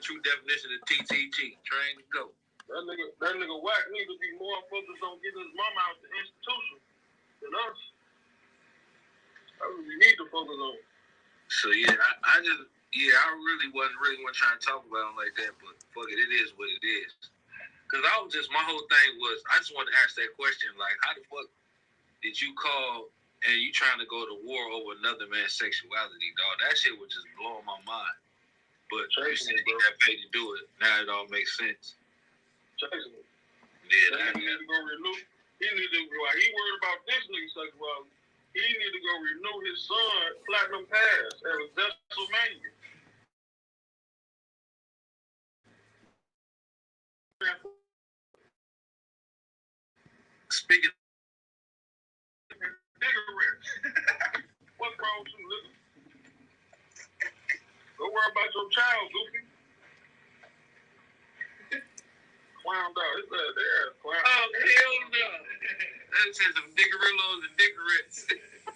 true definition of TTG. Train to go. That nigga Wack needs to be more focused on getting his mama out the institution than us. That's what we need to focus on. So yeah, I really wasn't trying to talk about him like that, but fuck it, it is what it is. Cause my whole thing was, I just wanted to ask that question, like, how the fuck did you call and you trying to go to war over another man's sexuality, dog? That shit was just blowing my mind. But you said he got paid to do it. Now it all makes sense. Chasing it. Yeah, he need to go renew. He worried about this nigga sexuality. He need to go renew his son platinum pass at WrestleMania. Speaking of cigarettes, what's wrong with you, nigga? Don't worry about your child, Goofy. Clowned out. It's there. Clown. Oh, hell no. That says some diggerillos and diggerettes.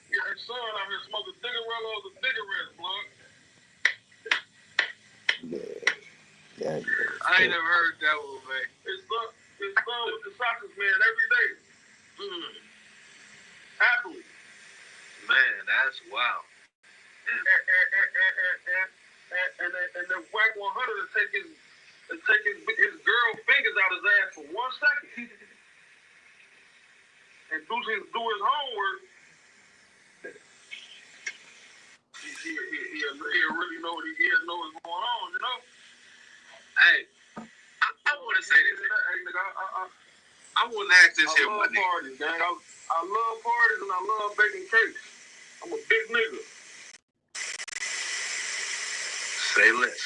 Yeah, that son out here smoking diggerillos and diggerettes, blood. Yeah. I ain't never heard that one, man. His son with the sausage man every day. Happily. Man, that's wild. And then wack 100 to take his girl fingers out his ass for 1 second. And do his homework. He'll really know what what's going on, you know? Hey, I want to say this. Hey, nigga, I want to ask this here, my nigga. I love parties, gang. I love parties and I love baking cakes. I'm a big nigga. Say less.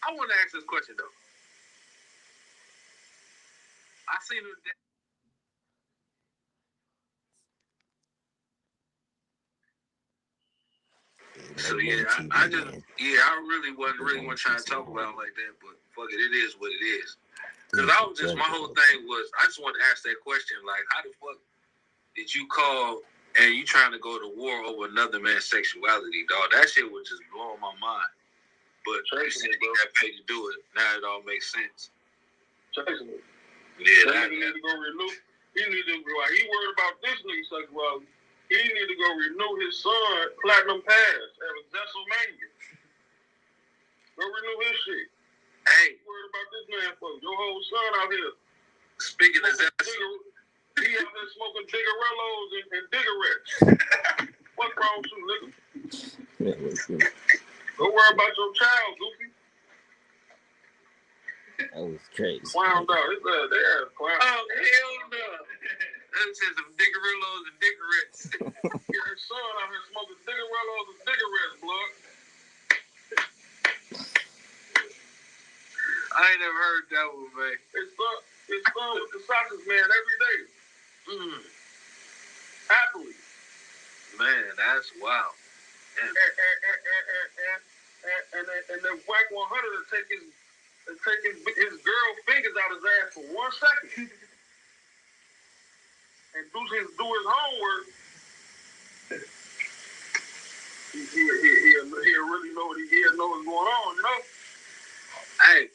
I want to ask this question, though. I seen him today. So yeah, I really wasn't trying to talk about him like that, but fuck it, it is what it is. Because my whole thing was, I just wanted to ask that question, like, how the fuck did you call and you trying to go to war over another man's sexuality, dog? That shit was just blowing my mind. But you said he got paid to do it. Now it all makes sense. Chasing it. Yeah, that nigga need to go renew. He worried about this nigga sexuality. He need to go renew his son platinum pass at WrestleMania. Go renew his shit. Hey, worried about this man for your whole son out here. Speaking of that, he out there smoking diggerillos and diggerettes. What's wrong with you, nigga? Don't worry about your child, Goofy. That was crazy. Clowned out. It's there. Clown. Oh, hell no. That says some diggerillos and diggerettes. Yeah, his son out here smoking diggerillos and diggerettes, blood. I ain't never heard that one, man. His son with the sausage man every day. Happily. Man, that's wild. And then wack 100 to take his girl fingers out his ass for 1 second. And do his homework. He'll really know what's going on, you know? Hey,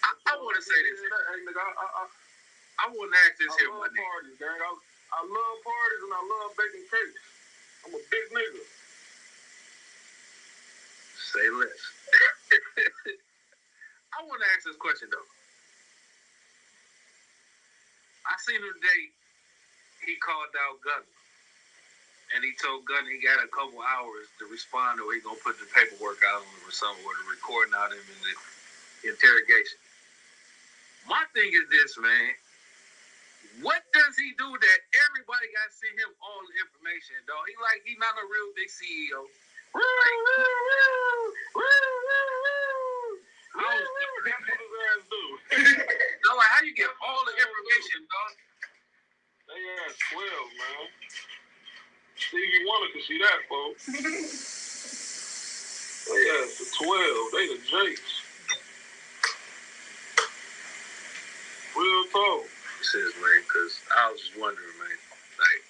I want to say this. Hey, nigga, I want to ask this here, my nigga. Parties, gang. I love parties and I love baking cakes. I'm a big nigga. Say less. I want to ask this question, though. I seen him today, he called out Gunner. And he told Gunner he got a couple hours to respond or he going to put the paperwork out on him or something, or the recording out of him in the interrogation. My thing is this, man. What does he do that everybody got to send him all the information, dog? He's not a real big CEO. How you get all the information, dog? They ass 12, man. Stevie Wonder can see that, folks. They ass the 12. They the Jakes. Real talk. Says, man, because I was just wondering, man. Like,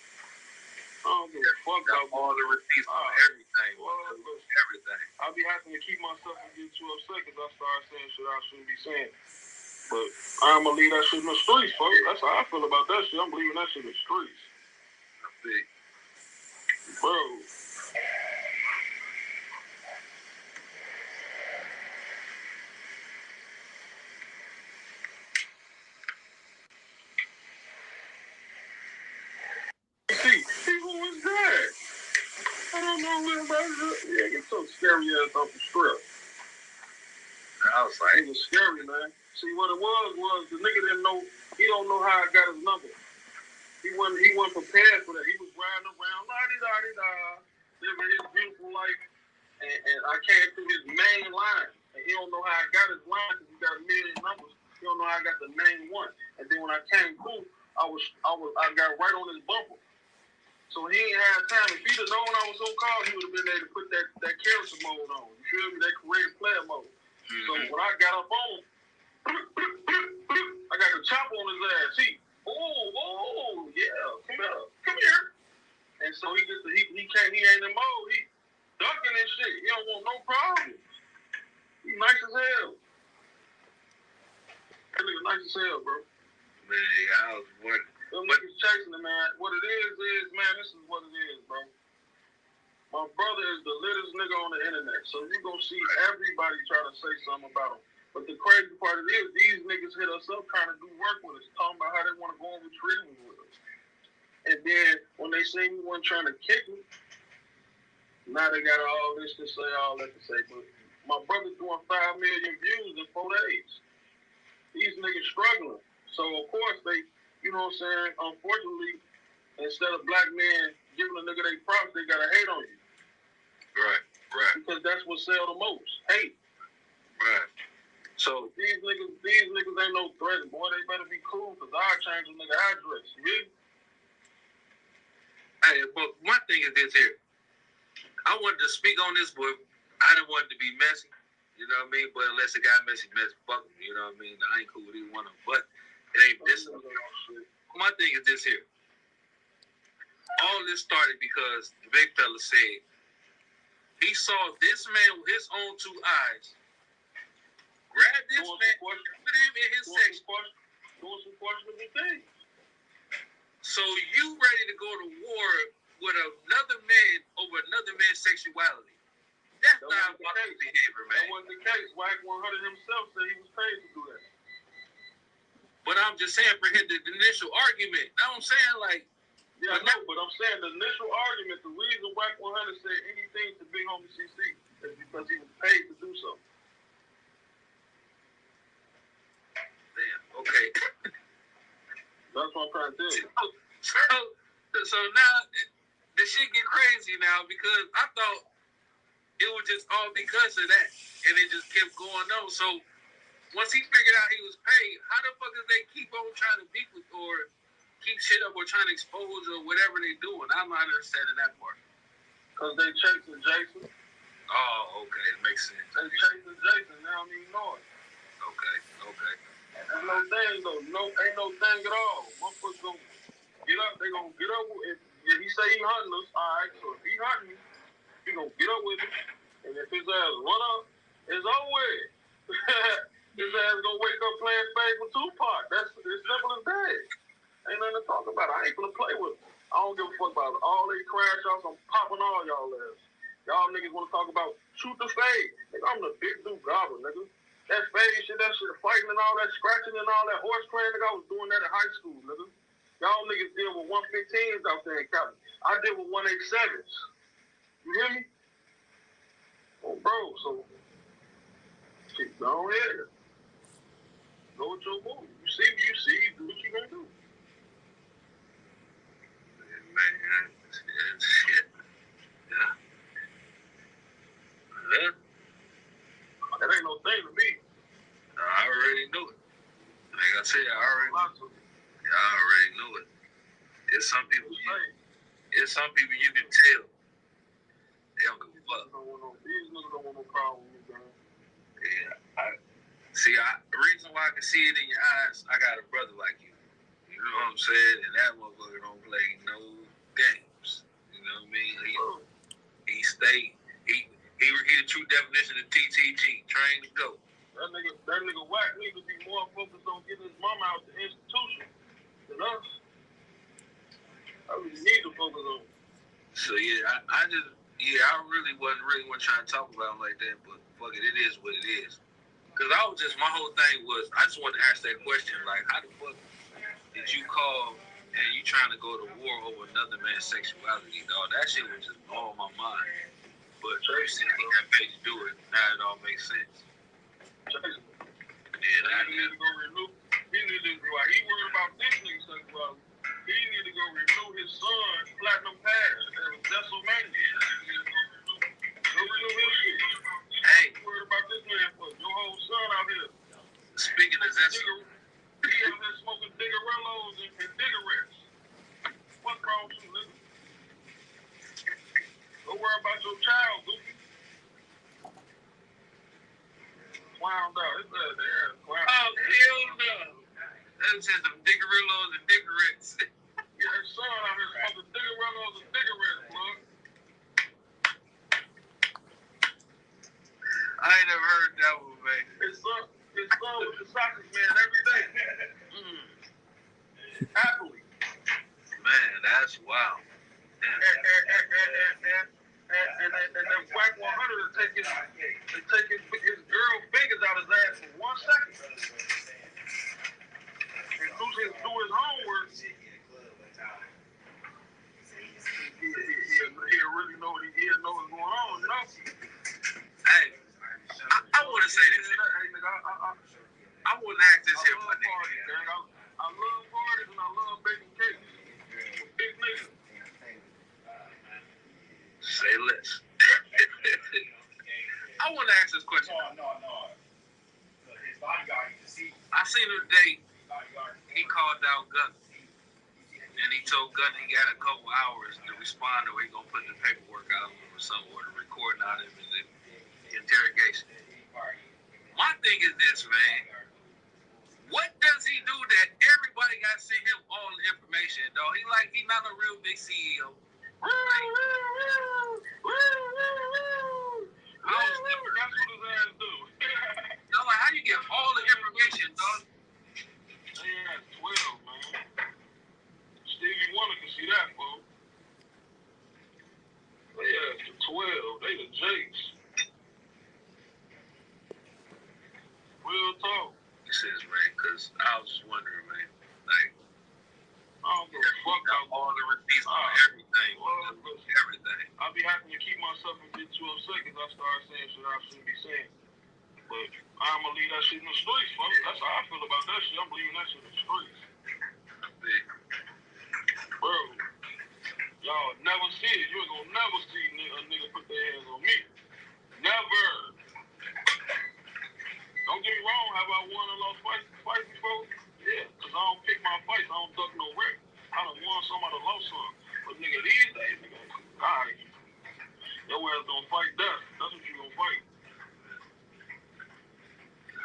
I don't give a fuck about all the receipts on everything. Everything. I I be having to keep myself from getting too upset because I start saying shit I shouldn't be saying. But I'm going to leave that shit in the streets, folks. That's how I feel about that shit. I'm leaving that shit in the streets. Bro. See, who is that? I don't know who about it. Yeah, it's so scary ass off the strip. I was like, it was scary, man. See, what it was the nigga didn't know, he don't know how I got his number. He wasn't prepared for that. He was riding around, la-di-da-di-da, living his beautiful life, and I came through his main line, and he don't know how I got his line because he got a million numbers. He don't know how I got the main one. And then when I came through, I got right on his bumper. So he ain't had time. If he'd have known I was so called, he would have been able to put that character mode on. You feel me? That creative player mode. So when I got up on him, I got the chop on his ass. Yeah, come here. And so he ain't in mode. He ducking and shit. He don't want no problems. He nice as hell. That nigga nice as hell, bro. Man, I was wondering. Them niggas chasing him, man. What it is, man, this is what it is, bro. My brother is the littest nigga on the internet. So you gonna see everybody try to say something about him. But the crazy part of it is, these niggas hit us up trying to do work with us, talking about how they want to go on retrieving with us. And then when they say we weren't trying to kick him, now they got all this to say, all that to say. But my brother's doing 5 million views in 4 days. These niggas struggling. So of course they, you know what I'm saying, unfortunately, instead of black men giving a nigga they props, they gotta hate on you. Right. Because that's what sell the most. Hate. Right. So these niggas ain't no threat, boy. They better be cool, because I'll change a nigga address. You hear me? Hey, but one thing is this here. I wanted to speak on this, but I didn't want it to be messy. You know what I mean? But unless it got messy, fuck them. You know what I mean? I ain't cool with either one of them. But it ain't this. My thing is this here. All this started because the big fella said he saw this man with his own 2 eyes grab this man, put him in his section. Doing some questionable things. So you ready to go to war with another man over another man's sexuality? That's not fucking behavior, man. That wasn't the case. Wack100 himself said he was paid to do that. But I'm just saying for him, the initial argument. Now I'm saying like, yeah, but I'm saying the initial argument, the reason wack100 said anything to Big Homie CC is because he was paid to do so. Damn, okay. That's what I'm trying to tell you. So now, the shit get crazy now because I thought it was just all because of that. And it just kept going on. So once he figured out he was paid, how the fuck did they keep on trying to beat with or keep shit up or trying to expose or whatever they doing? I'm not understanding that part. Because they chasing Jason. Oh, okay. It makes sense. They chasing Jason. They don't even know it. Okay. Ain't no thing though. Ain't no thing at all. Motherfuckers gonna get up. They gonna get up. If he say he hunting us, all right. So if he hunting me, he gonna get up with me. And if his ass run up, it's over with. His ass gonna wake up playing Fade for Tupac. That's as simple as that. Ain't nothing to talk about. I ain't gonna play with him. I don't give a fuck about it. All they crash outs, I'm popping all y'all ass. Y'all niggas wanna talk about shoot the Fade. Nigga, I'm the big dude goblin, nigga. That Fade shit, that shit, fighting and all that, scratching and all that horse playing, nigga, I was doing that in high school, nigga. Y'all niggas deal with 115s out there in Cali. I deal with 187s. You hear me? Oh, bro, so shit, go ahead. Go with your move. You see, do what you gonna do. Man, shit. Yeah. That ain't no thing to me. I already knew it. Like I said, I already knew it. There's some people you can tell. They don't give a fuck. These niggas don't want no problem with me, man. Yeah. The reason why I can see it in your eyes, I got a brother like you. You know what I'm saying? And that motherfucker don't play no games. You know what I mean? He the true the TTG, train to go. That nigga Wack need to be more focused on getting his mama out the institution than us. I really need to focus on. So yeah, I really wasn't trying to talk about him like that, but fuck it, it is what it is. Cause my whole thing was, I just wanted to ask that question, like, how the fuck did you call and you trying to go to war over another man's sexuality, dog? That shit was just blowing my mind. But Tracy got paid to do it. Now it all makes sense. Yeah, he need to go renew. He worried about this nigga sexuality. He need to go renew his son platinum pass at WrestleMania. Go renew his shit. Hey, He worried about this man for your whole son out here. Speaking of that, he out there smoking Digarellos and cigarettes. What's wrong with you, nigga? Don't worry about your child, Goofy. Wound out. It's there. Oh, hell no. That's just some Digarellos and cigarettes. Yeah, his son out here smoking Digarellos and cigarettes, blood. I ain't never heard that one, man. His son with the sausage man every day. Happily. Man, that's wild. And then wack 100 and take his girl fingers out his ass for 1 second. And do his homework. He'll really know what's going on, you know? Hey, I want to say this. I want to ask this here, my nigga. I love parties and I love baking cakes. Big niggas. Say less. I want to ask this question. No. His bodyguard, you can see. I seen him today. He called out Gunn. And he told Gunn he got a couple hours to respond or he going to put the paperwork out or something or the recording out of him in the interrogation. My thing is this, man. What does he do that everybody got to send him all the information, dog? He not a real big CEO. That's what his ass do. I'm like, how you get all the information, dog? They had 12, man. Stevie Wonder can see that, bro. They had 12. They the Jakes. Real talk. He says, man, because I was just wondering, man. Like, I don't give a fuck about all the receipts on everything. Everything. I'll be happy to keep myself and get 12 seconds. I start saying shit I shouldn't be saying. But I'm going to leave that shit in the streets, folks. That's how I feel about that shit. I'm leaving that shit in the streets. Bro, y'all never see it. You ain't going to never see a nigga put their hands on me. Never. Don't get me wrong. Have I won and lost fights before? Yeah, because I don't pick my fights. I don't duck no wreck. I done won some, I done lost some. But nigga, these days, nigga, alright. Your ass gonna fight death. That's what you gonna fight.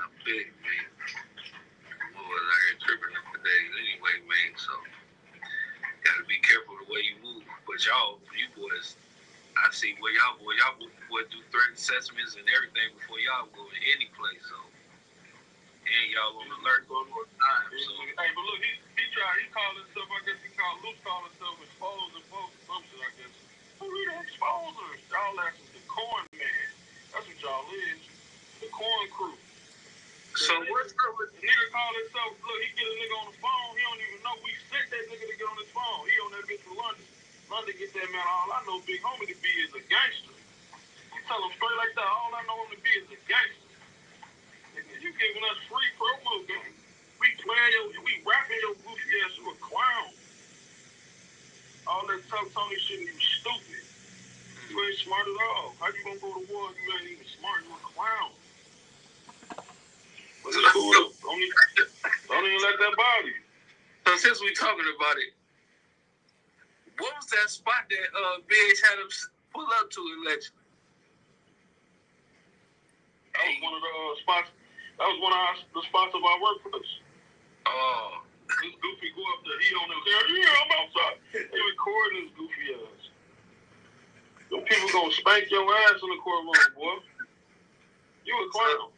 I'm big, man. Boys out here tripping today anyway, man. So, gotta be careful the way you move. But you boys, I see where y'all boys do threatened assessments and everything before y'all go in any place. So, and y'all on alert all the time. So. Hey, but look, he called himself, I guess Luce called himself exposing folks or some shit, I guess. Who are the exposers? Y'all asking the corn man. That's what y'all is. The corn crew. So what's up with nigga call himself, look, he get a nigga on the phone, he don't even know we sent that nigga to get on his phone. He on that bitch to London. London get that man, all I know Big Homie to be is a gangster. You tell him straight like that, all I know him to be is a gangster. You giving us free promo, gang. We rapping your goofy ass, you a clown. All that tough Tony shit, you stupid. You ain't smart at all. How you gonna go to war if you ain't even smart? You a clown. But it's cool though. Don't even let that bother you. So since we talking about it, what was that spot that BH had him pull up to election? That was one of the spots. That was one of the spots of our workplace. Oh. This goofy go up there. He on there. Yeah, I'm outside. They recording this goofy ass. Them people gonna spank your ass in the courtroom, boy. You a clown.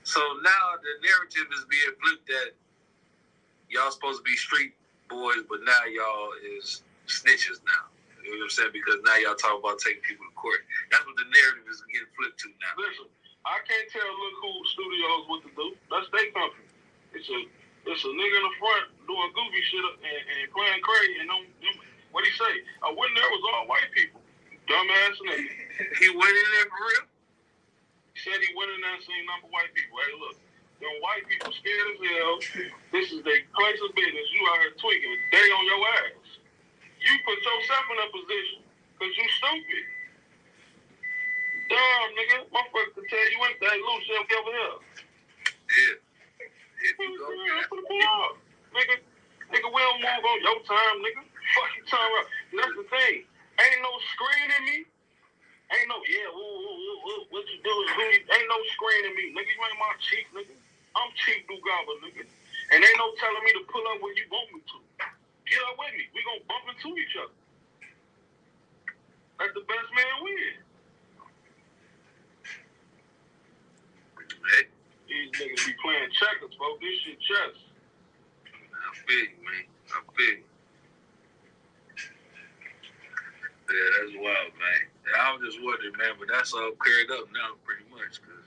So now the narrative is being flipped that y'all supposed to be street boys, but now y'all is snitches now. You know what I'm saying? Because now y'all talk about taking people to court. That's what the narrative is getting flipped to now. Listen, I can't tell Look Cool Studios what to do. That's their company. It's a nigga in the front doing goofy shit and playing crazy. And what he say? I went there, was all white people. Dumbass nigga. He went in there for real? He said he went in there and seen number white people. Hey, look, them white people scared as hell. This is their place of business. You out here tweaking. They on your ass. You put yourself in that position because you stupid. Damn, nigga. Motherfucker can tell you anything. Luce, you over here. Yeah. If you go, Nigga, we don't move on your time, nigga. Fuck you time up. That's the thing. Ain't no screening me. Ain't no, what you do is ain't no screening me. Nigga, you ain't my chief, nigga. I'm Chief Dugar, nigga. And ain't no telling me to pull up where you want me to. Get up with me. We gonna bump into each other. Let the best man win. Hey. These niggas be playing checkers, folks. This shit chess. I feel you, man. I feel you. Yeah, that's wild, man. I was just wondering, man, but that's all cleared up now, pretty much, because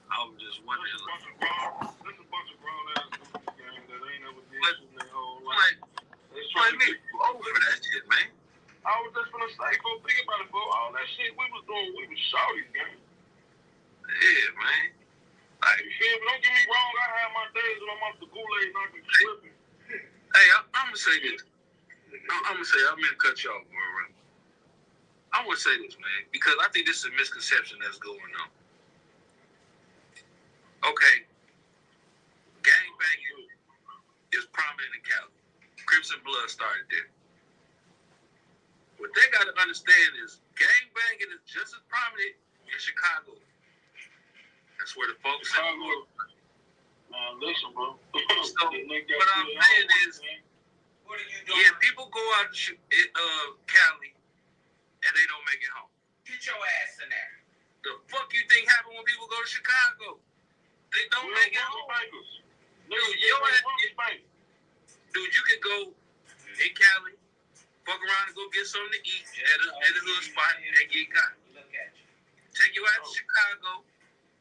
I was just wondering. There's a bunch of grown ass games that ain't never did shit in their whole life. Like me, over that shit, man. I was just gonna say, folks, think about it, folks. All that shit we was doing, we was shouting, gang. Yeah, man. Like, you feel me? Don't get me wrong, I had my days when I'm off the Kool-Aid and I be tripping. Hey, I'm gonna say this. I'm gonna cut you off, bro. I want to say this, man, because I think this is a misconception that's going on. Okay, gangbanging is prominent in Cali. Crips and Blood started there. What they got to understand is gangbanging is just as prominent in Chicago. That's where the folks in New York. Man, listen, bro. So, what I'm saying is, what are you doing? Yeah, people go out to Cali and they don't make it home. Get your ass in there. The fuck you think happen when people go to Chicago? They don't make it home. Dude, you can go in Cali, fuck around and go get something to eat at a little spot and get caught. Look at you. Take you out to Chicago,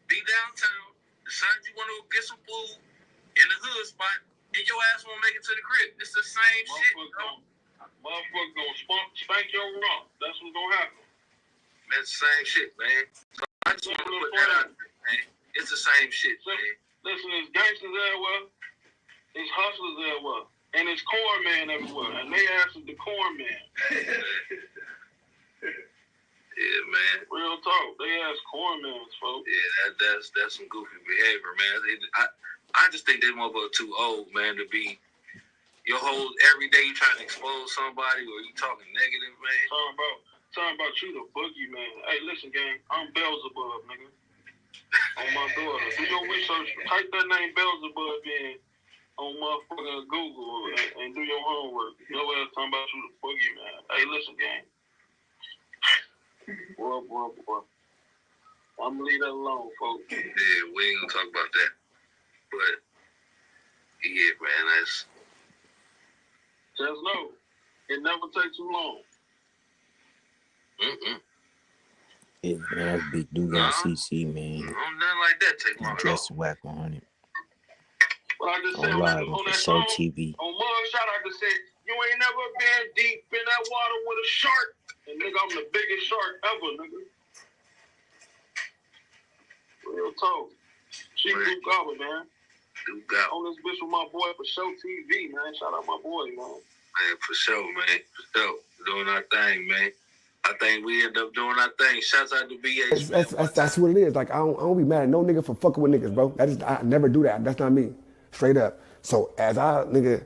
be downtown, decide you want to get some food in the hood spot, and your ass won't make it to the crib. It's the same shit, bro. Motherfucker gonna spank your rump. That's what's gonna happen. That's the same shit, man. So I just want to put that out there, man. It's the same shit, man. Listen, there's gangsters everywhere, there's hustlers everywhere, and there's corn man everywhere, and they ass is the corn man. Yeah, man. Real talk, they ass corn mans, folks. Yeah, that's some goofy behavior, man. I just think they motherfuckers too old, man, to be. Your whole every day you trying to expose somebody or you talking negative, man. Talking about you the boogeyman. Hey, listen, gang, I'm Beelzebub, nigga. On my daughter. Do your research. Type that name Beelzebub in on motherfucking Google and do your homework. Your ass talking about you the boogeyman. Hey, listen, gang. Boy. I'm gonna leave that alone, folks. Yeah, we ain't gonna talk about that. But yeah, man, that's. Just know, it never takes too long. Yeah, man, that's big Dugar.CC, man. Nothing like that take long. Just wack100. But I just said on live on for that Show song, TV. on Mugshot, I just said, you ain't never been deep in that water with a shark. And nigga, I'm the biggest shark ever, nigga. Real talk. Chief Dugar, man. Dugar. On this bitch with my boy for Show TV, man. Shout out my boy, man. Man, for sure, man. For sure. Doing our thing, man. I think we end up doing our thing. Shouts out to BH. That's what it is. Like I don't be mad at no nigga for fucking with niggas, bro. I never do that. That's not me. Straight up. So as I nigga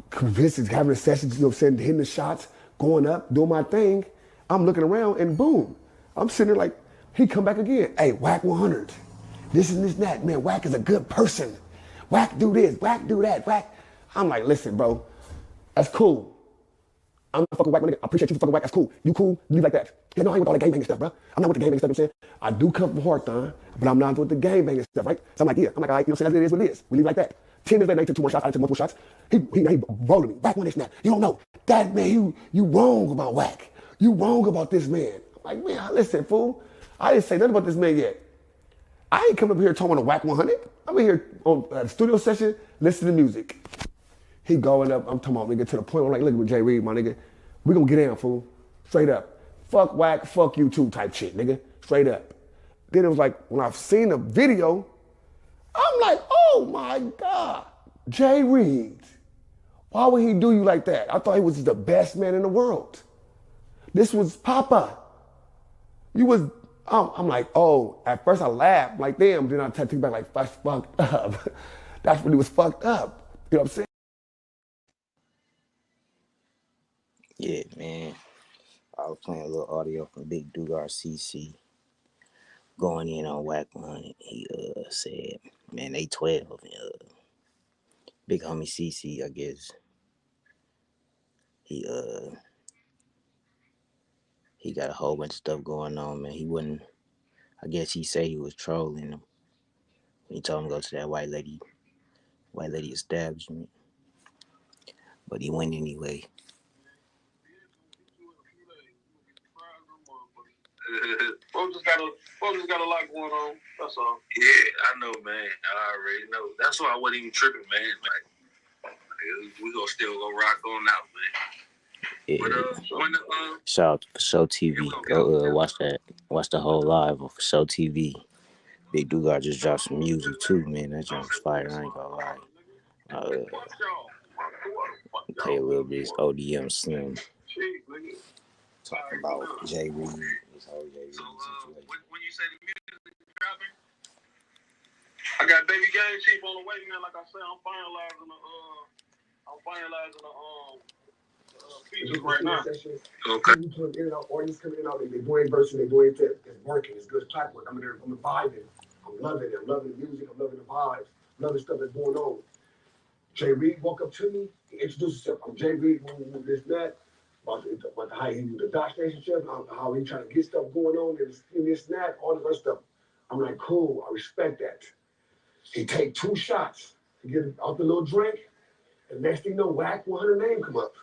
convinced having sessions, you know what I'm saying, hitting the shots, going up, doing my thing, I'm looking around and boom. I'm sitting there like, he come back again. Hey, wack100. This and this and that. Man, Wack is a good person. Wack do this, Wack do that, Wack. I'm like, listen, bro, that's cool. I'm not fucking whack, my nigga. I appreciate you for fucking whack. That's cool. You cool? Leave like that. Yeah, no, I ain't with all that gangbanging stuff, bro. I'm not with the gangbanging stuff, you know what I'm saying? I do come from Hawthorne, but I'm not with the gangbanging stuff, right? So I'm like, yeah. I'm like, all right, you know what I'm saying? It is what it is. We leave like that. 10 minutes later, I took 2 more shots. I took multiple shots. He rolling me. Whack one, this, and that. You don't know. That man, you wrong about whack. You wrong about this man. I'm like, man, listen, fool. I didn't say nothing about this man yet. I ain't coming up here talking to whack 100. I'm in here on a studio session, listening to music. He going up, I'm talking about, nigga, to the point where I'm like, look at Jay Reed, my nigga. We gonna get down, fool. Straight up. Fuck whack, fuck you too type shit, nigga. Straight up. Then it was like, when I've seen the video, I'm like, oh my God. Jay Reed. Why would he do you like that? I thought he was the best man in the world. This was Papa. You was, I'm like, oh, at first I laughed, like, damn. Then I take back, like, that's fucked up. That's when he was fucked up. You know what I'm saying? Yeah, man. I was playing a little audio from Big Dugar.CC going in on wack100. He said, man, they 12. Big homie CC, I guess. He got a whole bunch of stuff going on, man. He wouldn't, I guess he said he was trolling him. He told him to go to that white lady establishment. But he went anyway. Folks just got a lot going on. That's all. Yeah, I know, man. I already know. That's why I wasn't even tripping, man. Like, we gonna still go rock on out, man. Yeah. But when the Shout out to For Show TV. Go watch that. Watch the whole live on For Show TV. Big Dugar just dropped some music too, man. That joint's fire. I ain't gonna lie. Play a little bit of ODM Slim. Talking about Jay Reed. This whole Jay Reed situation. when you say the music dropping, I got Baby Game Chief on the way, man. Like I said, I'm finalizing the features right now. okay. You put in and out, audience coming in and out, they doing verses, they doing tip. It's working, it's good track work. I'm vibing. I'm loving it. I'm loving the music, I'm loving the vibes, loving stuff that's going on. Jay Reed walked up to me, he introduced himself. I'm Jay Reed, this, that. About how he the Dodge Station shit, how he trying to get stuff going on, and this, that, all this other stuff. I'm like, cool, I respect that. He take 2 shots to get out the little drink, and next thing you know, Wack 100 name come up.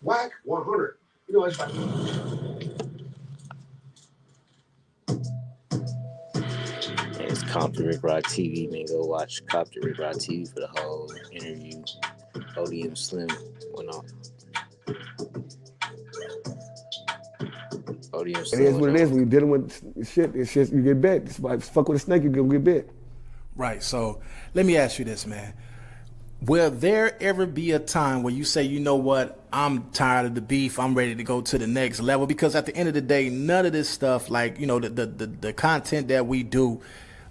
Wack 100. You know, it's like. It's Compton Rick Rock TV, man. Go watch Compton Rick Rock TV for the whole interview. ODM Slim went on. ODM Slim. It is what it is when you're dealing with shit. It's just you get bit. It's like fuck with a snake, you gonna get bit. Right. So let me ask you this, man. Will there ever be a time where you say, you know what, I'm tired of the beef, I'm ready to go to the next level? Because at the end of the day, none of this stuff, like, you know, the content that we do,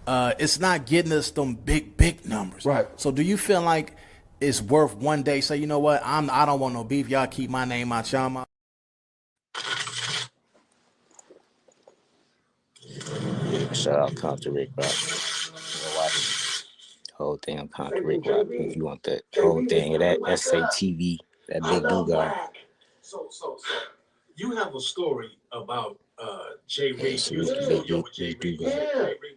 it's not getting us them big numbers. Right. So do you feel like it's worth one day say, you know what, I don't want no beef, y'all keep my name out y'all mouth? Shout out Compton Rick Rock. Watch whole thing on Compton Rick Rock if you want that whole thing of that SATV, that Big Dugar. So you have a story about Jay Reed. Jay Reed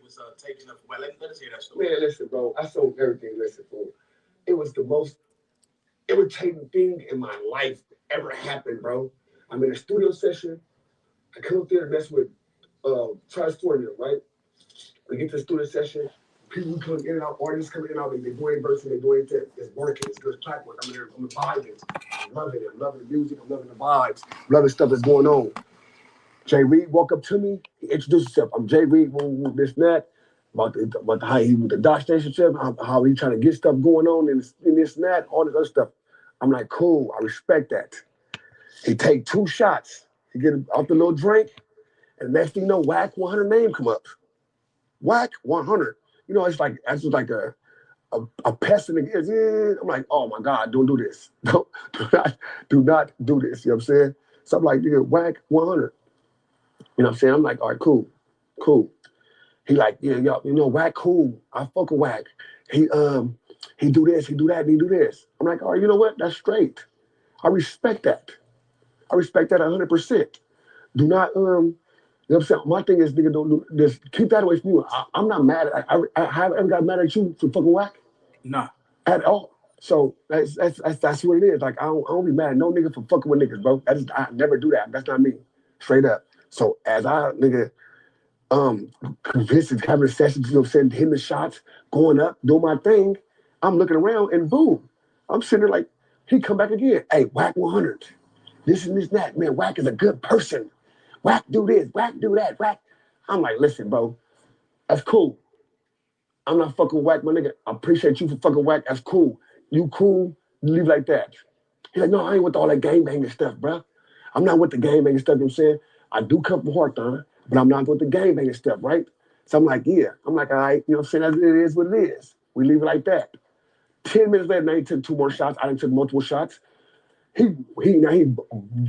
was taking up. Well, let us hear that story. Man, listen, bro. I sold everything. Listen, bro. It was the most irritating thing in my life ever happened, bro. I'm in a studio session. I come up there to mess with Travis Ford, right? We get to the studio session. People coming in and out, artists coming in and out, they doing verses, they doing tip. It's working, it's good track work. I'm vibing. I'm loving it. I'm loving the music, I'm loving the vibes, I'm loving stuff that's going on. Jay Reed walked up to me, he introduced himself. I'm Jay Reed, this and that, about how he with the Dodge Station ship, how he trying to get stuff going on and this and that, all this other stuff. I'm like, cool, I respect that. He take 2 shots, he get out the little drink, and next thing you know, Wack 100 name come up. Wack 100. You know, it's like that's just like a pest in the ears. I'm like, oh my God, don't do this. Do not do this. You know what I'm saying? So I'm like, nigga, Wack 100. You know what I'm saying? I'm like, all right, cool. He like, yeah, yo, you know, Wack cool. I fuck with Wack. He do this, he do that, and he do this. I'm like, all right, you know what? That's straight. I respect that. I respect that 100%. Do not, you know what I'm saying? My thing is, nigga, don't do this. Keep that away from you. I'm not mad. I haven't ever got mad at you for fucking whack Nah. at all. So that's what it is. Like I don't be mad at no nigga for fucking with niggas, bro. I never do that. That's not me. Straight up. So as I nigga convinced having sessions, you know what I'm saying, hitting the shots, going up, doing my thing, I'm looking around and boom. I'm sitting there like, he come back again. Hey, whack 100. This and this and that. Man, whack is a good person. Whack do this, whack do that, whack. I'm like, listen, bro, that's cool. I'm not fucking whack, my nigga. I appreciate you for fucking whack. That's cool. You cool, leave like that. He's like, no, I ain't with all that gangbanging stuff, bro. I'm not with the gangbanging stuff, you know what I'm saying? I do come from Hawthorne, but I'm not with the gangbanging stuff, right? So I'm like, yeah. I'm like, all right, you know what I'm saying? It is what it is. We leave it like that. 10 minutes later, now he took 2 more shots. I done took multiple shots. He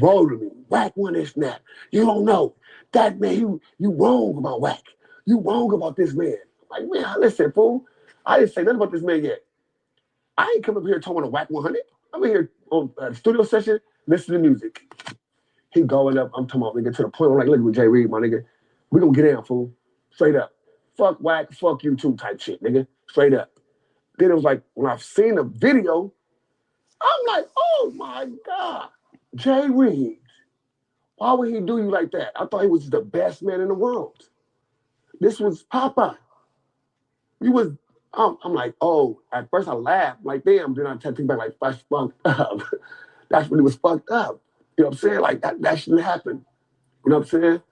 rolled me. Whack one is that. You don't know. That man, you wrong about whack. You wrong about this man. I'm like, man, listen, fool. I didn't say nothing about this man yet. I ain't come up here talking about a whack 100. I'm in here on a studio session, listening to music. He going up, I'm talking about, nigga, to the point where I'm like, look at Jay Reed, my nigga. We gonna get in, fool. Straight up. Fuck whack, fuck you too type shit, nigga. Straight up. Then it was like, when I've seen the video, I'm like, oh my God. Jay Reed. Why would he do you like that? I thought he was the best man in the world. This was Papa. I'm like, oh, at first I laughed, like, damn, then I take back, like, that's fucked up. That's when it was fucked up. You know what I'm saying? Like, that shouldn't happen. You know what I'm saying?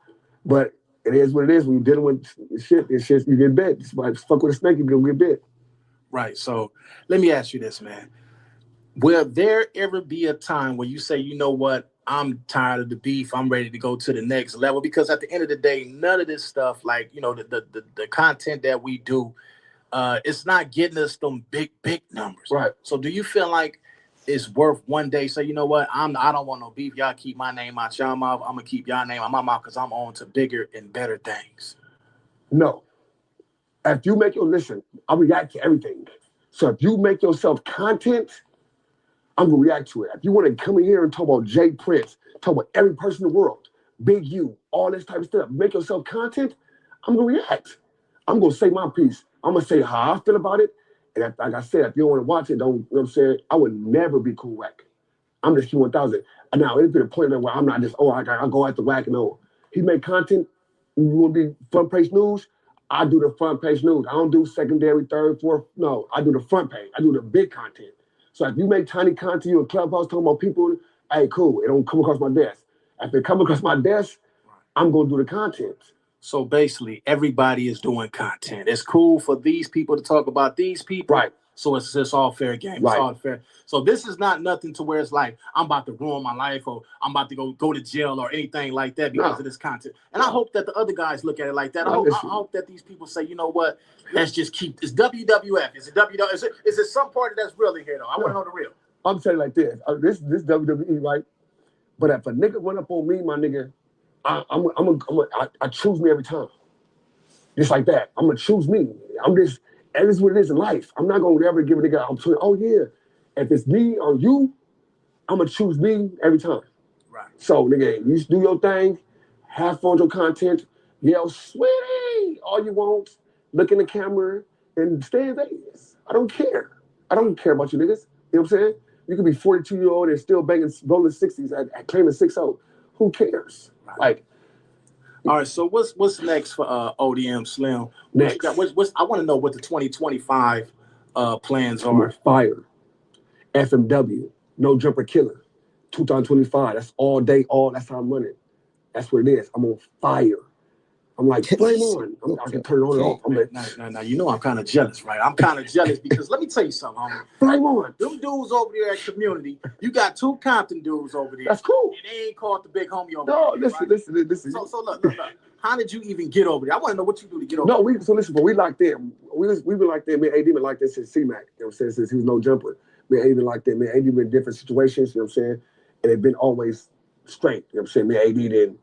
But it is what it is. When you're dealing with shit, it's just, you get bit. It's like, fuck with a snake, you're going to get bit. Right. So let me ask you this, man. Will there ever be a time where you say, you know what, I'm tired of the beef, I'm ready to go to the next level? Because at the end of the day, none of this stuff, like, you know, the content that we do, it's not getting us them big numbers. Right. So do you feel like it's worth one day say, you know what, I don't want no beef, y'all keep my name out y'all mouth, I'm gonna keep y'all name out my mouth because I'm on to bigger and better things? No. If you make listen, I react to everything. So if you make yourself content, I'm gonna react to it. If you want to come in here and talk about Jay Prince, talk about every person in the world, Big U, all this type of stuff, make yourself content, I'm gonna react. I'm gonna say my piece. I'm gonna say how I feel about it. And if, like I said, if you don't want to watch it, don't, you know what I'm saying? I would never be cool whack. I'm just Q1000. And now it's been a point where I'm not just, I go at the whack and all. He made content. You want to be front page news? I do the front page news. I don't do secondary, third, fourth. No, I do the front page. I do the big content. So if you make tiny content, you in Clubhouse talking about people, hey, cool. It don't come across my desk. If it come across my desk, I'm going to do the content. So basically, everybody is doing content. It's cool for these people to talk about these people. Right. So it's just all fair game. Right. It's all fair. So this is not nothing to where it's like, I'm about to ruin my life or I'm about to go to jail or anything like that because of this content. And I hope that the other guys look at it like that. I hope that these people say, you know what, let's just keep this WWF. Is it WWF? Is it some party that's really here though? I want to know the real. I'm saying like this. This WWE, right? But if a nigga run up on me, my nigga, I choose me every time. Just like that. I'm gonna choose me. And this is what it is in life. I'm not gonna ever give a nigga opportunity. Oh yeah, if it's me or you, I'm gonna choose me every time. Right. So nigga, you do your thing, have fun with your content, yell sweetie all you want, look in the camera, and stay in Vegas. I don't care. I don't care about you niggas. You know what I'm saying? You could be 42-year-old and still banging rolling 60s at claiming 6-0. Who cares? Right. Like. All right, so what's next for ODM Slim? Next. I want to know what the 2025 plans are. I'm fire. FMW, No Jumper Killer. 2025. That's all day, that's how I'm running. That's what it is. I'm on fire. I'm like, flame on. I can turn it on and off. I'm like, now, you know I'm kind of jealous, right? I'm kind of jealous because let me tell you something, homie. Flame on. Them dudes over there at Community, you got 2 Compton dudes over there. That's cool. And they ain't called the big homie over there. No, listen. So look. How did you even get over there? I want to know what you do to get over there. No, listen, but we locked in. We've been like that. Me and AD been like this since CMAC. You know what I'm saying? Since he was No Jumper. Me and AD been like that. Me and AD been in different situations, you know what I'm saying? And they've been always straight. You know what I'm saying? Me and AD then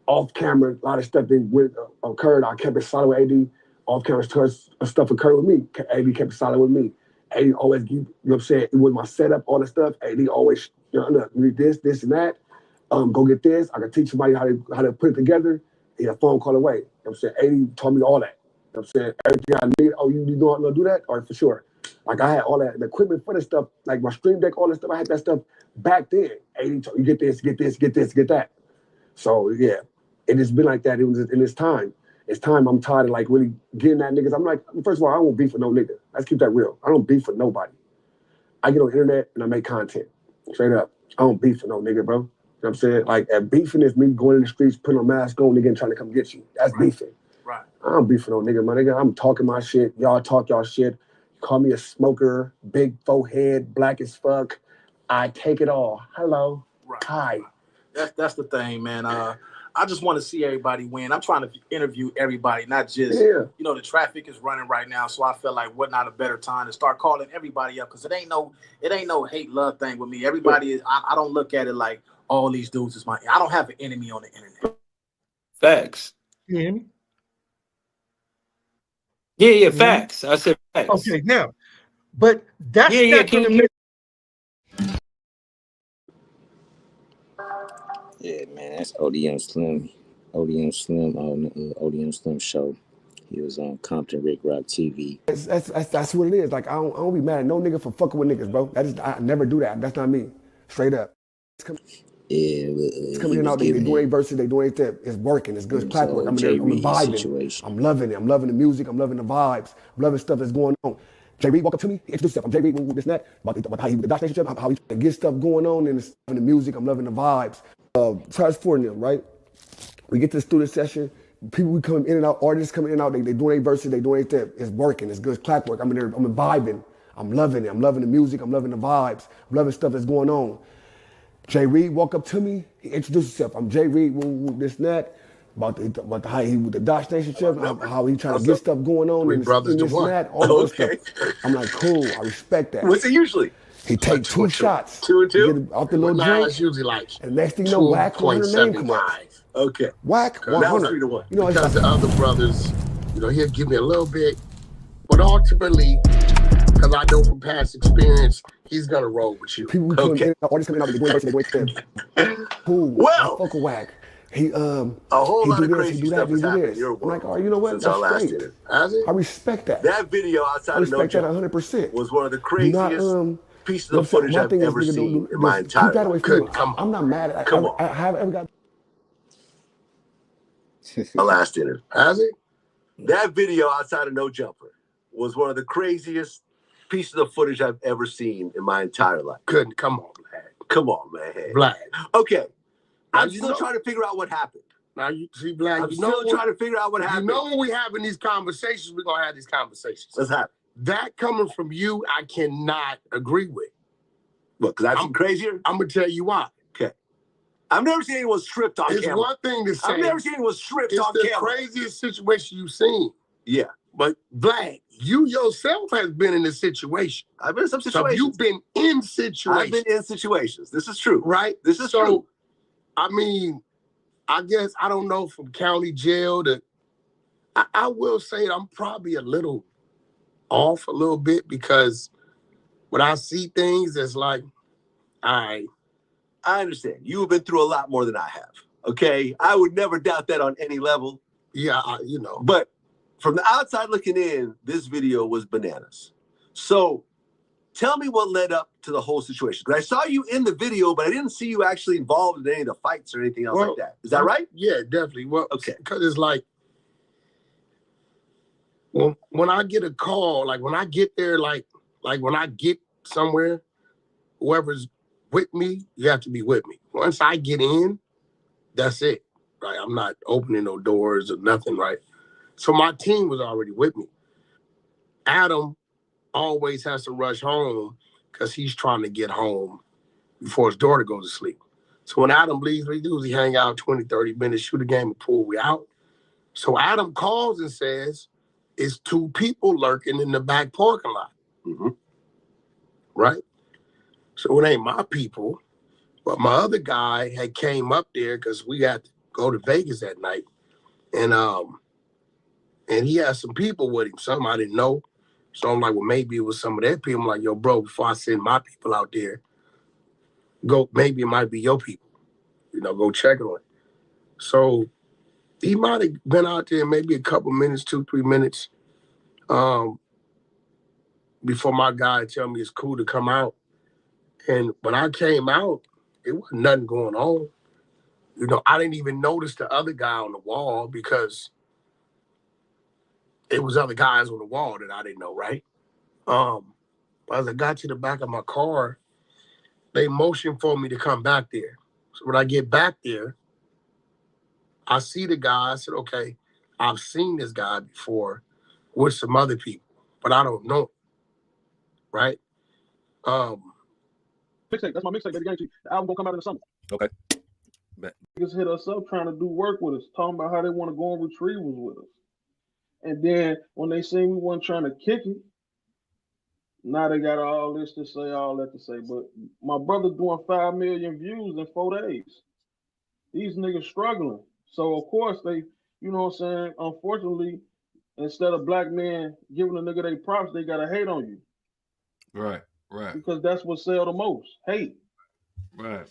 off camera, a lot of stuff that occurred. I kept it solid with AD. Off camera stuff occurred with me. AD kept it solid with me. AD always, you know what I'm saying? It was my setup, all the stuff. AD always, look, we need this, and that. Go get this. I can teach somebody how to put it together. He a phone call away. You know what I'm saying? 80 told me all that. You know what I'm saying? Everything I need. Oh, you know how to do that? All right, for sure. Like I had all that, the equipment for the stuff, like my stream deck, all that stuff. I had that stuff back then. 80 told you get this, get this, get this, get that. So yeah, it has been like that. It was in this time. It's time. I'm tired of like really getting at niggas. I'm like, first of all, I don't beef with no nigga. Let's keep that real. I don't beef with nobody. I get on the internet and I make content. Straight up. I don't beef with no nigga, bro. You know what I'm saying? Like, beefing is me going in the streets, putting a mask on, nigga, and trying to come get you. That's beefing. Right. I don't beef with no nigga, my nigga. I'm talking my shit. Y'all talk y'all shit. Call me a smoker, big forehead, black as fuck. I take it all. Hello. Right. Hi. That's the thing, man. I just want to see everybody win. I'm trying to interview everybody, not just, you know, the traffic is running right now. So I felt like what not a better time to start calling everybody up, because it ain't no hate love thing with me. Everybody is, I don't look at it like all these dudes is I don't have an enemy on the internet. Facts. You hear me? Yeah, facts. I said facts. Okay, now, but that's can you hear? Yeah, man, that's ODM Slim on the ODM Slim show. He was on Compton Rick Rock TV. That's what it is. Like I don't be mad at no nigga for fucking with niggas, bro. I never do that. That's not me. Straight up. It's coming in out. They doing a verses. They doing it. It's working. It's good. It's clap work. I'm vibing. Situation. I'm loving it. I'm loving the music. I'm loving the vibes. I'm loving stuff that's going on. Jay Reed walk up to me. He introduced himself. I'm Jay Reed with this and that. About how he with the Dugar.CC, how he get stuff going on, and it's loving the music. I'm loving the vibes. Charles for them, right? We get to the student session. People we come in and out. Artists coming in and out. They doing a verses. They doing it. It's working. It's good. It's clap work. I'm in there. I'm vibing. I'm loving it. I'm loving the music. I'm loving the vibes. I'm loving stuff that's going on. Jay Reed walk up to me. He introduced himself. I'm Jay Reed. This and that. About how he with the Dugar.CC, how he trying to get stuff going on and this and that. All this stuff. I'm like, cool. I respect that. What's it usually? He take two shots. 2 and 2? Off the little drink. It's usually like and next thing you know, wack100 name come up. Okay. wack100. You know, because the other brothers, you know, he'll give me a little bit, but ultimately, because I know from past experience, he's gonna roll with you. People come in, artists coming out, they doing cool. Well, fuck a wack. He a whole lot of crazy stuff has happened. I'm like, oh, you know what? That's great. I respect that. That video outside of No Joke 100%. was one of the craziest pieces of footage I've ever seen in my entire life. I'm not mad at it. Come on. I haven't ever got a last dinner. Has it? That video outside of No Jumper was one of the craziest pieces of footage I've ever seen in my entire life. Come on, Vlad. Come on, man. Vlad. Okay. I'm still trying to figure out what happened. Now you see, Vlad, I'm still trying to figure out what happened. You know when we having these conversations, we're gonna have these conversations. Let's have it. That coming from you, I cannot agree with. Look, because I've seen crazier. I'm gonna tell you why. Okay. I've never seen anyone stripped on camera. It's one thing to say. I've never seen anyone stripped on camera. It's the craziest situation you've seen. Yeah. But Vlad, you yourself has been in a situation. I've been in some situations. So you've been in situations. I've been in situations. This is true. Right? This is true. I mean, I guess, I don't know, from county jail to, I will say I'm probably a little off a little bit, because when I see things, it's like, I understand. You have been through a lot more than I have. Okay? I would never doubt that on any level. Yeah, you know. But from the outside looking in, this video was bananas. So tell me what led up to the whole situation. Because I saw you in the video, but I didn't see you actually involved in any of the fights or anything else like that. Is that right? Yeah, definitely. Well, okay. Because it's like, when I get a call, like when I get there, like when I get somewhere, whoever's with me, you have to be with me. Once I get in, that's it. Right? I'm not opening no doors or nothing, right? So my team was already with me. Adam always has to rush home because he's trying to get home before his daughter goes to sleep. So when Adam leaves, what he do is he hang out 20, 30 minutes, shoot a game of pool, we out. So Adam calls and says, it's 2 people lurking in the back parking lot. Mm-hmm. Right? So it ain't my people, but my other guy had came up there because we had to go to Vegas that night. And he had some people with him, some I didn't know. So I'm like, well, maybe it was some of their people. I'm like, yo, bro, before I send my people out there, maybe it might be your people. go check on it. So he might have been out there maybe a couple minutes, 2-3 minutes, before my guy tell me it's cool to come out. And when I came out, it wasn't nothing going on. I didn't even notice the other guy on the wall because it was other guys on the wall that I didn't know, right? As I got to the back of my car, they motioned for me to come back there. So when I get back there, I see the guy. I said, okay, I've seen this guy before with some other people, but I don't know him, right? Mixtape, that's my mixtape, baby. Guarantee. The album gonna come out in the summer. Okay. Bet. Niggas hit us up trying to do work with us, talking about how they want to go on retrievals with us. And then when they say we weren't trying to kick it, now they got all this to say, all that to say. But my brother doing 5 million views in 4 days. These niggas struggling. So of course they, you know what I'm saying? Unfortunately, instead of black men giving a nigga their props, they gotta hate on you. Right, right. Because that's what sell the most. Hate. Right.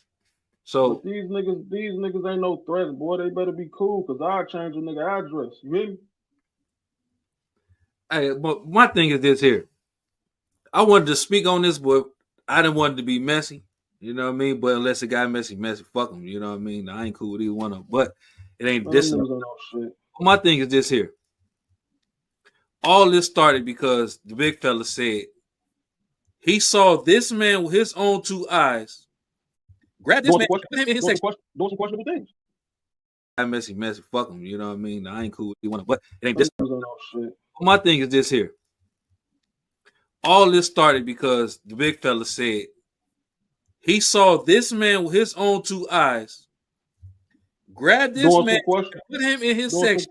So but these niggas ain't no threats, boy. They better be cool, cause I'll change a nigga address. You hear me? Hey, but my thing is this here. I wanted to speak on this, but I didn't want it to be messy. You know what I mean? But unless it got messy, fuck them. You know what I mean? I ain't cool with either one of them. But it ain't this. My thing is this here. All this started because the big fella said he saw this man with his own 2 eyes. Grab this man. Doing some questionable things. I messy. Fuck him. You know what I mean? I ain't cool with either one of them. But it ain't this. My thing is this here. All this started because the big fella said he saw this man with his own 2 eyes. Grab this man, put him in his section.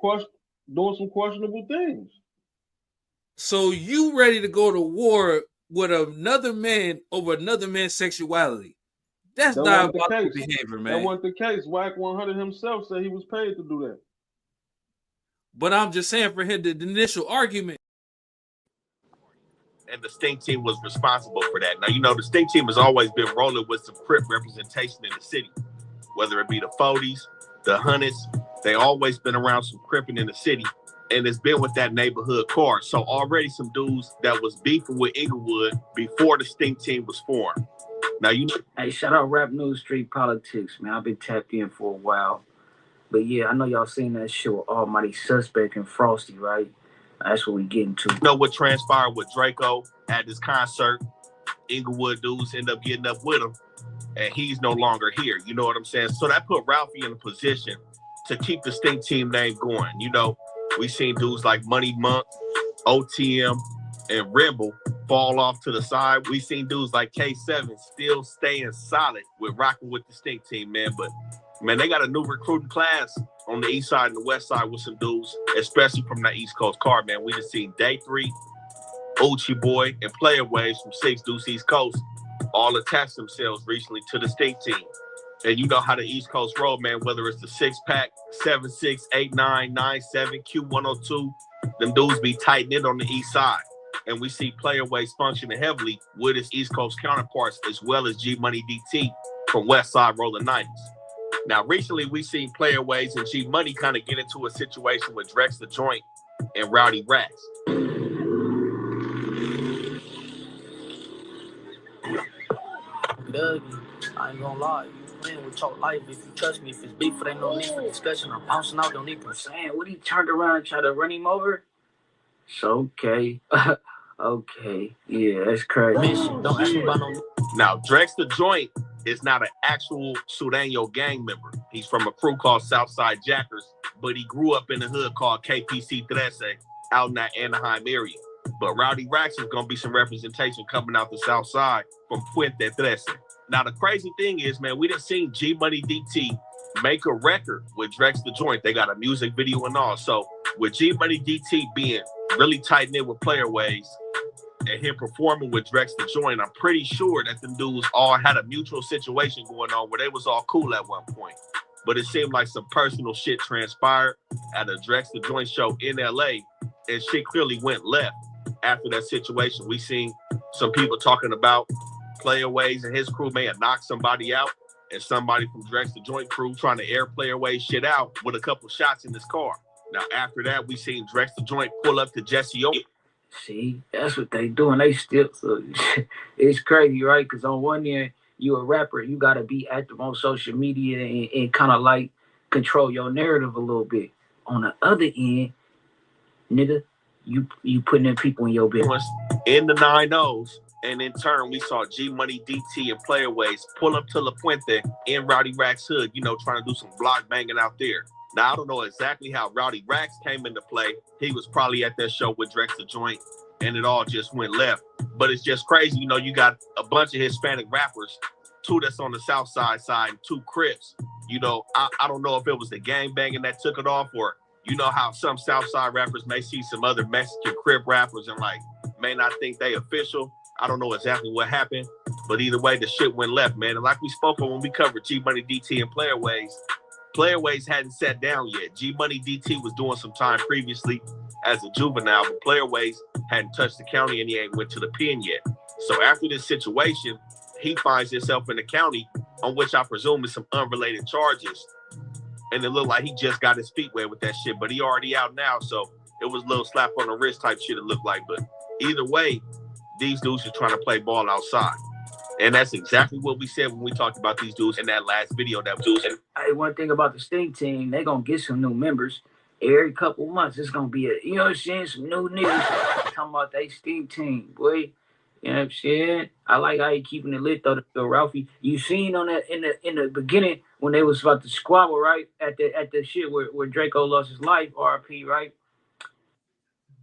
Doing some questionable things. So you ready to go to war with another man over another man's sexuality? That's diabolical behavior, man. That wasn't the case. Wack100 himself said he was paid to do that. But I'm just saying for him, the initial argument. And the Stink Team was responsible for that. Now, the Stink Team has always been rolling with some Crip representation in the city, whether it be the 40s, the 100s. They always been around some Cripping in the city, and it's been with that neighborhood car. So already some dudes that was beefing with Inglewood before the Stink Team was formed. Now, Hey, shout out Rap News Street Politics, man. I've been tapped in for a while. But yeah, I know y'all seen that show with Almighty Suspect and Frosty, right? That's what we getting to. You know what transpired with Draco at this concert? Inglewood dudes end up getting up with him, and he's no longer here. You know what I'm saying? So that put Ralphie in a position to keep the Stink Team name going. We seen dudes like Money Monk, OTM, and Rebel fall off to the side. We seen dudes like K7 still staying solid with rocking with the Stink Team, man. But man, they got a new recruiting class on the east side and the west side with some dudes, especially from that East Coast card, man. We just seen Day 3, Uchi Boy, and Player Waves from 6 Deuce East Coast all attach themselves recently to the Stink Team. And you know how the East Coast roll, man, whether it's the 6-pack, 7-6, 8-9, 9-7, Q102, them dudes be tight knit on the east side. And we see Player Waves functioning heavily with his East Coast counterparts, as well as G Money DT from West Side rolling 90s. Now, recently, we've seen Player Waves and G Money kind of get into a situation with Drex the Joint and Rowdy Rats. Doug, I ain't gonna lie. You playing with your life. If you trust me, if it's beef, it ain't no need for discussion. I'm bouncing out, don't need for saying. What he turned around and tried to run him over? It's okay. Okay. Yeah, that's crazy. Don't ask me about no. Now, Drex the Joint is not an actual Sureño gang member. He's from a crew called Southside Jackers, but he grew up in a hood called KPC 13 out in that Anaheim area. But Rowdy Racks is going to be some representation coming out the South Side from Puente 13. Now, the crazy thing is, man, we done seen G Money DT make a record with Drex the Joint. They got a music video and all. So with G Money DT being really tight knit with Player Waves and him performing with Drex the Joint, I'm pretty sure that them dudes all had a mutual situation going on where they was all cool at one point. But it seemed like some personal shit transpired at a Drex the Joint show in LA, and shit clearly went left after that situation. We seen some people talking about Player Waves and his crew may have knocked somebody out. and somebody from Drex the Joint crew trying to air Playaway shit out with a couple shots in his car. Now, after that, we seen Drex the Joint pull up to Jesse O. See, that's what they doing. They still, it's crazy, right? Because on one end, you a rapper, you got to be active on social media and kind of like control your narrative a little bit. On the other end, nigga, you putting in people in your business. In the 9-0s, and in turn, we saw G Money, DT, and Playaways pull up to La Puente in Rowdy Rack's hood, trying to do some block banging out there. Now, I don't know exactly how Rowdy Racks came into play. He was probably at that show with Drex the Joint, and it all just went left. But it's just crazy. You got a bunch of Hispanic rappers, 2 that's on the South Side and 2 Crips. I don't know if it was the gang banging that took it off, or how some South Side rappers may see some other Mexican Crip rappers and may not think they official. I don't know exactly what happened, but either way, the shit went left, man. And like we spoke on when we covered G Money, DT, and Playaways hadn't sat down yet. G Money, DT was doing some time previously as a juvenile, but Playaways hadn't touched the county and he ain't went to the pen yet. So after this situation, he finds himself in the county, on which I presume is some unrelated charges. And it looked like he just got his feet wet with that shit, but he already out now, so it was a little slap on the wrist type shit it looked like. But either way, these dudes are trying to play ball outside. And that's exactly what we said when we talked about these dudes in that last video that was doing. Hey, one thing about the Stink Team, they gonna get some new members every couple months. It's gonna be some new niggas talking about they Stink Team, boy. You know what I'm saying? I like how he keeping it lit though. Ralphie, you seen on that in the beginning when they was about to squabble, right? At the shit where Draco lost his life, RP, right?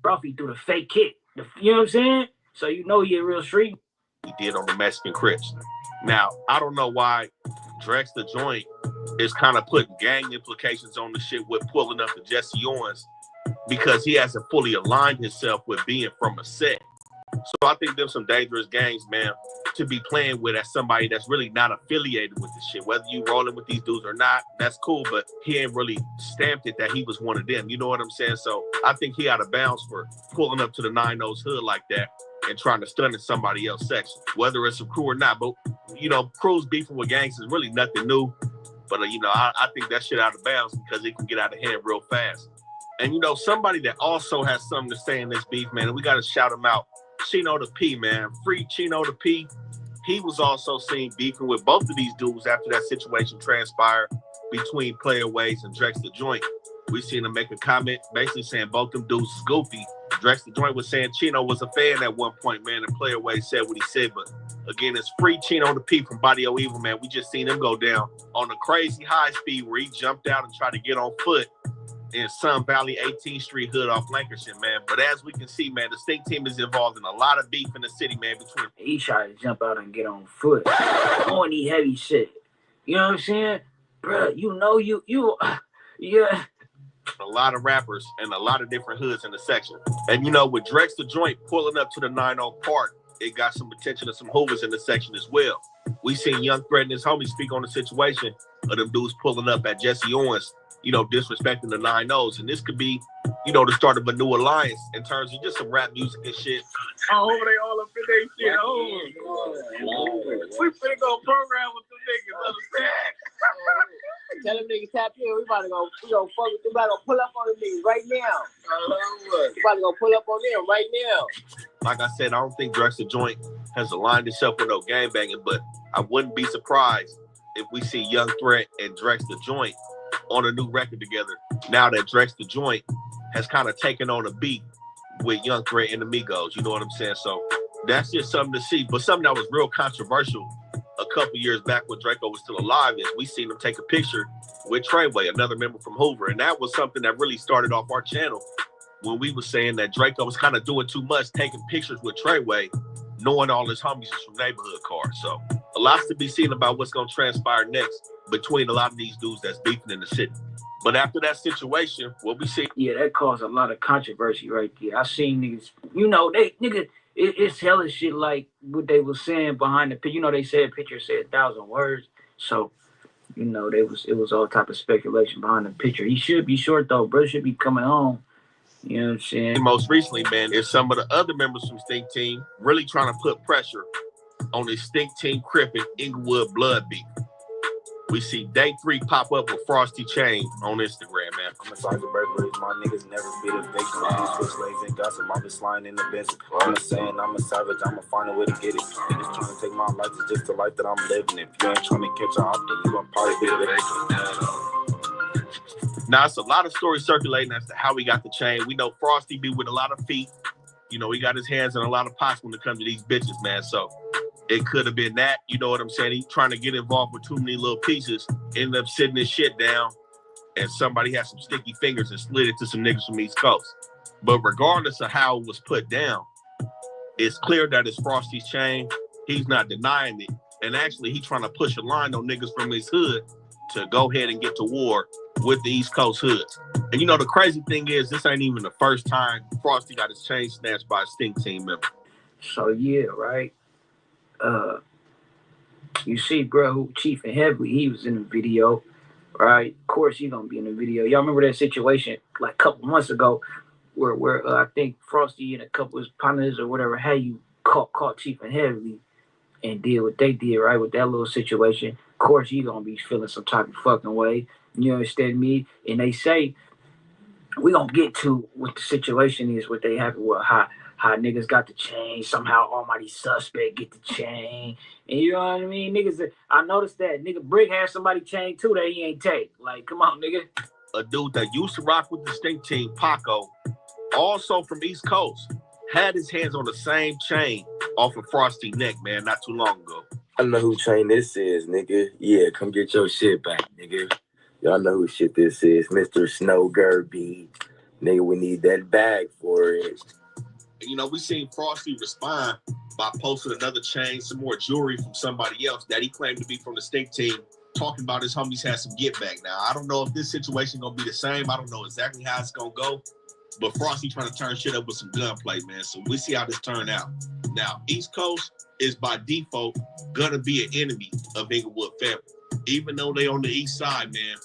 Ralphie threw the fake kick. You know what I'm saying? So he a real street. He did on the Mexican Crips. Now, I don't know why Drex the Joint is kind of putting gang implications on the shit with pulling up to Jesse Owens, because he hasn't fully aligned himself with being from a set. So I think there's some dangerous games, man, to be playing with as somebody that's really not affiliated with this shit. Whether you rolling with these dudes or not, that's cool, but he ain't really stamped it that he was one of them. You know what I'm saying? So I think he out of bounds for pulling up to the 9-0's hood like that and trying to stun in somebody else's section, whether it's a crew or not. But, crews beefing with gangs is really nothing new. But, I think that shit out of bounds because it can get out of hand real fast. And, somebody that also has something to say in this beef, man, and we got to shout him out, Chino the P, man. Free Chino the P. He was also seen beefing with both of these dudes after that situation transpired between Playaways and Drex the Joint. We seen him make a comment basically saying both them dudes is goofy. Drex the Joint was saying Chino was a fan at one point, man, and Playaways said what he said. But again, it's Free Chino the P from Body O Evil, man. We just seen him go down on a crazy high speed where he jumped out and tried to get on foot in Sun Valley 18th Street hood off Lancashire, man. But as we can see, man, the Stink Team is involved in a lot of beef in the city, man. He tried to jump out and get on foot. On the heavy shit. You know what I'm saying? Bruh, yeah. A lot of rappers and a lot of different hoods in the section. And with Drex the Joint pulling up to the 9-0 Park, it got some attention to some hoovers in the section as well. We seen Young Threat and his homies speak on the situation of them dudes pulling up at Jesse Owens, disrespecting the 9-0s. And this could be, the start of a new alliance in terms of just some rap music and shit. Oh, they all up in their shit. We finna go program with the niggas, understand? Tell them niggas tap in. We about to go pull up on them niggas right now. We about to go pull up on them right now. Like I said, I don't think Drex the Joint has aligned itself with no gang banging, but I wouldn't be surprised if we see Young Threat and Drex the Joint on a new record together. Now that Drex the Joint has kind of taken on a beat with Young Threat and the Migos, you know what I'm saying? So that's just something to see. But something that was real controversial a couple years back when Draco was still alive is we seen him take a picture with Treyway, another member from Hoover. And that was something that really started off our channel when we were saying that Draco was kind of doing too much, taking pictures with Treyway, knowing all his homies is from neighborhood cars. So a lot's to be seen about what's going to transpire next between a lot of these dudes that's beefing in the city. But after that situation, what we see... Yeah, that caused a lot of controversy right there. I seen niggas, it's hella shit like what they was saying behind the picture. They said picture said 1,000 words. So, it was all type of speculation behind the picture. He should be short though, bro. Should be coming home. You know what I'm saying? And most recently, man, is some of the other members from Stink Team really trying to put pressure on the Stink Team Crip and Inglewood blood beef. We see day 3 pop up with Frosty Chain on Instagram, man. I'm a sergeant burglaries, my niggas never be the victim. I don't switch lanes and gossip, I'm just lying in the business. I'm not saying I'm a savage, I'ma find a way to get it. Niggas trying to take my life, it's just the life that I'm living. If you ain't trying to catch a hop, then you gon' probably be a victim. Now, it's a lot of stories circulating as to how he got the chain. We know Frosty be with a lot of feet. You know, he got his hands in a lot of pots when it comes to these bitches, man. So it could have been that. You know what I'm saying? He trying to get involved with too many little pieces, ended up sitting his shit down, and somebody had some sticky fingers and slid it to some niggas from East Coast. But regardless of how it was put down, it's clear that it's Frosty's chain. He's not denying it. And actually, he's trying to push a line on niggas from his hood to go ahead and get to war with the East Coast hoods. And you know, the crazy thing is, this ain't even the first time Frosty got his chain snatched by a Stink Team member. So, yeah, right? You see, bro, who Chief and Heavily, he was in the video, right? Of course, he's gonna be in the video. Y'all remember that situation like a couple months ago where I think Frosty and a couple of his partners or whatever had you caught Chief and Heavily and did what they did, right? With that little situation. Of course, you gonna be feeling some type of fucking way. You understand me? And they say we gonna get to what the situation is, what they happen with how niggas got the chain. Somehow Almighty Suspect get the chain. And you know what I mean? Niggas, I noticed that. Nigga Brick had somebody chain too that he ain't take. Like, come on, nigga. A dude that used to rock with the Stink Team, Paco, also from East Coast, had his hands on the same chain off of Frosty neck, man, not too long ago. I don't know who chain this is, nigga. Yeah, come get your shit back, nigga. Y'all know who shit this is. Mr. Snow Gerby. Nigga, we need that bag for it. You know, we seen Frosty respond by posting another chain, some more jewelry from somebody else that he claimed to be from the Stink Team, talking about his homies had some get back. Now, I don't know if this situation gonna be the same. I don't know exactly how it's gonna go, but Frosty trying to turn shit up with some gunplay, man. So we see how this turn out. Now, East Coast is by default gonna be an enemy of Inglewood family. Even though they on the east side, man,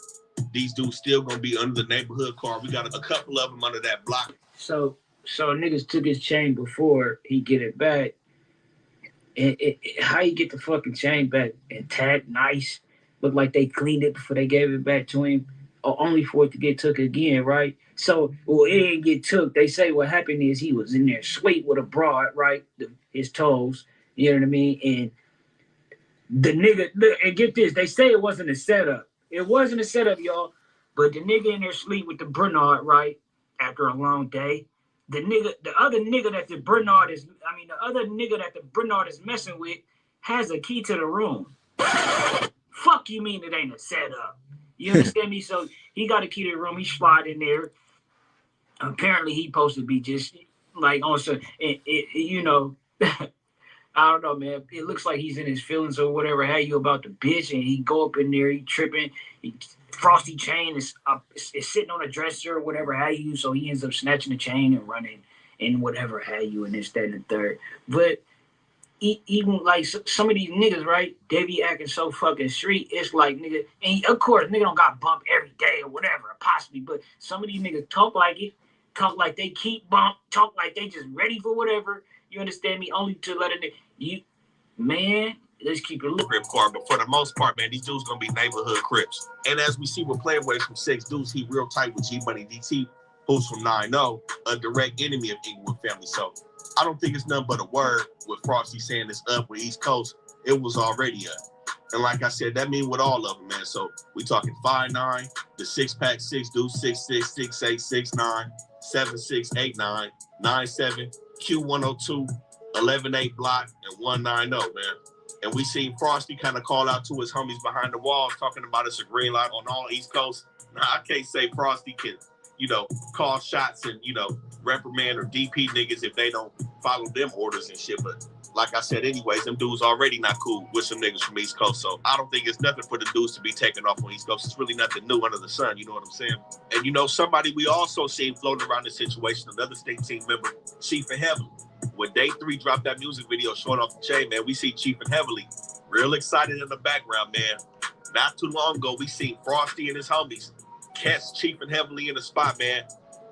these dudes still gonna be under the neighborhood car. We got a couple of them under that block. So niggas took his chain before he get it back. And how you get the fucking chain back intact, nice, look like they cleaned it before they gave it back to him, or only for it to get took again, right? So, well, it didn't get took. They say what happened is he was in there sweet with a broad, right? His toes, you know what I mean? And the nigga, and get this, they say it wasn't a setup. It wasn't a setup, y'all. But the nigga in there sleep with the Bernard, right? After a long day. The other nigga that the Bernard is messing with has a key to the room. Fuck you mean it ain't a setup? You understand me? So he got a key to the room. He slide in there. Apparently he supposed to be just like on some, you know, I don't know, man. It looks like he's in his feelings or whatever. How you about the bitch? And he go up in there, he tripping. Frosty chain is sitting on a dresser or whatever. How you? So he ends up snatching the chain and running and whatever. How you and this, that, and the third. But even like some of these niggas, right? They be acting so fucking street. It's like nigga, and of course nigga don't got bumped every day or whatever, possibly. But some of these niggas talk like it, talk like they keep bumped, talk like they just ready for whatever. You understand me? Only to let a nigga, man. Let's keep it Crip car, but for the most part, man, these dudes gonna be neighborhood Crips. And as we see with Playboys from 6 Dudes, he real tight with G Money DT, who's from 9-0, a direct enemy of Inglewood family. So I don't think it's nothing but a word with Frosty saying it's up with East Coast. It was already up. And like I said, that mean with all of them, man. So we talking 5'9", the 6-pack 6 Dudes, 6'6", 6'8", 6'9", 7'6", 8'9", 9'7", Q102, 11'8" block, and 190, man. And we seen Frosty kind of call out to his homies behind the walls, talking about it's a green light on all East Coast. Now, I can't say Frosty can, you know, call shots and, you know, reprimand or DP niggas if they don't follow them orders and shit. But like I said, anyways, them dudes already not cool with some niggas from East Coast. So I don't think it's nothing for the dudes to be taking off on East Coast. It's really nothing new under the sun. You know what I'm saying? And, you know, somebody we also seen floating around this situation, another Stink Team member, Chief and Heavily. When Day 3 dropped that music video showing off the chain, man, we see Chief and Heavily real excited in the background, man. Not too long ago, we seen Frosty and his homies catch Chief and Heavily in the spot, man.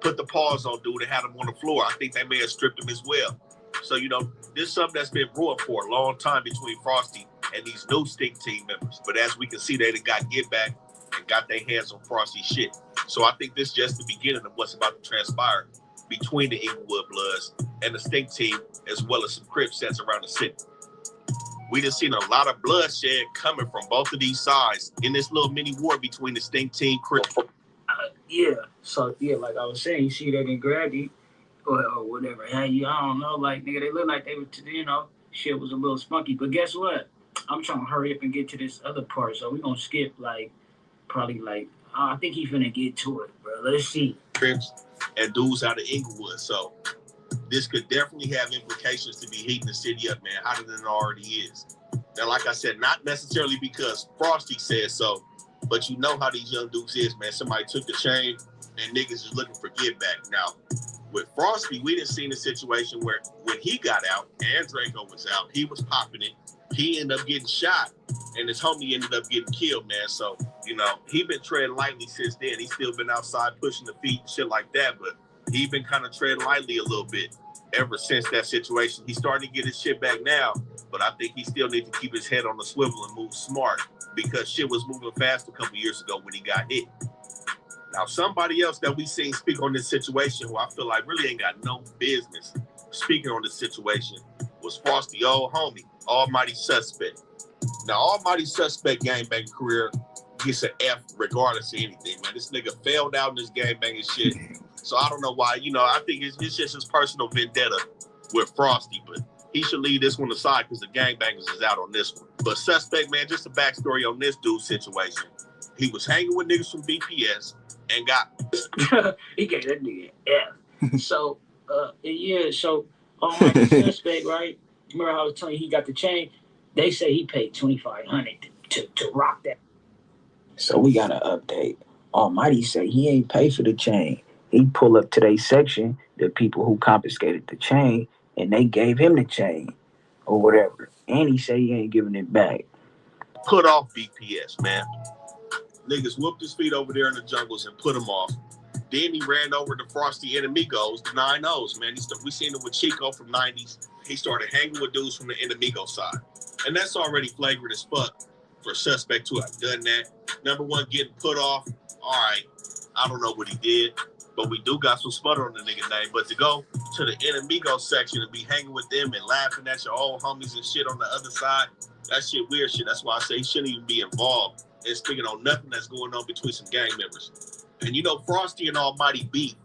Put the paws on dude and had him on the floor. I think they may have stripped him as well. So, you know, this is something that's been brewing for a long time between Frosty and these new Stink Team members. But as we can see, they got get back and got their hands on Frosty shit. So I think this is just the beginning of what's about to transpire between the Inglewood Bloods and the Stink Team, as well as some crib sets around the city. We just seen a lot of bloodshed coming from both of these sides in this little mini war between the Stink Team crib. Yeah. So yeah, like I was saying, you see they didn't grab you or whatever. Hey, you, I don't know, like nigga, they look like they were, shit was a little spunky. But guess what? I'm trying to hurry up and get to this other part, so we gonna skip probably I think he's gonna get to it, bro. Let's see. Crips and dudes out of Inglewood. So this could definitely have implications to be heating the city up, man, hotter than it already is. Now, like I said, not necessarily because Frosty said so, but you know how these young dudes is, man. Somebody took the chain and niggas is looking for get back. Now, with Frosty, we didn't see the situation where when he got out and Draco was out, he was popping it. He ended up getting shot, and his homie ended up getting killed, man. So, he been treading lightly since then. He's still been outside pushing the feet and shit like that, but he been kind of treading lightly a little bit ever since that situation. He's starting to get his shit back now, but I think he still needs to keep his head on the swivel and move smart because shit was moving fast a couple years ago when he got hit. Now, somebody else that we seen speak on this situation who I feel like really ain't got no business speaking on this situation was Frosty, old homie, Almighty Suspect. Now, Almighty Suspect gangbanging career gets an F regardless of anything, man. This nigga failed out in this gangbanging shit. So I don't know why, I think it's just his personal vendetta with Frosty, but he should leave this one aside because the gangbangers is out on this one. But Suspect, man, just a backstory on this dude's situation. He was hanging with niggas from BPS and got... he gave that nigga an F. So, so Almighty Suspect, right? Remember how I was telling you he got the chain? They say he paid $2,500 to rock that. So we got an update. Almighty say he ain't pay for the chain. He pull up to their section, the people who confiscated the chain, and they gave him the chain or whatever. And he say he ain't giving it back. Put off BPS, man. Niggas whooped his feet over there in the jungles and put him off. Then he ran over to Frosty Enemigos, the 9-0s, man. We seen him with Chico from 90s. He started hanging with dudes from the Enemigo side. And that's already flagrant as fuck for Suspect to have done that. Number one, getting put off. All right, I don't know what he did, but we do got some sputter on the nigga name. But to go to the Enemigo section and be hanging with them and laughing at your old homies and shit on the other side, that shit weird shit. That's why I say he shouldn't even be involved in speaking on nothing that's going on between some gang members. And Frosty and Almighty B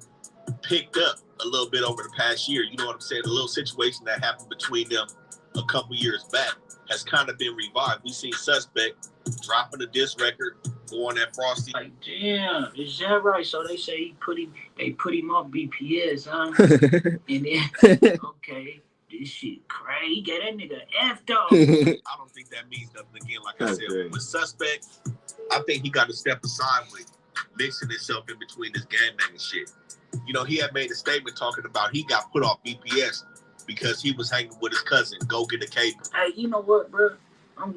picked up a little bit over the past year. You know what I'm saying? The little situation that happened between them a couple years back has kind of been revived. We seen Suspect dropping a diss record, going at Frosty. Like, damn, is that right? So they say they put him off BPS, huh? And then, okay, this shit crazy. Get that nigga F though. I don't think that means nothing again. Like I said, with Suspect, I think he got to step aside with mixing himself in between this gangbanging shit. He had made a statement talking about he got put off BPS because he was hanging with his cousin. Go get the cable. Hey, you know what, bro? I'm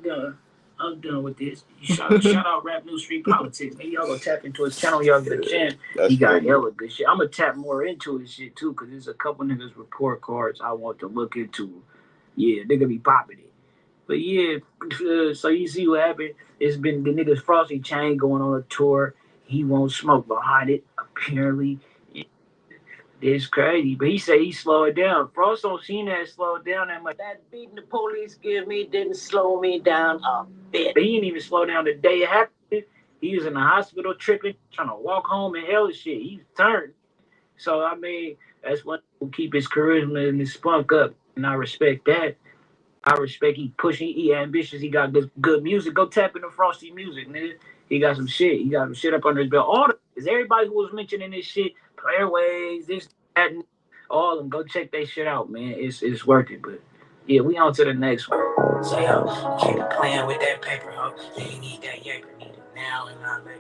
done with this. Shout out Rap News Street Politics. Maybe y'all go tap into his channel. Y'all get a chance. He got hella good shit. I'm gonna tap more into his shit too, cause there's a couple niggas report cards I want to look into. Yeah, they gonna be popping it. But yeah, so you see what happened? It's been the niggas Frosty chain going on a tour. He won't smoke behind it. Apparently, it's crazy. But he said he slowed down. Frost don't seem that slowed down that much. That beating the police give me didn't slow me down a bit. But he didn't even slow down the day it happened. He was in the hospital tripping, trying to walk home and hell shit. He's turned. So I mean, that's what will keep his charisma and his spunk up. And I respect that. I respect he pushing, he ambitious, he got good music. Go tap into Frosty music, nigga. He got some shit. He got some shit up under his belt. Everybody who was mentioning this shit, Playrways, this, that, all of them, go check that shit out, man. It's worth it. But yeah, we on to the next one. So yo, keep playing with that paper, huh? You need that yaper, need it now and not later.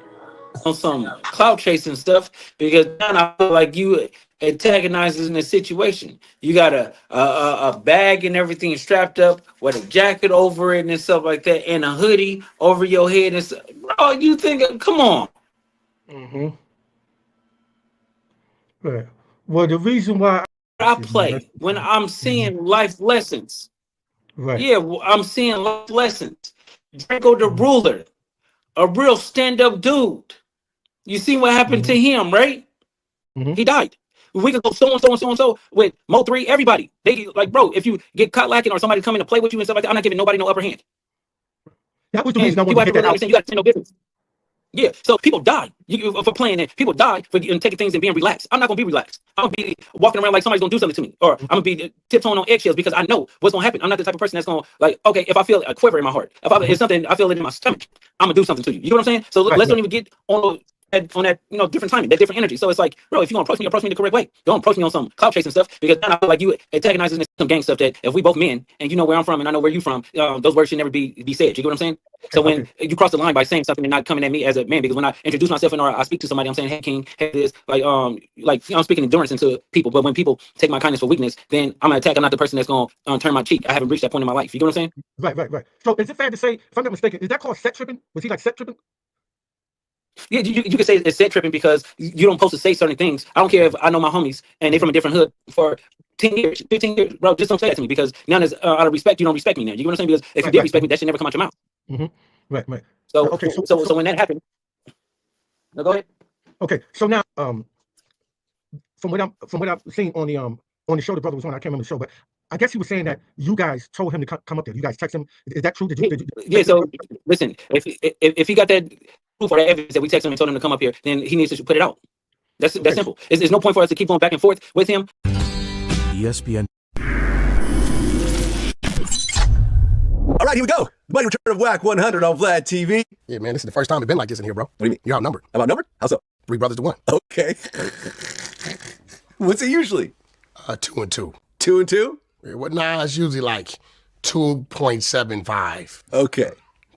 On some clout chasing stuff because now I feel like you antagonizes in the situation. You got a bag and everything strapped up with a jacket over it and stuff like that, and a hoodie over your head and stuff. Bro, you think? Come on. Mm-hmm. Right. Well, the reason why I play when I'm seeing life lessons. Right. Yeah, I'm seeing life lessons. Draco the ruler, a real stand-up dude. You see what happened to him, right? He died. We could go so and so and so and so with Mo3, everybody. They like, bro, if you get caught lacking or somebody coming to play with you and stuff like that, I'm not giving nobody no upper hand. That was the And reason I people wanted have to to get really that out. understand you got to stand no business. Yeah, so people die for playing it. People die for taking things and being relaxed. I'm not gonna be relaxed. I'm gonna be walking around like somebody's gonna do something to me, or I'm gonna be tiptoeing on eggshells because I know what's gonna happen. I'm not the type of person that's gonna like, okay, if I feel a quiver in my heart, if something I feel it in my stomach, I'm gonna do something to you. You know what I'm saying? So Right, let's right. don't even get on that different timing, that different energy. So it's like, bro, if you're gonna approach me the correct way. Don't approach me on some clout chasing stuff because then I feel like you antagonizing some gang stuff that if we both men and you know where I'm from and I know where you from, those words should never be said. You get what I'm saying? Okay, So when okay. you cross the line by saying something and not coming at me as a man, because when I introduce myself and or I speak to somebody, I'm saying, hey King, hey this, I'm speaking endurance into people. But when people take my kindness for weakness, then I'm gonna attack. I'm not the person that's gonna turn my cheek. I haven't reached that point in my life. You get what I'm saying? Right, right, right. So is it fair to say, if I'm not mistaken, is that called set tripping? Was he like set tripping? Yeah, you could say it's set tripping because you don't supposed to say certain things. I don't care if I know my homies and they from a different hood for 10 years, 15 years, bro. Just don't say that to me because now there's out of respect, you don't respect me now. You get what I'm saying? Because if you Right, did right. respect me, that should never come out your mouth. Right, right. So Okay, so when that happened, no, go ahead. okay. So now, from what I've seen on the show the brother was on, I can't remember the show, but I guess he was saying that you guys told him to come up there. You guys text him. Is that true? Did you Yeah. So listen, if he got that proof or that evidence that we texted him and told him to come up here, then he needs to put it out. That's simple. There's no point for us to keep going back and forth with him. ESPN. All right, here we go. The mighty return of Whack 100 on Vlad TV. Yeah, man, this is the first time it's been like this in here, bro. What do you mean? You're outnumbered. I'm outnumbered? How so? 3 brothers to 1. Okay. What's it usually? 2 and 2. 2 and 2? Yeah, well, nah, it's usually like 2.75. Okay.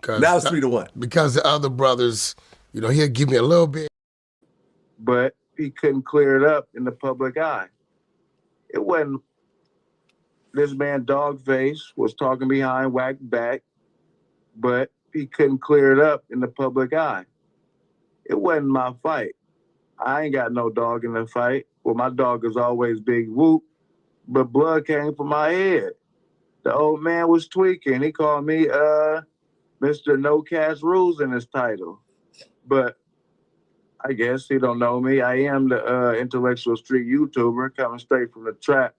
Now it's 3 to 1. Because the other brothers, he'll give me a little bit. But he couldn't clear it up in the public eye. It wasn't. This man, Dogface, was talking behind Wack back, but he couldn't clear it up in the public eye. It wasn't my fight. I ain't got no dog in the fight. Well, my dog is always Big Whoop, but blood came from my head. The old man was tweaking. He called me Mr. No Cash Rules in his title. But I guess he don't know me. I am the intellectual street YouTuber coming straight from the trap.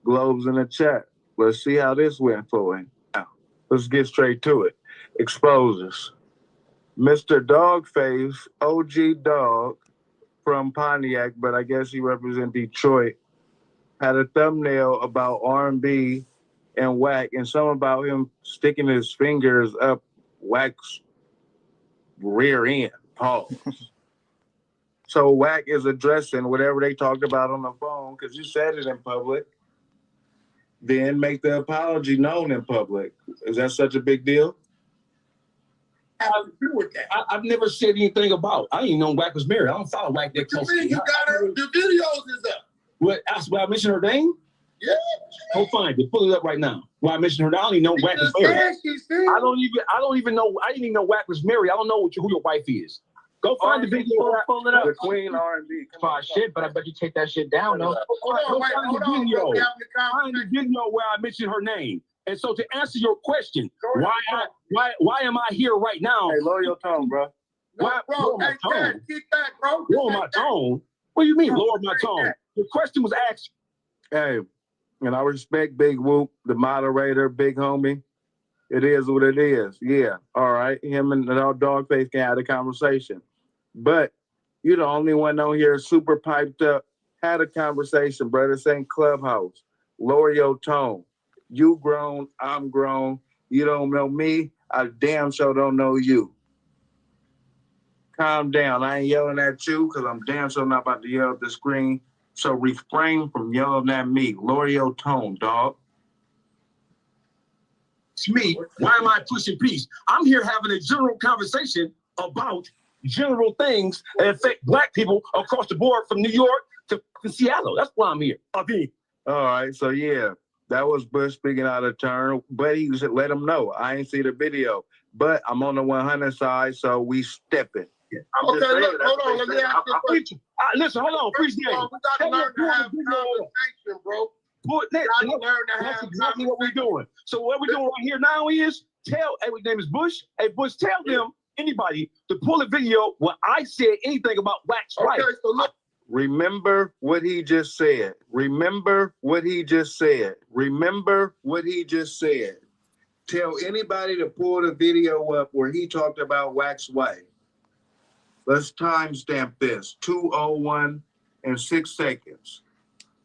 Globes in the chat. Let's see how this went for him. Now, let's get straight to it. Exposures. Mr. Dogface, OG Dog from Pontiac, but I guess he represents Detroit, had a thumbnail about R&B and Wack, and some about him sticking his fingers up Wack's rear end. Pause. So Wack is addressing whatever they talked about on the phone, because you said it in public. Then make the apology known in public. Is that such a big deal? I agree with that. I've never said anything about. I didn't know Wack was married. I don't follow Wack that close. You got her. The videos is up. What? I mentioned her name? Yeah. Go find it. Pull it up right now. Why I mentioned her? I don't even know Wack was married. I don't even know. I didn't even know Wack was married. I don't know who your wife is. Go find the video. Pull it up. The Queen R&B. Fine shit, but I bet you take that shit down, though. Hold on. Find the video where I mentioned her name. And so to answer your question, why am I here right now? Hey, lower your tone, bro. Lower my tone. Lower my tone. What do you mean lower my tone? The question was asked. Hey, and I respect Big Whoop, the moderator, big homie. It is what it is. Yeah, all right. Him and the Dogface can have a conversation. But you're the only one on here super piped up. Had a conversation, brother. This ain't Clubhouse. Lower your tone. You grown, I'm grown. You don't know me. I damn sure don't know you. Calm down. I ain't yelling at you because I'm damn sure not about to yell at the screen. So refrain from yelling at me. Lower your tone, dog. It's me. Why am I pushing peace? I'm here having a general conversation about general things that affect Black people across the board from New York to Seattle. That's why I'm here. All right. So, yeah, that was Bush speaking out of turn. But he said, let him know. I ain't see the video. But I'm on the 100 side, so we stepping. Okay, look, hold on. Let me ask you a question. Listen, hold on. Appreciate it. We got to learn to have conversation, bro. That's exactly what we're doing. So what we're doing right here now is tell, hey, his name is Bush. Hey, Bush, tell them, anybody, to pull a video where I said anything about Wack's wife. Okay, so look. Remember what he just said. Remember what he just said. Remember what he just said. Tell anybody to pull the video up where he talked about Wack's wife. Let's timestamp this. 2:01 and 6 seconds.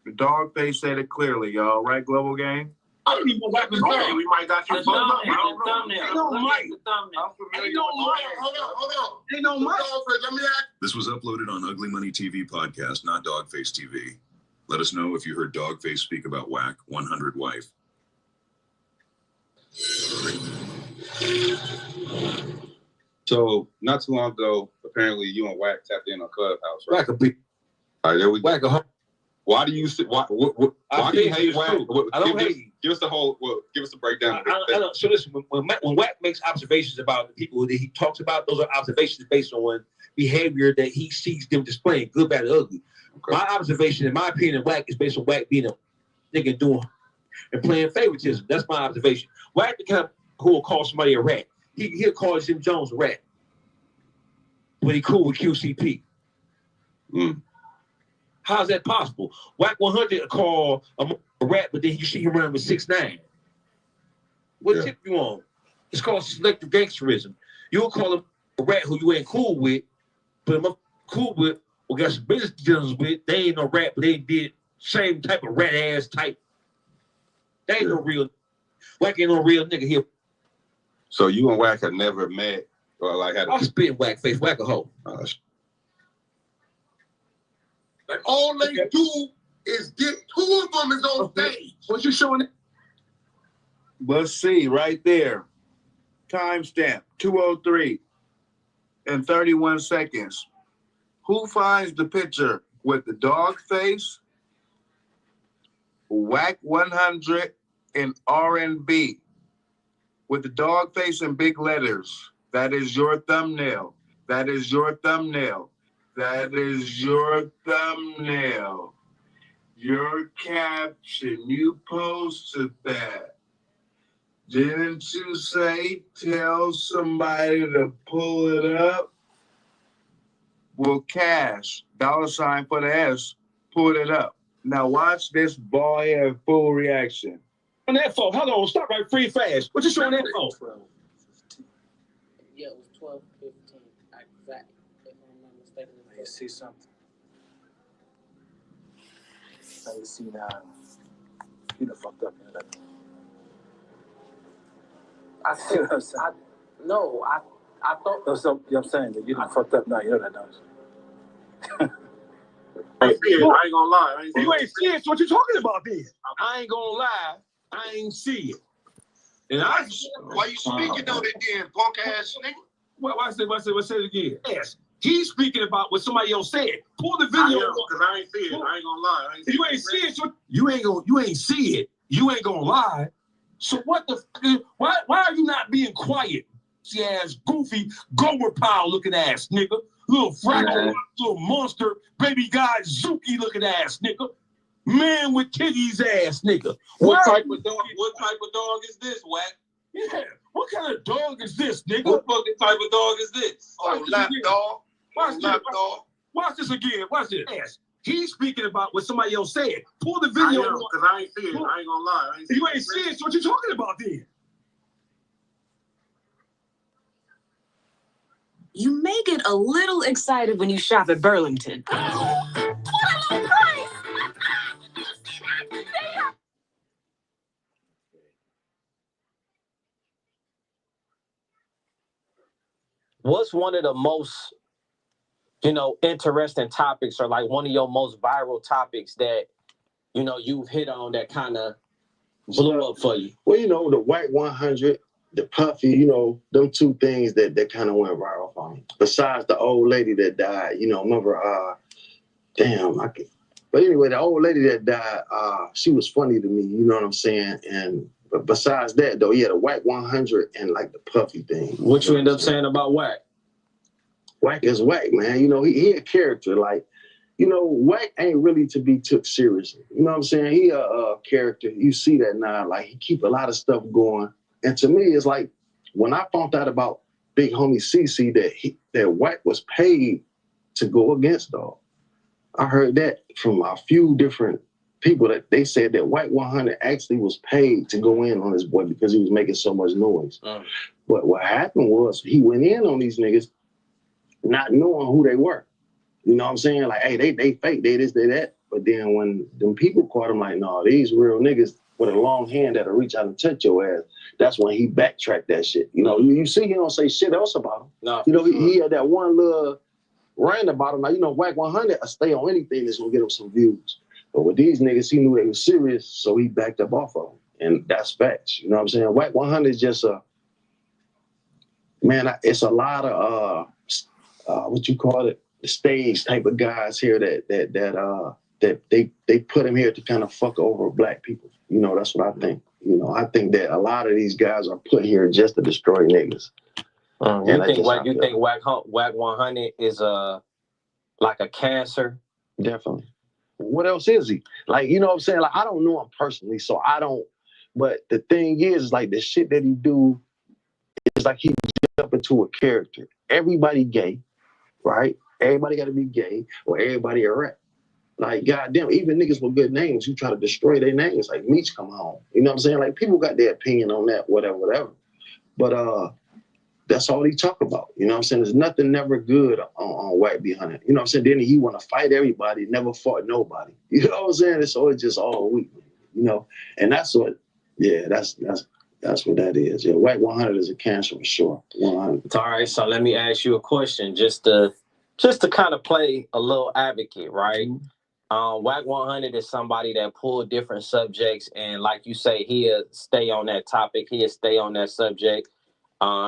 The dog face said it clearly, y'all. Right, Global Gang? I don't even know Wack was married. We might got you fucked up. I don't know. Ain't no mic. Ain't no mic. Hold on. Ain't no mic. Let me ask. This was uploaded on Ugly Money TV podcast, not Dogface TV. Let us know if you heard Dogface speak about wack100 wife. So not too long ago, apparently you and Wack tapped in on Clubhouse, right? Wack a beat. All right, there we go. Wack a Why do you why do you hate Wack? I don't hate. Give us the whole. Well, give us the breakdown. I don't, so listen, when Wack makes observations about the people that he talks about, those are observations based on behavior that he sees them displaying, good, bad, or ugly. Okay. My observation, in my opinion, Wack is based on Wack being a nigga doing and playing favoritism. That's my observation. Wack the kind of who will call somebody a rat. He'll call Jim Jones a rat. When he cool with QCP. How's that possible? Wack100 call a rat, but then you see him running with 6'9". What tip you on? It's called selective gangsterism. You'll call him a rat who you ain't cool with, but I'm cool with or got some business dealings with. They ain't no rat, but they did same type of rat ass type. They ain't no real. Wack ain't no real nigga here. So you and Wack have never met or like had a... I'll spit Wack face, Wack a hoe. Like all they do is get two of them is on stage. What you showing it? Let's see, right there. Timestamp 2:03 and 31 seconds. Who finds the picture with the dog face, wack100 and R&B with the dog face in big letters? That is your thumbnail. That is your thumbnail. That is your thumbnail. Your caption. You posted that. Didn't you say tell somebody to pull it up? Well, cash, $ for the S, pull it up. Now watch this bald-head fool reaction. On that phone, hold on, stop right free fast. What you showing that phone? Yeah, it was 12, 15, exactly. If I'm not mistaken. I see something. I see now. You done fucked up. I see what I'm saying. I thought. That's what I'm saying. That you done fucked up now. You know that, don't you? I ain't gonna lie. You ain't see it, so what you talking about then? I ain't gonna lie. I ain't see it. And why you speaking though then, punk ass nigga? What's it again? Yes. He's speaking about what somebody else said. Pull the video up. Because I ain't see it. I ain't gonna lie. You ain't see it. So you ain't see it. You ain't gonna lie. So what the why are you not being quiet? See ass goofy Gomer Powell looking ass nigga. Little fragile, little monster, baby guy Zuki looking ass nigga. Man with titties ass nigga. What type of dog is this, Wack? Yeah. What kind of dog is this, nigga? What fucking type of dog is this? Oh, lap dog. Watch this again. Watch this. Yes. He's speaking about what somebody else said. Pull the video. Because I ain't see it. I ain't gonna lie. You ain't see it, so what you talking about then? You may get a little excited when you shop at Burlington. What's one of the most, interesting topics or like one of your most viral topics that, you've hit on that kind of blew up for you? Well, the wack100, the puffy, them two things that kind of went viral for me. Besides the old lady that died, remember, but anyway, the old lady that died, she was funny to me, you know what I'm saying? But besides that, though, yeah, the wack100 and like the puffy thing. What you end up saying about Wack? Wack is Wack, man. He a character. Like, you know, Wack ain't really to be took seriously. You know what I'm saying? He a character. You see that now. Like, he keep a lot of stuff going. And to me, it's like, when I found out about Big Homie CC that Wack was paid to go against Dog, I heard that from a few different people that they said that Wack 100 actually was paid to go in on this boy because he was making so much noise. But what happened was he went in on these niggas not knowing who they were. You know what I'm saying? Like, hey, they fake, they this, they that. But then when them people caught him, like, no, these real niggas with a long hand that'll reach out and touch your ass, that's when he backtracked that shit. You know, you see he don't say shit else about him. No, you know, he had that one little rant about him. Like, you know, Wack 100 will stay on anything that's gonna get him some views. But with these niggas, he knew they was serious, so he backed up off of them. And that's facts. You know what I'm saying? Wack 100 is just it's a lot of what you call it, the stage type of guys here that they put him here to kind of fuck over black people. You know, that's what I think. You know, I think that a lot of these guys are put here just to destroy niggas. You think Wack 100 is like a cancer? Definitely. What else is he? Like, you know what I'm saying? Like, I don't know him personally, so I don't. But the thing is, like, the shit that he do is like he jump into a character. Everybody gay, right? Everybody got to be gay, or everybody a rat. Like, goddamn, even niggas with good names who try to destroy their names, like Meech come home. You know what I'm saying? Like, people got their opinion on that, whatever. But that's all he talk about. You know what I'm saying? There's nothing never good on Wack behind it. You know what I'm saying? Then he want to fight everybody, never fought nobody. You know what I'm saying? So it's just all weak, you know? And that's what, that's what that is. Yeah, Wack 100 is a cancer for sure. 100. All right, so let me ask you a question, just to kind of play a little advocate, right? Wack 100 is somebody that pulled different subjects, and like you say, he'll stay on that topic, he'll stay on that subject.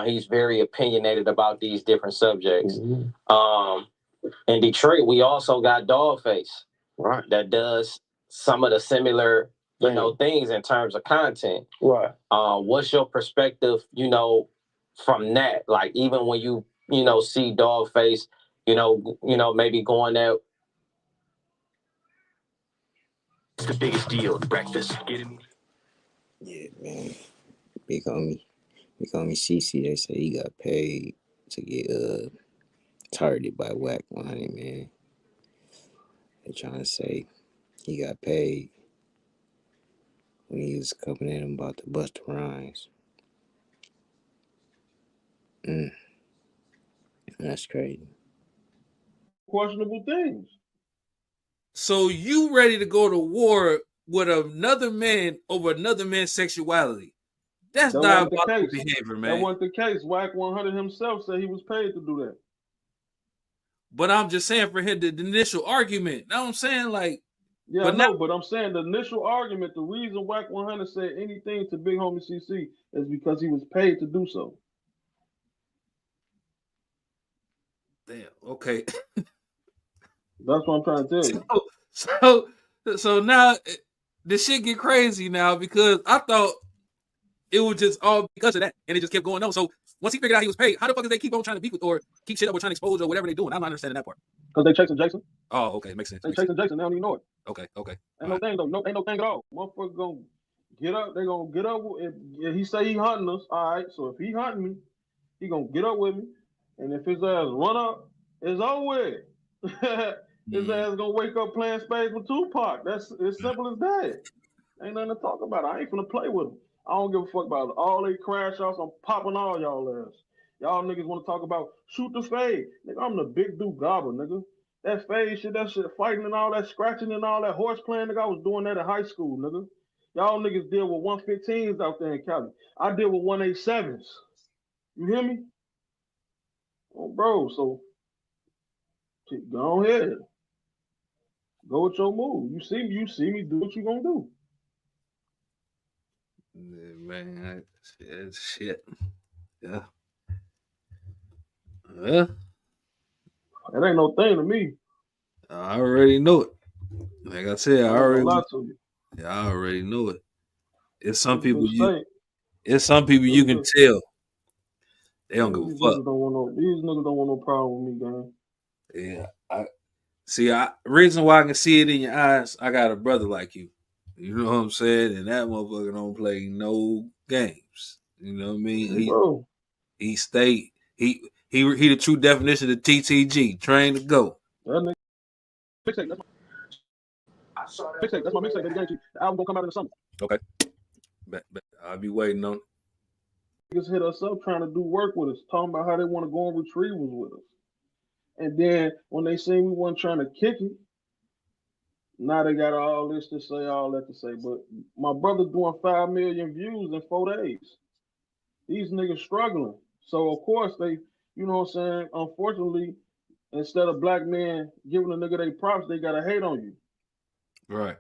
He's very opinionated about these different subjects. In Detroit, we also got Dogface, right, that does some of the similar, you know, things in terms of content. Right. What's your perspective, you know, from that? Like, even when you know, see Dogface, you know, maybe going there. It's the biggest deal. Breakfast. Getting me. Yeah, man. Big homie CC, they say he got paid to get targeted by Wack 100, man. They trying to say he got paid when he was coming at him about the Busta Rhymes. That's crazy. Questionable things. So you ready to go to war with another man over another man's sexuality? That's diabolical behavior, man. That wasn't the case. Wack 100 himself said he was paid to do that. But I'm just saying, for him, the initial argument. You know what I'm saying? Like, yeah, but I'm saying the initial argument, the reason Wack 100 said anything to Big Homie CC is because he was paid to do so. Damn, okay. That's what I'm trying to tell you. So now the shit get crazy now, because I thought it was just all because of that, and it just kept going on. So once he figured out he was paid, how the fuck did they keep on trying to beef with or keep shit up or trying to expose or whatever they're doing? I'm not understanding that part. Because they chasing Jason. Oh, okay, makes sense. They chasing Jason. They don't even know it. Okay. Ain't no thing though. Ain't no thing at all. Motherfucker gonna get up. They gonna get up. If he say he hunting us, all right. So if he hunting me, he gonna get up with me, and if his ass run up, it's over with. His ass gonna wake up playing spades with Tupac. That's as simple as that. Ain't nothing to talk about. I ain't finna play with him. I don't give a fuck about it. All they crash outs, I'm popping all y'all ass. Y'all niggas want to talk about shoot the fade. Nigga, I'm the big dude gobber, nigga. That fade shit, that shit fighting and all that scratching and all that horse playing, nigga, I was doing that in high school, nigga. Y'all niggas deal with 115s out there in Cali. I deal with 187s. You hear me? Oh, bro, so go ahead. Go with your move. You see me do what you gonna do. Man, shit. Yeah. It ain't no thing to me. I already know it. Like I said, I already know it. It's some people you can tell. They don't give a fuck. These niggas don't want no problem with me, man. Yeah. See, reason why I can see it in your eyes, I got a brother like you. You know what I'm saying? And that motherfucker don't play no games. You know what I mean? He stayed. He the true definition of TTG, trained to go. That's my mixtape. The album gonna come out in the summer. Okay. I'll be waiting on it. Niggas hit us up trying to do work with us, talking about how they want to go on retrievals with us. And then when they seen we wasn't trying to kick it, now they got all this to say, all that to say. But my brother doing 5 million views in 4 days. These niggas struggling. So of course they, you know what I'm saying? Unfortunately, instead of black men giving a nigga they props, they gotta hate on you. Right.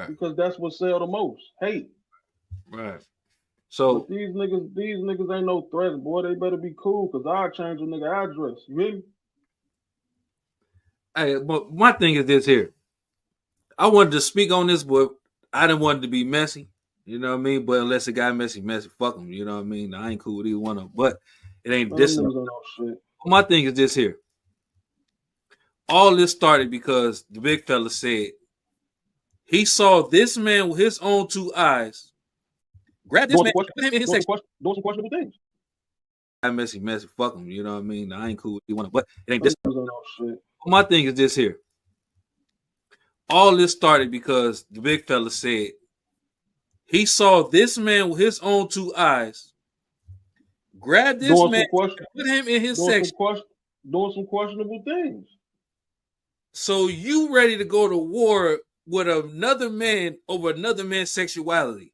Because that's what sell the most. Hate. Right. So but these niggas ain't no threats, boy. They better be cool, cause I'll change a nigga address. You hear me? Hey, but my thing is this here. I wanted to speak on this, but I didn't want it to be messy. You know what I mean? But unless the guy messy, fuck him. You know what I mean? I ain't cool with either one of them. But it ain't this. My thing is this here. All this started because the big fella said he saw this man with his own 2 eyes. Grab this man, put him in his section. Doing some questionable things. I messy, fuck him. You know what I mean? I ain't cool with either one of them. But it ain't this. My thing is this here. All this started because the big fella said he saw this man with his own 2 eyes. Grab this man, put him in his section. Doing some questionable things. So you ready to go to war with another man over another man's sexuality?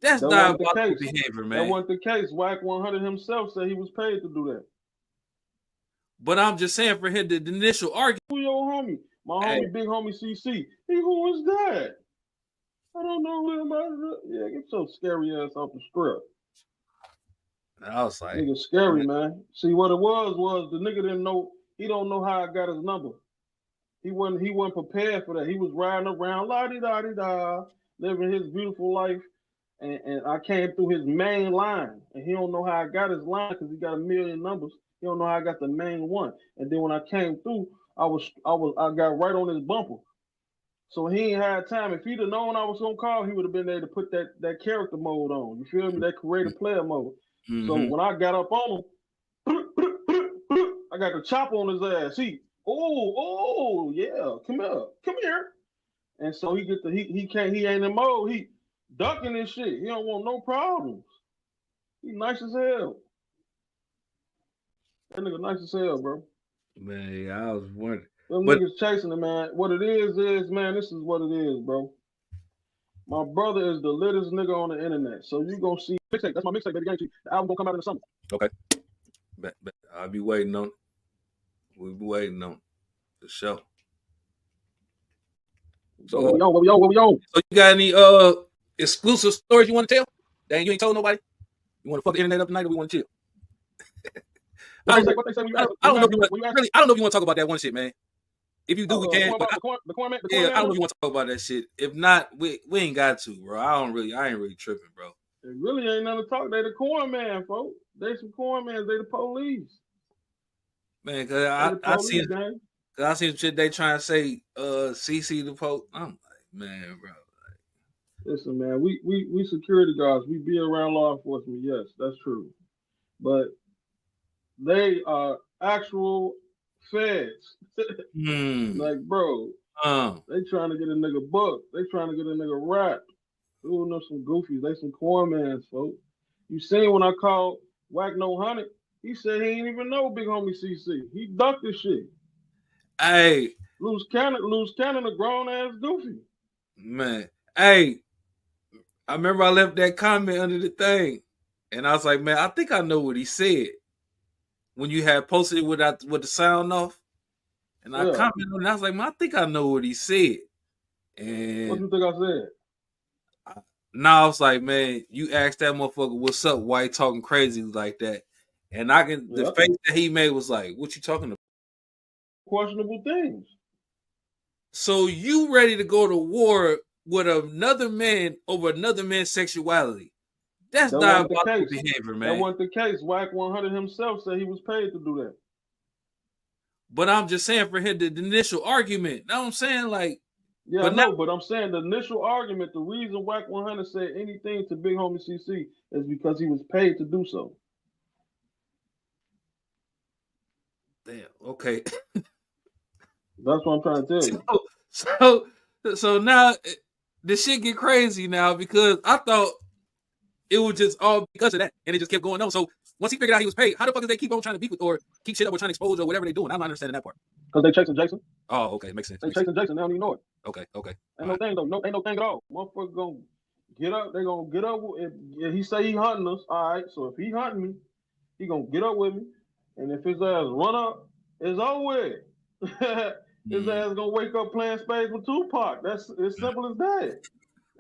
That's diabolical behavior, man. That wasn't the case. wack100 himself said he was paid to do that. But I'm just saying for him, the initial argument. Who your homie? My homie, big homie CC. Who was that? I don't know who about. Yeah, get your scary ass off the strip. I was like, nigga scary, man. See what it was the nigga didn't know. He don't know how I got his number. He wasn't prepared for that. He was riding around la-di-da-di-da, living his beautiful life. And I came through his main line, and he don't know how I got his line because he got a million numbers. He don't know how I got the main one. And then when I came through, I got right on his bumper. So he ain't had time. If he'd have known I was gonna call, he would have been there to put that character mode on. You feel me? That creative player mode. Mm-hmm. So when I got up on him, I got the chop on his ass. He yeah, come here. And so he ain't in mode. He ducking this shit. He don't want no problems. He nice as hell. That nigga nice as hell, bro. Man, I was wondering. Them niggas chasing him, man. What it is, man, this is what it is, bro. My brother is the littest nigga on the internet. So you gonna see mixtape. That's my mixtape, baby. The album gonna come out in the summer. Okay. I'll be waiting on it. We'll be waiting on the show. So what we on? So you got any exclusive stories you want to tell? Dang, you ain't told nobody? You want to fuck the internet up tonight, or we want to chill? I don't know if you want to talk about that one shit, man. If you do, we can. I don't know if you want to talk about that shit. If not, we ain't got to, bro. I ain't really tripping, bro. It really ain't nothing to talk. They the corn man, folks. They some corn mans. They the police. Man, cause I see some shit they trying to say CC the police. I'm like, man, bro. Listen, man, we security guards. We be around law enforcement. Yes, that's true. But they are actual feds. Like, bro, they trying to get a nigga booked. They trying to get a nigga wrapped. Ooh, no, some goofies. They some corn mans, folks. You seen when I called wack100? He said he ain't even know big homie CC. He ducked this shit. Hey, Luce Cannon, a grown ass goofy. Man, hey, I remember I left that comment under the thing, and I was like, man, I think I know what he said when you had posted it with the sound off, and I commented on it. I was like, man, I think I know what he said. And what you think I said? Now I was like, man, you asked that motherfucker, what's up? Why he talking crazy like that? And the face that he made was like, what you talking about? Questionable things. So you ready to go to war with another man over another man's sexuality? That's diabolical behavior, man. That wasn't the case. wack100 himself said he was paid to do that. But I'm just saying for him the initial argument. Know what I'm saying? Like, yeah, but I know, but I'm saying the initial argument, the reason Wack 100 said anything to Big Homie CC is because he was paid to do so. Damn. Okay. That's what I'm trying to tell you. So now the shit get crazy now because I thought it was just all because of that, and it just kept going on. So once he figured out he was paid, how the fuck did they keep on trying to beef with or keep shit up or trying to expose or whatever they doing? I'm not understanding that part. Because they chasing Jason. Oh, okay, makes sense. They chasing Jason. They don't even know it. Okay. Ain't no thing though. No, ain't no thing at all. Motherfucker gonna get up. They gonna get up. If he say he hunting us, all right. So if he hunting me, he gonna get up with me, and if his ass run up, it's over with. His ass gonna wake up playing spades with Tupac. That's as simple as that.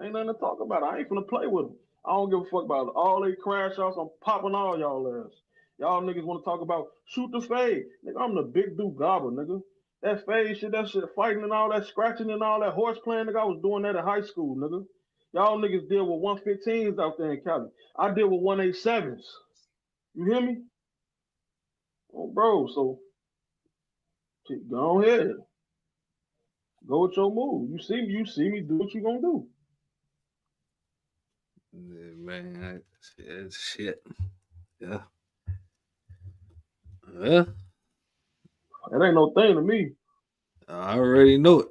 Ain't nothing to talk about. I ain't finna play with him. I don't give a fuck about all they crash outs. I'm popping all y'all ass. Y'all niggas want to talk about shoot the fade. Nigga, I'm the big dude gobber, nigga. That fade shit, that shit fighting and all that scratching and all that horse playing, nigga, I was doing that in high school, nigga. Y'all niggas deal with 115s out there in Cali. I deal with 187s. You hear me? Oh, bro, so go ahead. Go with your move. You see me do what you gonna do. Man, shit. Yeah. Yeah. It ain't no thing to me. I already know it.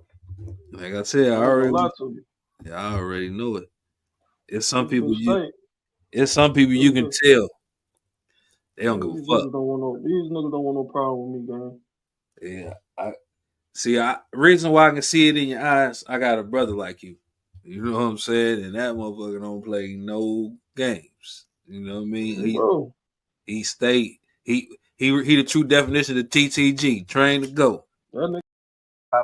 Like I said, I already lie to you. Yeah, I already know it. It's some These people niggas you can tell. They don't give a These fuck. niggas don't want no problem with me, gang. Yeah. Reason why I can see it in your eyes, I got a brother like you. You know what I'm saying? And that motherfucker don't play no games. You know what I mean? Bro. He the true definition of TTG, trained to go.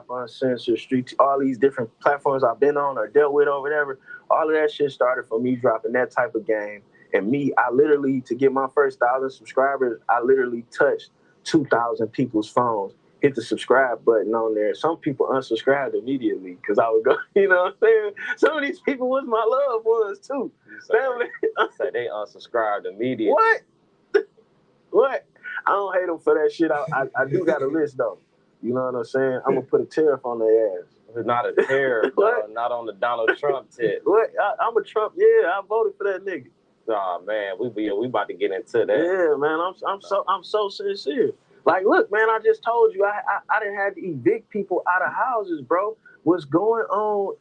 Uncensored street, all these different platforms I've been on or dealt with or whatever, all of that shit started from me dropping that type of game. And me, I literally, to get my first 1,000 subscribers, I literally touched 2,000 people's phones, hit the subscribe button on there. Some people unsubscribed immediately because I would go, you know what I'm saying? Some of these people was my loved ones too. Family. They unsubscribed immediately. What? I don't hate them for that shit. I do got a list though. You know what I'm saying? I'm gonna put a tariff on their ass. Not a tariff, not on the Donald Trump tip. What? I'm a Trump. Yeah, I voted for that nigga. Oh man, we about to get into that. Yeah, man, I'm so sincere. Like, look, man, I just told you I didn't have to evict people out of houses, bro. What's going on?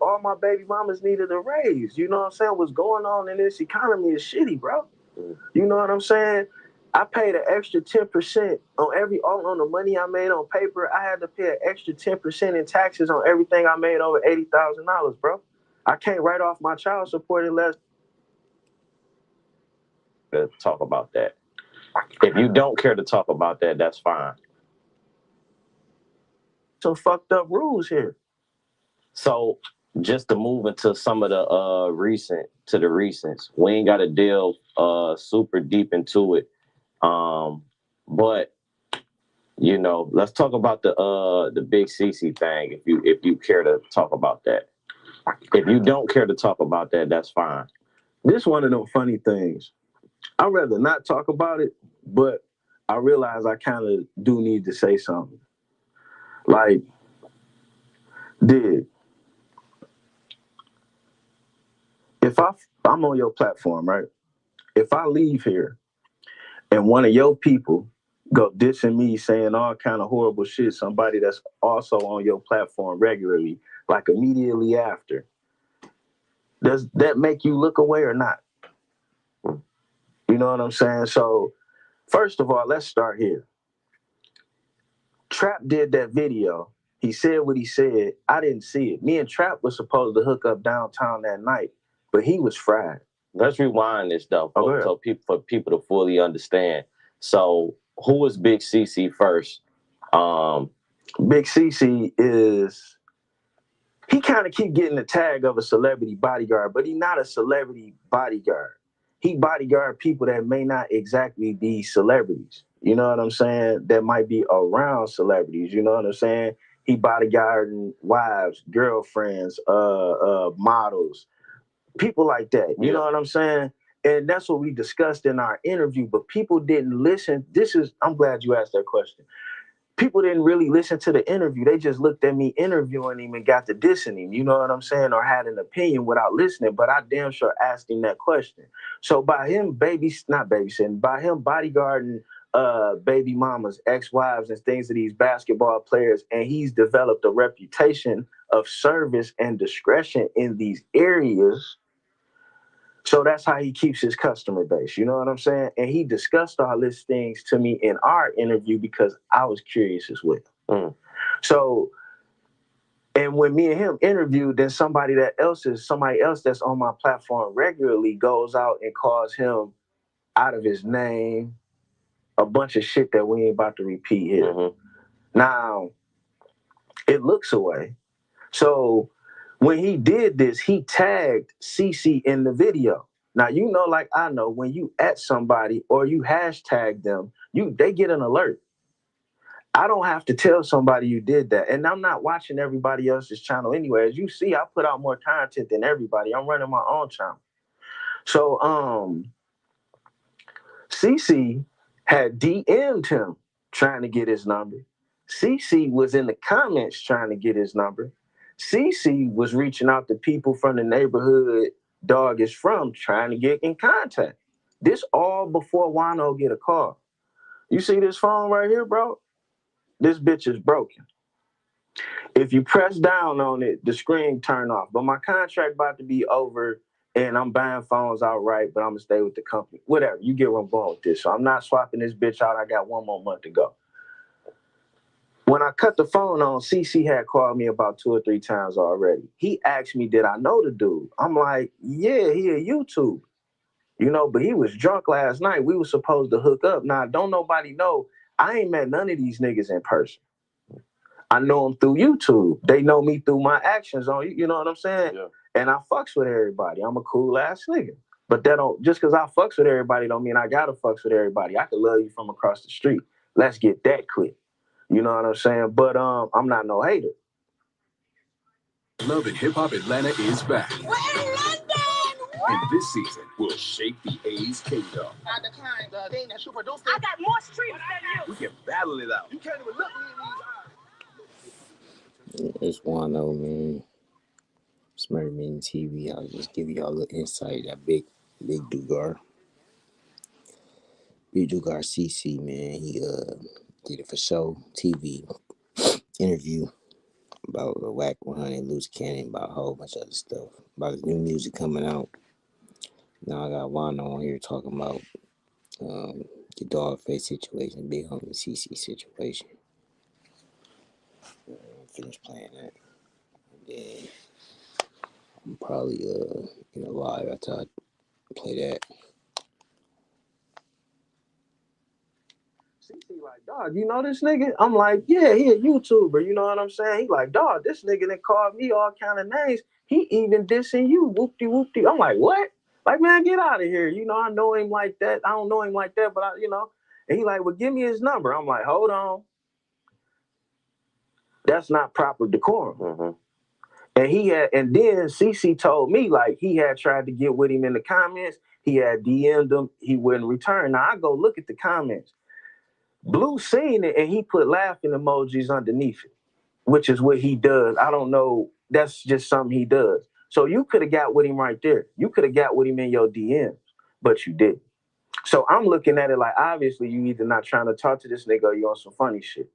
All my baby mamas needed a raise. You know what I'm saying? What's going on in this economy is shitty, bro. You know what I'm saying? I paid an extra 10% on the money I made on paper. I had to pay an extra 10% in taxes on everything I made over $80,000, bro. I can't write off my child support unless. Talk about that. If you don't care to talk about that, that's fine. Some fucked up rules here. So just to move into some of the recents, we ain't got to delve super deep into it. But you know, let's talk about the big CC thing. If you care to talk about that. If you don't care to talk about that, that's fine. This one of them funny things. I'd rather not talk about it, but I realize I kind of do need to say something. Like, if I'm on your platform, right? If I leave here and one of your people go dissing me, saying all kind of horrible shit, somebody that's also on your platform regularly, like immediately after, does that make you look away or not? You know what I'm saying? So, first of all, let's start here. Trap did that video. He said what he said. I didn't see it. Me and Trap was supposed to hook up downtown that night, but he was fried. Let's rewind this though, for people to fully understand. So, who was Big CC first? Big CC is, he kind of keep getting the tag of a celebrity bodyguard, but he's not a celebrity bodyguard. He bodyguard people that may not exactly be celebrities. You know what I'm saying? That might be around celebrities. You know what I'm saying? He bodyguarding wives, girlfriends, models, people like that. You know what I'm saying? And that's what we discussed in our interview, but people didn't listen. I'm glad you asked that question. people didn't really listen to the interview. They just looked at me interviewing him and got to dissing him, you know what I'm saying, or had an opinion without listening, but I damn sure asked him that question. So by him by him bodyguarding baby mamas, ex-wives, and things of these basketball players, and he's developed a reputation of service and discretion in these areas. So that's how he keeps his customer base. You know what I'm saying? And he discussed all these things to me in our interview because I was curious as well. So, and when me and him interviewed, then somebody else that's on my platform regularly goes out and calls him out of his name, a bunch of shit that we ain't about to repeat here. Now, it looks away. So when he did this, he tagged CC in the video. Now, you know, like I know, when you at somebody or you hashtag them, they get an alert. I don't have to tell somebody you did that. And I'm not watching everybody else's channel anyway. As you see, I put out more content than everybody. I'm running my own channel. So CC had DM'd him trying to get his number. CC was in the comments trying to get his number. CC was reaching out to people from the neighborhood Dog is from, trying to get in contact. This all before Wano get a call. You see this phone right here, bro? This bitch is broken. If you press down on it, the screen turn off. But my contract about to be over, and I'm buying phones outright, but I'm gonna stay with the company. Whatever, you get where I'm going with this. So I'm not swapping this bitch out. I got 1 more month to go. When I cut the phone on, CC had called me about 2 or 3 times already. He asked me, did I know the dude? I'm like, yeah, he a YouTube. You know, but he was drunk last night. We were supposed to hook up. Now, don't nobody know. I ain't met none of these niggas in person. I know them through YouTube. They know me through my actions on, you know what I'm saying? Yeah. And I fucks with everybody. I'm a cool ass nigga. But that don't, just because I fucks with everybody don't mean I gotta fucks with everybody. I could love you from across the street. Let's get that clear. You know what I'm saying? But I'm not no hater. Love and Hip Hop Atlanta is back. We're in London! And this season will shake the A's kingdom. I declined the thing that you produced. I got more streams than you. We can battle it out. You can't even look me in these eyes. It's Wano, man. Smurman TV. I'll just give y'all a little insight. That big Dugar. Big Dugar.CC, man. He did it for show, TV, interview about the wack100&Luce Cannon, about a whole bunch of other stuff. About his new music coming out. Now I got Wano on here talking about the Dogface situation, Big Homie CC situation. Finish playing that. Then I'm probably in a live after I play that. CC like, dog, you know this nigga? I'm like, yeah, he a YouTuber. You know what I'm saying? He like, dog, this nigga done called me all kind of names. He even dissing you. Whoop-de-whoop-de. I'm like, what? Like, man, get out of here. You know, I know him like that. I don't know him like that, but you know. And he like, well, give me his number. I'm like, hold on. That's not proper decorum. And then CC told me, like, he had tried to get with him in the comments. He had DM'd him. He wouldn't return. Now, I go look at the comments. Blue seen it, and he put laughing emojis underneath it, which is what he does. I don't know. That's just something he does. So you could have got with him right there. You could have got with him in your DMs, but you didn't. So I'm looking at it like, obviously, you either not trying to talk to this nigga or you on some funny shit.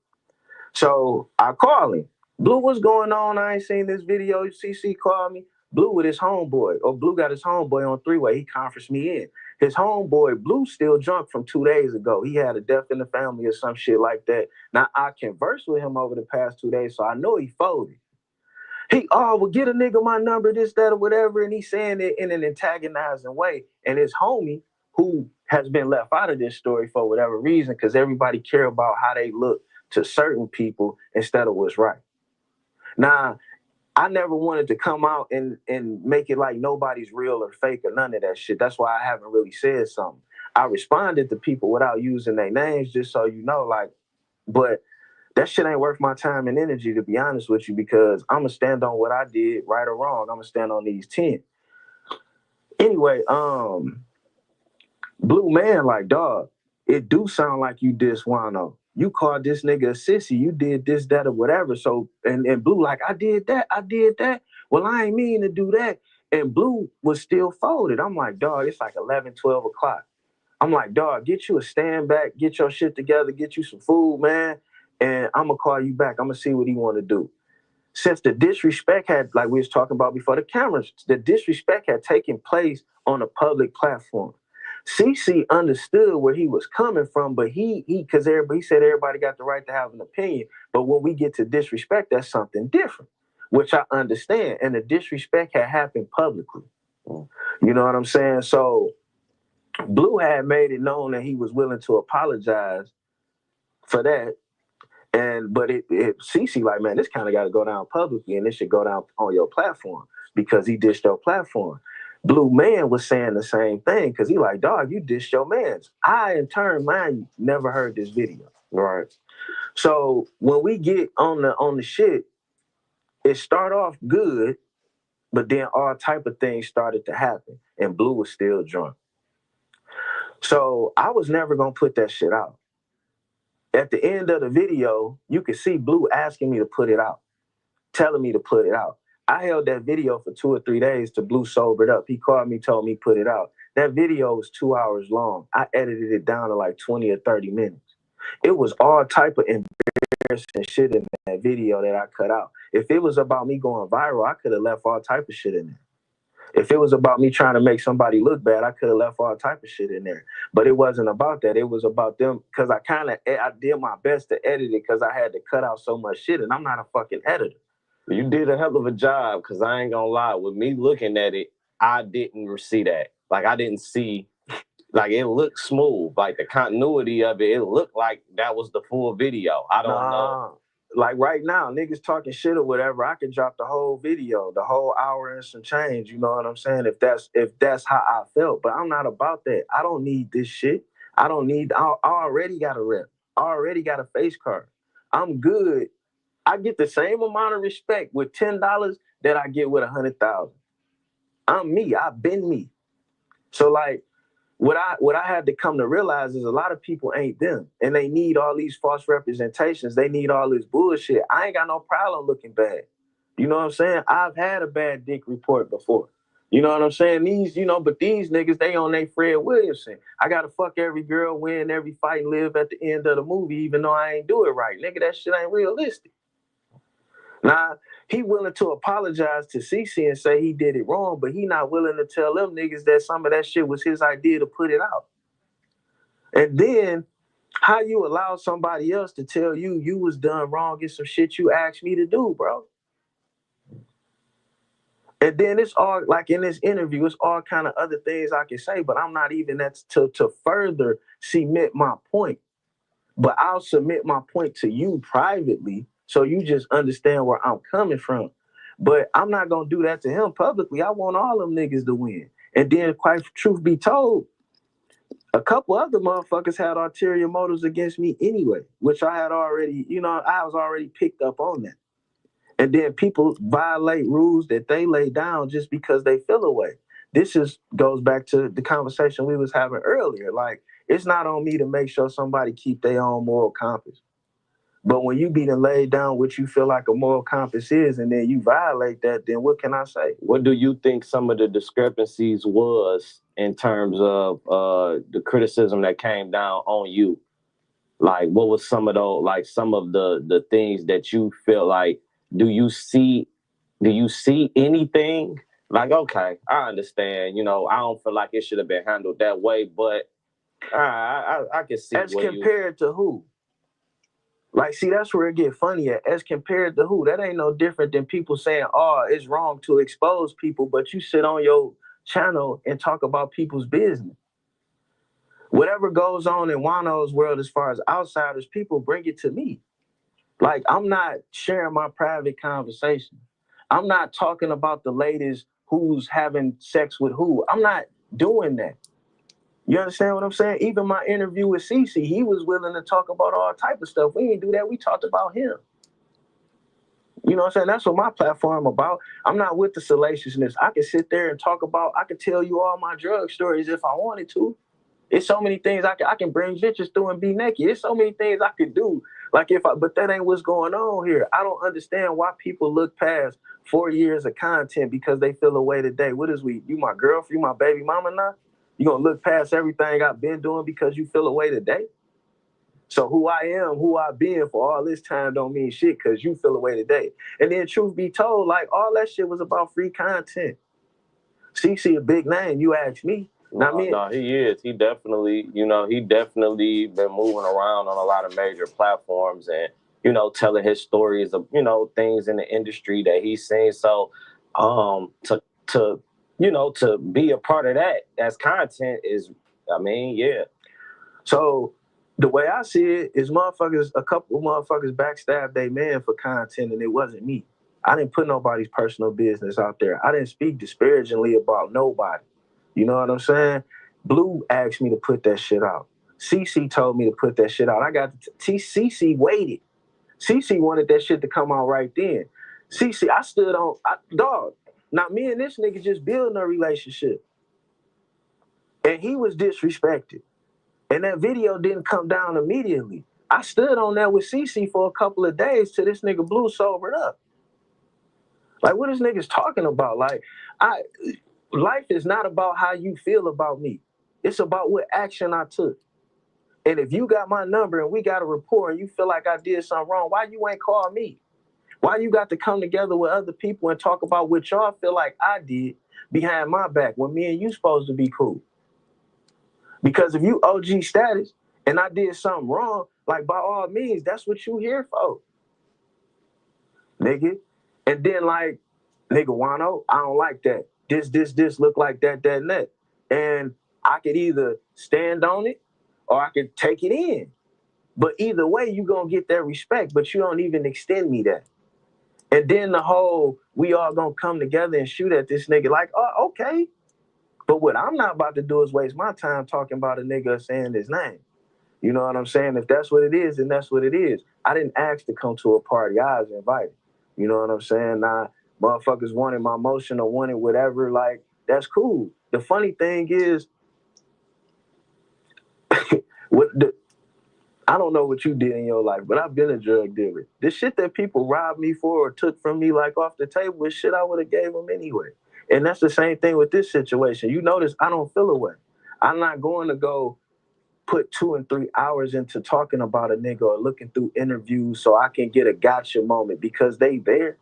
So I call him. Blue, what's going on? I ain't seen this video. CC called me. Blue with his homeboy, or Blue got his homeboy on 3-way. He conferenced me in. His homeboy, Blue, still drunk from 2 days ago. He had a death in the family or some shit like that. Now, I conversed with him over the past 2 days, so I know he folded. Well, get a nigga my number, this, that, or whatever, and he's saying it in an antagonizing way. And his homie, who has been left out of this story for whatever reason, because everybody care about how they look to certain people instead of what's right. Now, I never wanted to come out and make it like nobody's real or fake or none of that shit. That's why I haven't really said something. I responded to people without using their names, just so you know, like, but that shit ain't worth my time and energy, to be honest with you, because I'm going to stand on what I did, right or wrong. I'm going to stand on these 10. Anyway, Blue man, like, dog, it do sound like you diss Wano. you called this nigga a sissy, you did this, that, or whatever. So, and Blue like, I did that. Well, I ain't mean to do that. And Blue was still folded. I'm like, dog, it's like 11, 12 o'clock. I'm like, dog, get you a stand back, get your shit together, get you some food, man, and I'm going to call you back. I'm going to see what he want to do. Since the disrespect had, like we was talking about before the cameras, the disrespect had taken place on a public platform. CC understood where he was coming from, but because he said everybody got the right to have an opinion. But when we get to disrespect, that's something different, which I understand. And the disrespect had happened publicly. You know what I'm saying? So Blue had made it known that he was willing to apologize for that. But CC like, man, this kind of got to go down publicly, and it should go down on your platform because he dished your platform. Blue Man was saying the same thing because he like, dog, you dished your mans. I, in turn, mind you, never heard this video. Right. So when we get on the shit, it start off good, but then all type of things started to happen, and Blue was still drunk. So I was never going to put that shit out. At the end of the video, you could see Blue asking me to put it out, telling me to put it out. I held that video for 2 or 3 days till Blue sobered up. He called me, told me put it out. That video was 2 hours long. I edited it down to like 20 or 30 minutes. It was all type of embarrassing shit in that video that I cut out. If it was about me going viral, I could have left all type of shit in there. If it was about me trying to make somebody look bad, I could have left all type of shit in there. But it wasn't about that. It was about them, because I did my best to edit it because I had to cut out so much shit, and I'm not a fucking editor. You did a hell of a job, because I ain't gonna lie. With me looking at it, I didn't see that. Like, I didn't see, like, it looked smooth. Like, the continuity of it, it looked like that was the full video. I don't know. Like right now, niggas talking shit or whatever, I could drop the whole video, the whole hour and some change, you know what I'm saying? If that's how I felt. But I'm not about that. I don't need this shit. I already got a rep. I already got a face card. I'm good. I get the same amount of respect with $10 that I get with 100,000. I'm me. I've been me. So like, what I had to come to realize is a lot of people ain't them, and they need all these false representations. They need all this bullshit. I ain't got no problem looking bad. You know what I'm saying? I've had a bad dick report before. You know what I'm saying? But these niggas, they on their Fred Williamson. I gotta fuck every girl, win every fight, and live at the end of the movie, even though I ain't do it right. Nigga, that shit ain't realistic. Now, he willing to apologize to CC and say he did it wrong, but he not willing to tell them niggas that some of that shit was his idea to put it out. And then, how you allow somebody else to tell you you was done wrong is some shit you asked me to do, bro. And then it's all, like in this interview, it's all kind of other things I can say, but I'm not even to further cement my point. But I'll submit my point to you privately, so you just understand where I'm coming from. But I'm not going to do that to him publicly. I want all them niggas to win. And then, quite truth be told, a couple other motherfuckers had ulterior motives against me anyway, which I had already, I was already picked up on that. And then people violate rules that they lay down just because they feel away. This goes back to the conversation we was having earlier. Like, it's not on me to make sure somebody keep their own moral compass. But when you be laid down what you feel like a moral compass is, and then you violate that, then what can I say? What do you think some of the discrepancies was in terms of the criticism that came down on you? Like, what was some of those, like some of the things that you feel like, do you see anything? Like, okay, I understand, I don't feel like it should have been handled that way, but I can see. As compared to who? Like, see, that's where it get funny at. As compared to who? That ain't no different than people saying, oh, it's wrong to expose people, but you sit on your channel and talk about people's business. Whatever goes on in Wano's world as far as outsiders, people bring it to me. Like, I'm not sharing my private conversation. I'm not talking about the ladies who's having sex with who. I'm not doing that. You understand what I'm saying? Even my interview with CC, he was willing to talk about all type of stuff. We didn't do that. We talked about him. You know what I'm saying? That's what my platform about. I'm not with the salaciousness. I can sit there and talk about, I could tell you all my drug stories if I wanted to. It's so many things I can bring bitches through and be naked. It's so many things I could do. Like but that ain't what's going on here. I don't understand why people look past 4 years of content because they feel away today. What is you my girlfriend, you my baby mama now? You gonna look past everything I've been doing because you feel away today? So who I am, who I've been for all this time don't mean shit because you feel away today. And then truth be told, like all that shit was about free content. CC a big name, you ask me. No, he is. He definitely been moving around on a lot of major platforms and, telling his stories of, things in the industry that he's seen. So to be a part of that as content is, yeah. So the way I see it is a couple of motherfuckers backstabbed their man for content and it wasn't me. I didn't put nobody's personal business out there. I didn't speak disparagingly about nobody. You know what I'm saying? Blue asked me to put that shit out. CC told me to put that shit out. I got CC waited. CC wanted that shit to come out right then. CC, I stood on, dog. Now me and this nigga just building a relationship. And he was disrespected. And that video didn't come down immediately. I stood on that with CC for a couple of days till this nigga Blue sobered up. Like, what is niggas talking about? Like, life is not about how you feel about me. It's about what action I took. And if you got my number and we got a rapport and you feel like I did something wrong, why you ain't call me? Why you got to come together with other people and talk about what y'all feel like I did behind my back when me and you supposed to be cool? Because if you OG status and I did something wrong, like by all means, that's what you here for. Nigga. And then like, nigga, Wano, I don't like that. This look like that, and that. And I could either stand on it or I could take it in. But either way, you gonna get that respect, but you don't even extend me that. And then the whole, we all gonna come together and shoot at this nigga like, oh, okay. But what I'm not about to do is waste my time talking about a nigga saying his name. You know what I'm saying? If that's what it is, then that's what it is. I didn't ask to come to a party. I was invited. You know what I'm saying? Nah, motherfuckers wanted my motion or wanted whatever, like, that's cool. The funny thing is, I don't know what you did in your life, but I've been a drug dealer. The shit that people robbed me for or took from me like off the table is shit I would have gave them anyway. And that's the same thing with this situation. You notice I don't feel away. I'm not going to go put 2 and 3 hours into talking about a nigga or looking through interviews so I can get a gotcha moment because they there.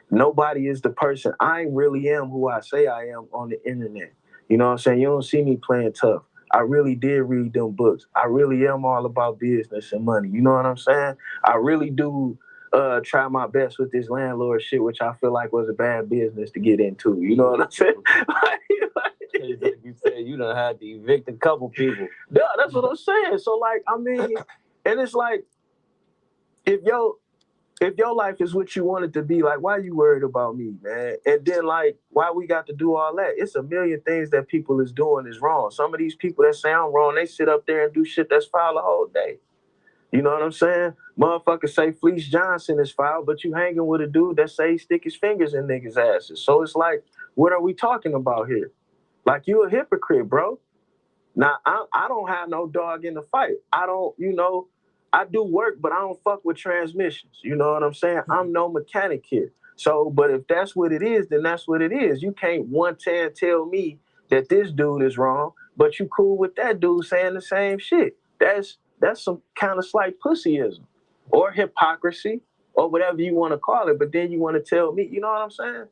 Nobody is the person. I really am who I say I am on the internet. You know what I'm saying? You don't see me playing tough. I really did read them books. I really am all about business and money. You know what I'm saying? I really do try my best with this landlord shit, which I feel like was a bad business to get into. You know what I'm saying? Like you said, you done had to evict a couple people. Yeah, that's what I'm saying. So, like, I mean, and it's like, if your life is what you want it to be, like, why you worried about me, man? And then, like, why we got to do all that? It's a million things that people is doing is wrong. Some of these people that say I'm wrong, they sit up there and do shit that's foul the whole day. You know what I'm saying? Motherfuckers say Fleece Johnson is foul, but you hanging with a dude that say he stick his fingers in niggas' asses. So it's like, what are we talking about here? Like, you a hypocrite, bro. Now, I don't have no dog in the fight. I don't, I do work, but I don't fuck with transmissions. You know what I'm saying? I'm no mechanic here. So, but if that's what it is, then that's what it is. You can't 110 tell me that this dude is wrong, but you cool with that dude saying the same shit. That's some kind of slight pussyism or hypocrisy or whatever you want to call it. But then you want to tell me, you know what I'm saying?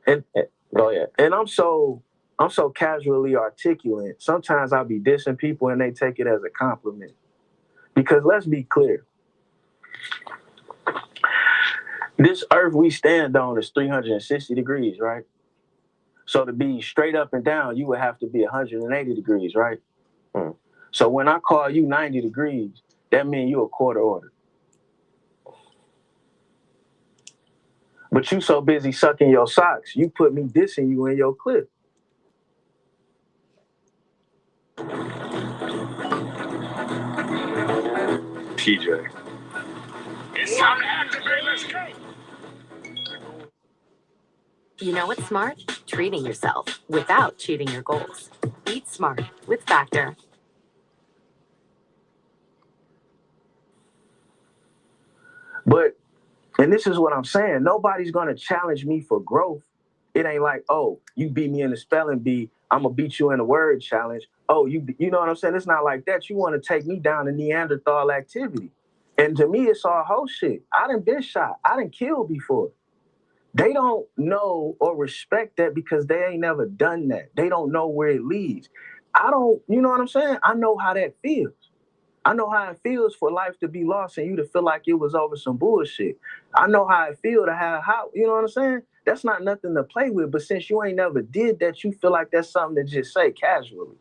And go ahead. And I'm so casually articulate. Sometimes I'll be dissing people and they take it as a compliment. Because let's be clear. This earth we stand on is 360 degrees, right? So to be straight up and down, you would have to be 180 degrees, right? So when I call you 90 degrees, that means you're a quarter order. But you so busy sucking your socks, you put me dissing you in your clip. TJ. It's time to activate. Let's go. You know what's smart? Treating yourself without cheating your goals. Eat smart with Factor. But, and this is what I'm saying, nobody's going to challenge me for growth. It ain't like, oh, you beat me in the spelling bee, I'm going to beat you in the word challenge. Oh, you know what I'm saying? It's not like that. You want to take me down to Neanderthal activity. And to me, it's all whole shit. I done been shot. I done killed before. They don't know or respect that because they ain't never done that. They don't know where it leads. I don't, you know what I'm saying? I know how that feels. I know how it feels for life to be lost and you to feel like it was over some bullshit. I know how it feels to have how, you know what I'm saying? That's not nothing to play with. But since you ain't never did that, you feel like that's something to just say casually.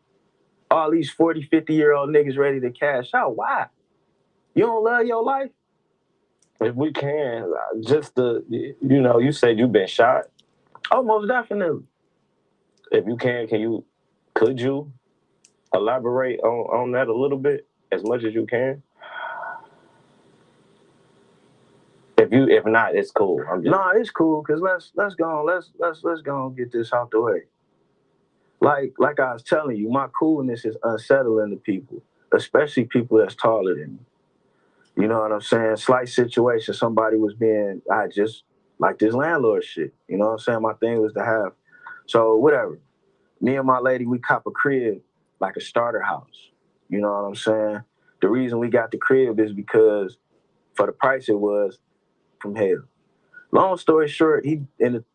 All these 40, 50-year-old niggas ready to cash out. Why? You don't love your life? If we can, just you said you've been shot. Oh, most definitely. If you can could you elaborate on that a little bit, as much as you can? If not, it's cool. No, it's cool, cause let's go and get this out the way. Like I was telling you, my coolness is unsettling to people, especially people that's taller than me. You know what I'm saying? Slight situation, somebody was I just like this landlord shit. You know what I'm saying? My thing was to have, so whatever. Me and my lady, we cop a crib, like a starter house. You know what I'm saying? The reason we got the crib is because for the price it was, from hell. Long story short, he over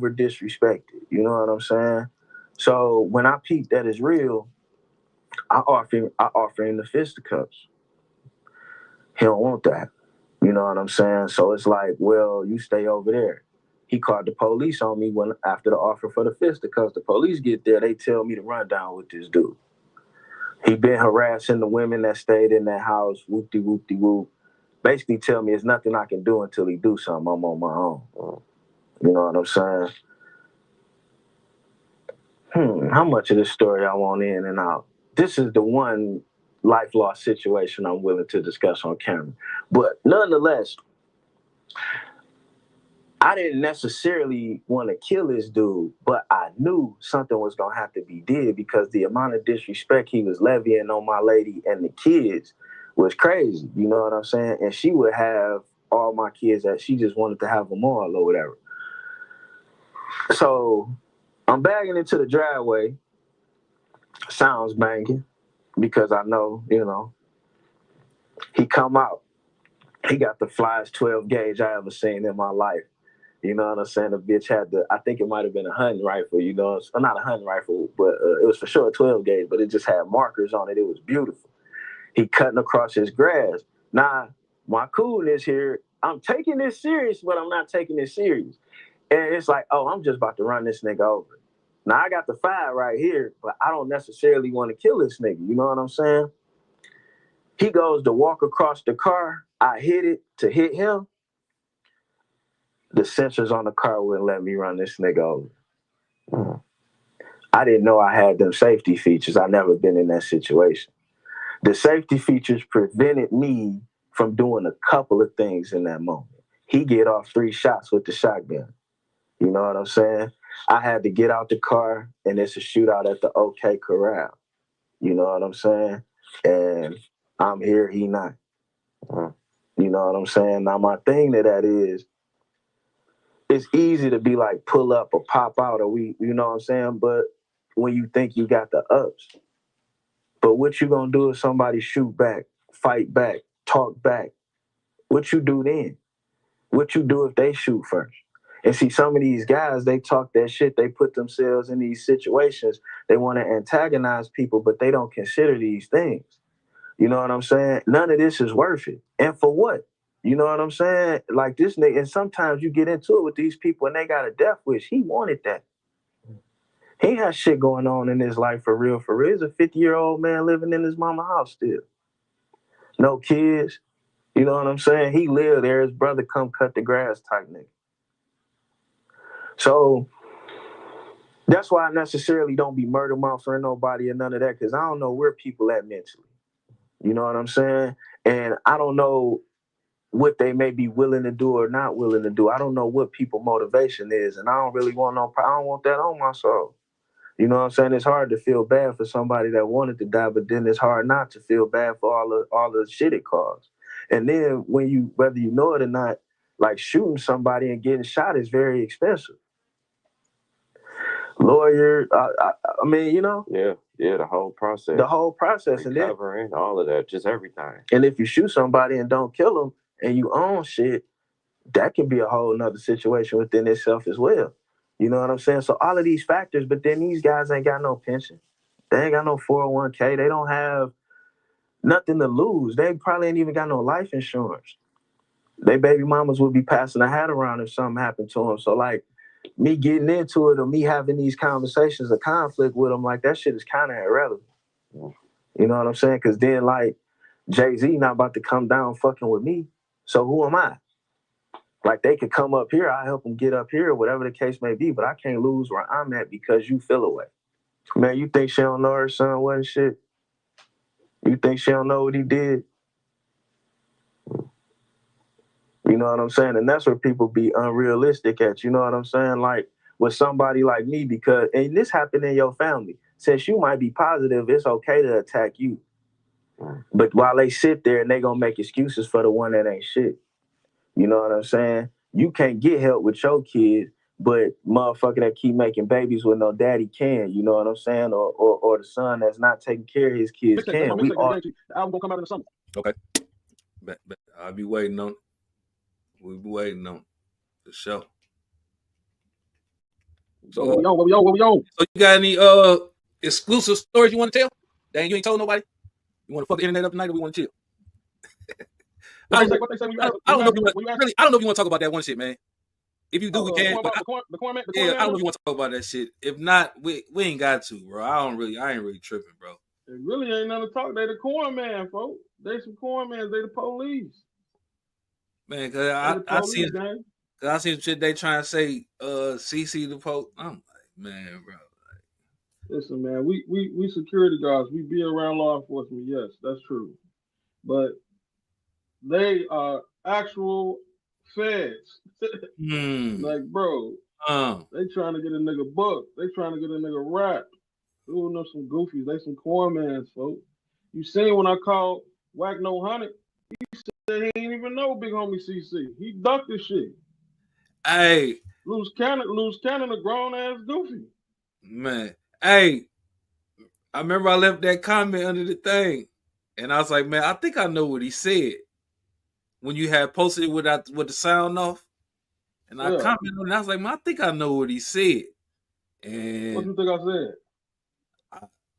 disrespected. You know what I'm saying? So when I peeped that is real, I offer him the fisticuffs. He don't want that. You know what I'm saying? So it's like, well, you stay over there. He called the police on me after the offer for the fisticuffs. The police get there, they tell me to run down with this dude. He been harassing the women that stayed in that house, whoop-de-whoop-de-whoop. Basically tell me there's nothing I can do until he do something. I'm on my own. You know what I'm saying? How much of this story I want in and out? This is the one life loss situation I'm willing to discuss on camera. But nonetheless, I didn't necessarily want to kill this dude, but I knew something was going to have to be did because the amount of disrespect he was levying on my lady and the kids was crazy. You know what I'm saying? And she would have all my kids that she just wanted to have them all or whatever. So I'm bagging into the driveway. Sounds banging because I know, he come out. He got the flyest 12 gauge I ever seen in my life. You know what I'm saying? The bitch had I think it might have been a hunting rifle, not a hunting rifle, but it was for sure a 12 gauge, but it just had markers on it. It was beautiful. He cutting across his grass. Now, my coolness here, I'm taking this serious, but I'm not taking this serious. And it's like, oh, I'm just about to run this nigga over. Now, I got the 5 right here, but I don't necessarily want to kill this nigga. You know what I'm saying? He goes to walk across the car. I hit it to hit him. The sensors on the car wouldn't let me run this nigga over. I didn't know I had them safety features. I never been in that situation. The safety features prevented me from doing a couple of things in that moment. He get off 3 shots with the shotgun. You know what I'm saying? I had to get out the car, and it's a shootout at the OK Corral. You know what I'm saying? And I'm here, he not. You know what I'm saying? Now, my thing to that is, it's easy to be like pull up or pop out or you know what I'm saying? But when you think you got the ups, but what you gonna do if somebody shoot back, fight back, talk back? What you do then? What you do if they shoot first? And see, some of these guys, they talk that shit. They put themselves in these situations. They want to antagonize people, but they don't consider these things. You know what I'm saying? None of this is worth it. And for what? You know what I'm saying? Like this nigga, and sometimes you get into it with these people and they got a death wish. He wanted that. He has shit going on in his life for real, for real. He's a 50-year-old man living in his mama house still. No kids. You know what I'm saying? He lived there. His brother come cut the grass type nigga. So that's why I necessarily don't be murder mouth for nobody or none of that, because I don't know where people at mentally. You know what I'm saying? And I don't know what they may be willing to do or not willing to do. I don't know what people's motivation is, and I don't really want I don't want that on my soul. You know what I'm saying? It's hard to feel bad for somebody that wanted to die, but then it's hard not to feel bad for all the shit it caused. And then when you, whether you know it or not, like shooting somebody and getting shot is very expensive. Lawyer, I mean, you know. Yeah, the whole process. The whole process. And recovering, all of that, just everything. And if you shoot somebody and don't kill them and you own shit, that can be a whole nother situation within itself as well. You know what I'm saying? So all of these factors, but then these guys ain't got no pension. They ain't got no 401k. They don't have nothing to lose. They probably ain't even got no life insurance. They baby mamas would be passing a hat around if something happened to them. So like me getting into it or me having these conversations of conflict with them, like that shit is kind of irrelevant. You know what I'm saying? Because then like Jay-Z not about to come down fucking with me. So who am I? Like they could come up here, I help them get up here, whatever the case may be, but I can't lose where I'm at because you feel away. Man, you think she don't know her son wasn't shit? You think she don't know what he did? You know what I'm saying? And that's where people be unrealistic at. You know what I'm saying? Like with somebody like me, because, and this happened in your family. Since you might be positive, it's okay to attack you. But while they sit there and they gonna make excuses for the one that ain't shit. You know what I'm saying? You can't get help with your kids, but motherfucker that keep making babies with no daddy can. You know what I'm saying? Or the son that's not taking care of his kids can. We all. The album gonna come out in the summer. Okay. But I'll be waiting on it. We'll be waiting on the show. So what we on? So you got any exclusive stories you want to tell? Dang, you ain't told nobody? You want to fuck the internet up tonight or we want to chill? I don't know if you want to talk about that one shit, man. If you do, we can. I don't know if you want to talk about that shit. If not, we ain't got to, bro. I ain't really tripping, bro. It really ain't nothing to talk. They the corn man, folks. They some corn mans. They the police. Man, cause I seen shit they trying to say CC the police. I'm like, man, bro. Listen, man, we security guards. We be around law enforcement. Yes, that's true. But they are actual feds. Like, bro, they trying to get a nigga booked. They trying to get a nigga wrapped. Ooh, no, some goofies. They some corn mans, folks. You seen when I called wack100? He said he ain't even know Big Homie CC. He ducked this shit. Hey, Luce Cannon, a grown ass goofy. Man, hey, I remember I left that comment under the thing, and I was like, man, I think I know what he said when you had posted it with the sound off, and I commented on it. I was like, man, I think I know what he said. And what you think I said?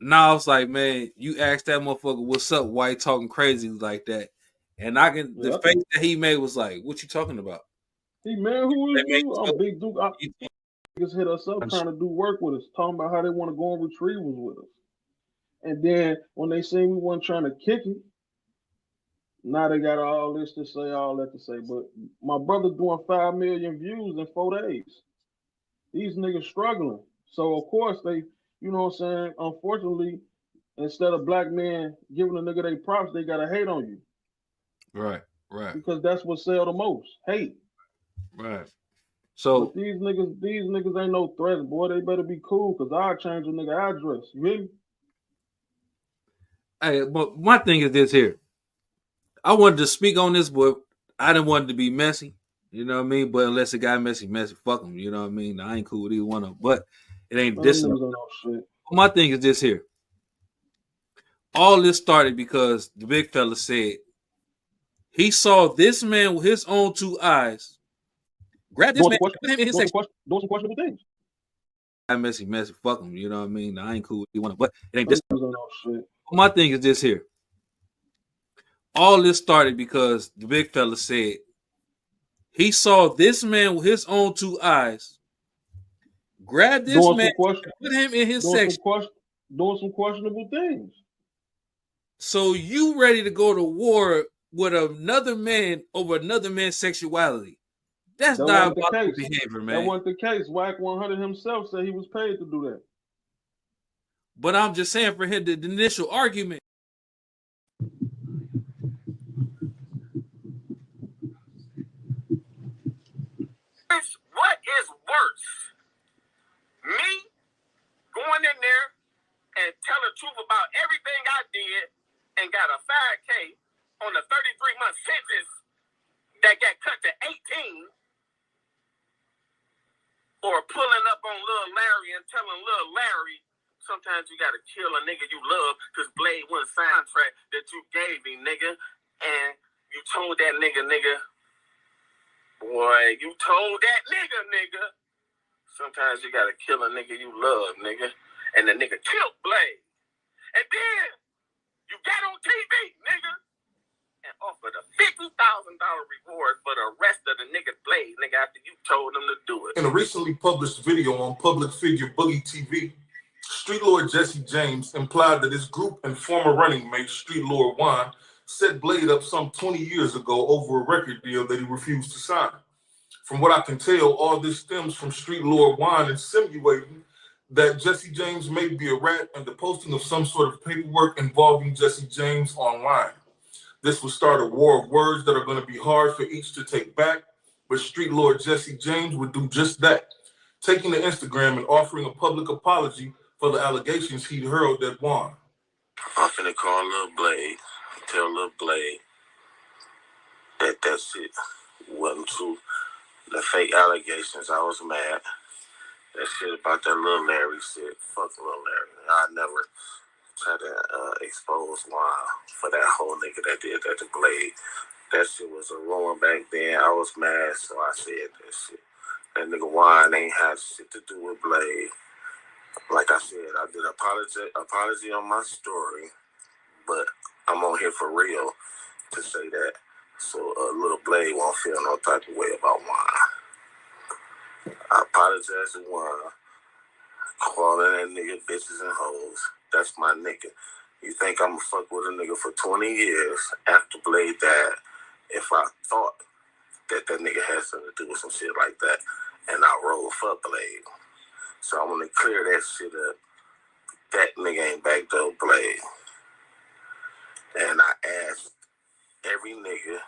Now I was like, man, you asked that motherfucker, "What's up?" White talking crazy like that, and I can the face that he made was like, "What you talking about?" He man, who is you? I'm Big Duke. Niggas hit us up trying to do work with us, talking about how they want to go on retrievals with us. And then when they say we weren't trying to kick it, now they got all this to say, all that to say. But my brother doing 5 million views in 4 days. These niggas struggling. So of course they, you know what I'm saying? Unfortunately, instead of black men giving a nigga they props, they gotta hate on you. Right. Because that's what sell the most. Hate. Right. So but these niggas ain't no threats, boy. They better be cool, because I'll change a nigga address. You hear me? Hey, but my thing is this here. I wanted to speak on this, but I didn't want it to be messy. You know what I mean? But unless it got messy, fuck them. You know what I mean? I ain't cool with either one of them. But it ain't this. My thing is this here. All this started because the big fella said he saw this man with his own 2 eyes. Grab this man, put him in his section. Doing some questionable things. Messy, fuck him. You know what I mean? I ain't cool with either one of them. But it ain't this. My thing is this here. All this started because the big fella said he saw this man with his own 2 eyes. Grab this man, put him in his section. Doing some questionable things. So you ready to go to war with another man over another man's sexuality? That's diabolical behavior, man. That wasn't the case. wack100 himself said he was paid to do that. But I'm just saying, for him, the initial argument. sometimes you gotta kill a nigga you love because Blade won a soundtrack that you gave me, nigga. And you told that nigga, boy, you told that nigga. Sometimes you gotta kill a nigga you love, nigga. And the nigga killed Blade. And then you got on TV, nigga, and offered a $50,000 reward for the rest of the nigga Blade, nigga, after you told him to do it. In a recently published video on public figure Boogie TV, Street Lord Jesse James implied that his group and former running mate Street Lord Juan set Blade up some 20 years ago over a record deal that he refused to sign. From what I can tell, all this stems from Street Lord Juan insinuating that Jesse James may be a rat and the posting of some sort of paperwork involving Jesse James online. This will start a war of words that are going to be hard for each to take back, but Street Lord Jesse James would do just that, taking to Instagram and offering a public apology for the allegations he'd hurled at Juan. I'm finna call Lil Blade, tell Lil Blade that shit wasn't true. The fake allegations, I was mad. That shit about that Lil Larry shit, fuck Lil Larry. I never tried to expose Juan for that whole nigga that did that to Blade. That shit was a ruin back then. I was mad, so I said that shit. That nigga Juan ain't had shit to do with Blade. Like I said, I did an apology on my story, but I'm on here for real to say that, so Lil Blade won't feel no type of way about Juan. I apologize to Juan, calling that nigga bitches and hoes. That's my nigga. You think I'ma fuck with a nigga for 20 years after Blade died if I thought that nigga had something to do with some shit like that, and I rolled for Blade. So I want to clear that shit up. That nigga ain't backdoor Blade. And I asked every nigga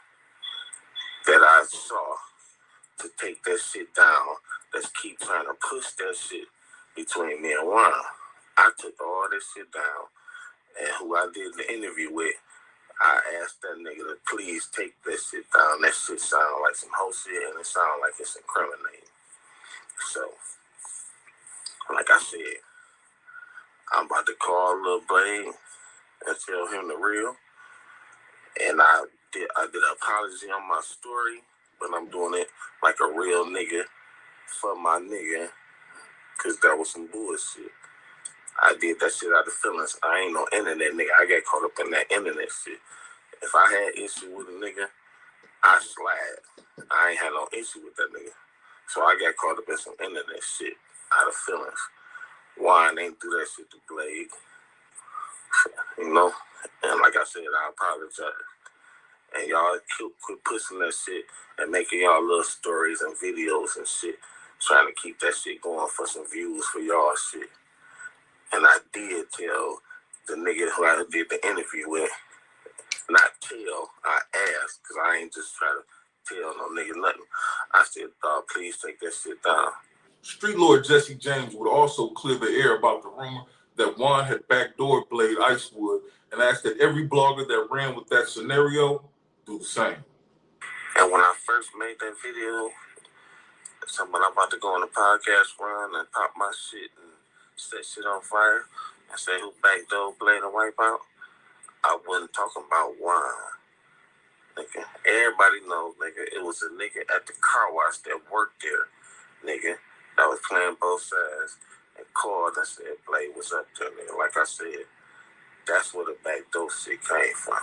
that I saw to take that shit down. Let's keep trying to push that shit between me and Juan. I took all this shit down. And who I did the interview with, I asked that nigga to please take that shit down. That shit sound like some whole shit and it sound like it's incriminating. So, like I said, I'm about to call Lil Blade and tell him the real. And I did an apology on my story, but I'm doing it like a real nigga for my nigga, because that was some bullshit. I did that shit out of feelings. I ain't no internet nigga. I got caught up in that internet shit. If I had issue with a nigga, I slide. I ain't had no issue with that nigga. So I got caught up in some internet shit out of feelings. Juan ain't do that shit to Blade. You know? And like I said, I apologize. And y'all quit pushing that shit and making y'all little stories and videos and shit, trying to keep that shit going for some views for y'all shit. And I did tell the nigga who I did the interview with, not tell, I asked, because I ain't just trying to tell no nigga nothing. I said, dog, please take that shit down. Street Lord Jesse James would also clear the air about the rumor that Juan had backdoored Blade Icewood and asked that every blogger that ran with that scenario do the same. And when I first made that video, when I'm about to go on a podcast run and pop my shit and set shit on fire and say who backdoor Blade and Wipeout, I wasn't talking about Juan. Nigga, everybody knows, nigga, it was a nigga at the car wash that worked there, nigga, that was playing both sides and called and said Blade was up there, nigga. Like I said, that's where the backdoor shit came from.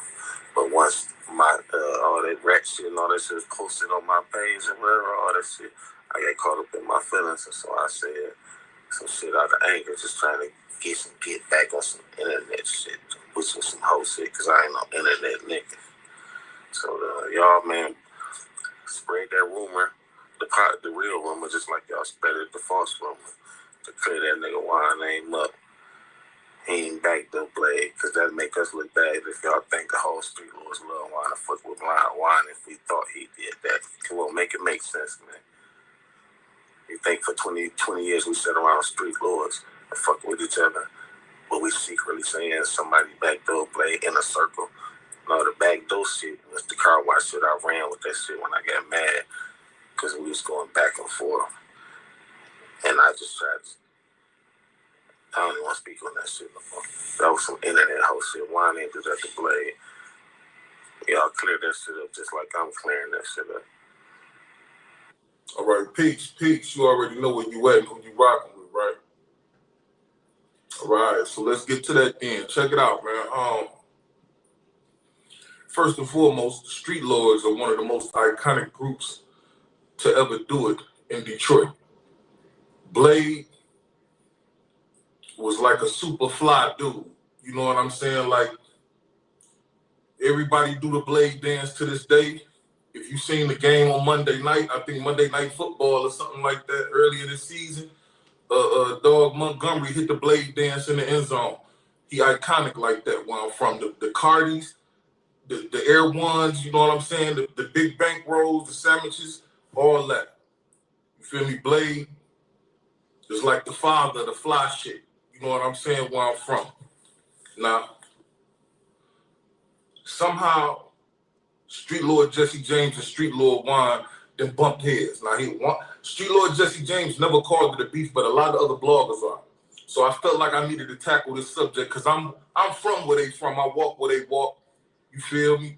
But once my all that rat shit and all that shit was posted on my page and whatever, all that shit, I got caught up in my feelings, and so I said some shit out of anger, just trying to get back on some internet shit, which was some whole shit, because I ain't no internet nigga. So y'all, man, spread that rumor, the real rumor, just like y'all spreaded the false rumor, to clear that nigga Juan name up. He ain't backdoor Blade, because that'd make us look bad if y'all think the whole Street Lords love Juan and fuck with Juan if we thought he did that. It won't make it make sense, man. You think for 20 years we sat around Street Lords and fuck with each other, but we secretly saying somebody backdoor Blade in a circle? No, the backdoor shit was the car wash shit. I ran with that shit when I got mad, because we was going back and forth. And I just tried to I don't even want to speak on that shit no more. That was some internet hoe shit. Why didn't do that to Blade? Y'all clear that shit up just like I'm clearing that shit up. All right, Peach, you already know where you at and who you rocking with, right? All right, so let's get to that end. Check it out, man. First and foremost, the Street Lords are one of the most iconic groups to ever do it in Detroit. Blade was like a super fly dude. You know what I'm saying? Like, everybody do the Blade dance to this day. If you seen the game on Monday night, I think Monday Night Football or something like that earlier this season, Dog Montgomery hit the Blade dance in the end zone. He iconic like that where I'm from. The Cardis, the Air Ones, you know what I'm saying? The big bank rolls, the sandwiches, all that. You feel me? Blade is like the father of the fly shit. You know what I'm saying? Where I'm from. Now, somehow, Street Lord Jesse James and Street Lord Juan then bumped heads. Now, Street Lord Jesse James never called it a beef, but a lot of other bloggers are. So I felt like I needed to tackle this subject because I'm from where they from. I walk where they walk. You feel me?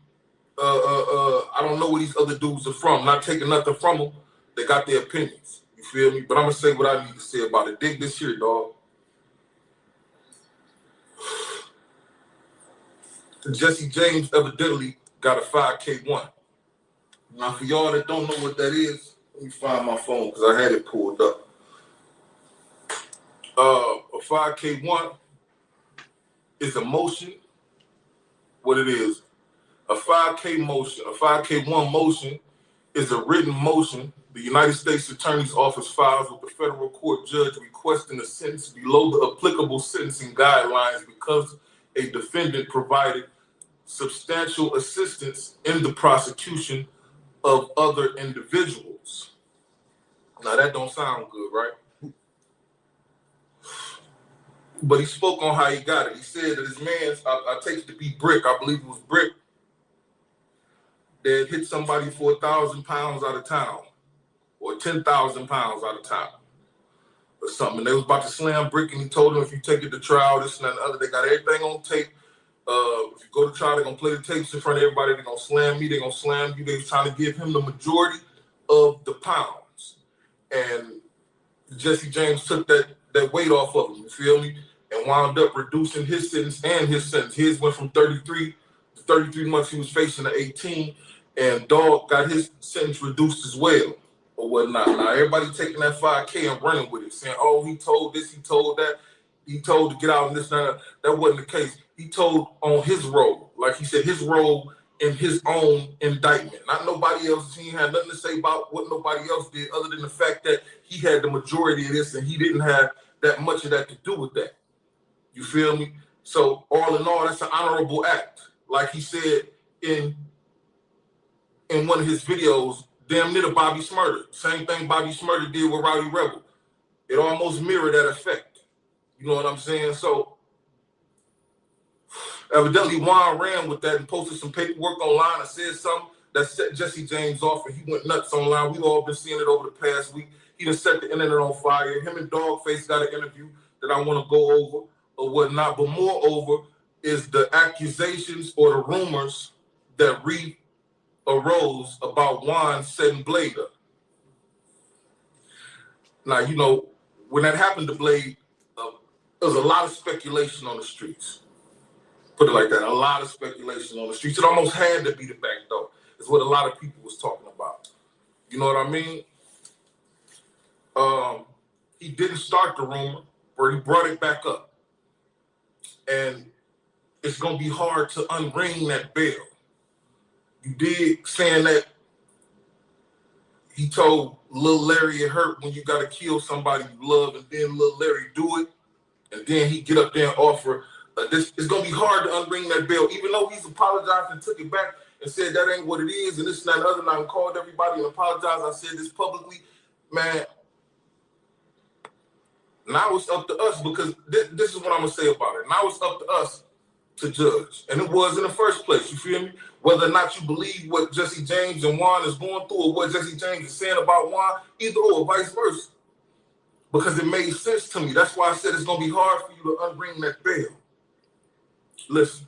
I don't know where these other dudes are from. Not taking nothing from them. They got their opinions. You feel me? But I'm going to say what I need to say about it. Dig this here, dog. Jesse James evidently got a 5K1. Now, for y'all that don't know what that is, let me find my phone because I had it pulled up. A 5K1 is a motion. What it is, a 5K1 motion is a written motion the United States Attorney's Office files with the federal court judge requesting a sentence below the applicable sentencing guidelines because a defendant provided substantial assistance in the prosecution of other individuals. Now that don't sound good, right? But he spoke on how he got it. He said that his man's, I take it to be Brick, I believe it was Brick, that hit somebody for 1,000 pounds out of town or 10,000 pounds out of town or something. And they was about to slam Brick and he told them if you take it to trial, this and that and the other, they got everything on tape. If you go to trial, they're going to play the tapes in front of everybody. They're going to slam me. They're going to slam you. They was trying to give him the majority of the pounds. And Jesse James took that weight off of him, you feel me? And wound up reducing his sentence and his sentence. His went from 33 months he was facing to 18. And Dog got his sentence reduced as well or whatnot. Now, everybody taking that 5K and running with it, saying, oh, he told this, he told that. He told to get out and this and that. That wasn't the case. He told on his role. Like he said, his role in his own indictment. Not nobody else. He had nothing to say about what nobody else did other than the fact that he had the majority of this and he didn't have that much of that to do with that. You feel me? So all in all, that's an honorable act. Like he said in one of his videos, damn near to Bobby Smurder. Same thing Bobby Smurder did with Rowdy Rebel. It almost mirrored that effect. You know what I'm saying? So evidently Juan ran with that and posted some paperwork online and said something that set Jesse James off and he went nuts online. We've all been seeing it over the past week. He done set the internet on fire. Him and Dogface got an interview that I want to go over or whatnot. But moreover is the accusations or the rumors that arose about Juan setting Blade up. Now, you know, when that happened to Blade, there was a lot of speculation on the streets. Put it like that, a lot of speculation on the streets. It almost had to be the back door. Is what a lot of people was talking about. You know what I mean? He didn't start the rumor, but he brought it back up. And it's going to be hard to unring that bell. You dig saying that he told Lil Larry it hurt when you got to kill somebody you love, and then Lil Larry do it, and then he get up there and offer this. It's going to be hard to unring that bell, even though he's apologized and took it back and said that ain't what it is, and this and that and other, and I called everybody and apologized. I said this publicly. Man, now it's up to us, because this is what I'm going to say about it. Now it's up to us to judge. And it was in the first place, you feel me? Whether or not you believe what Jesse James and Juan is going through or what Jesse James is saying about Juan, either or vice versa. because it made sense to me. That's why I said it's gonna be hard for you to unring that bell. Listen,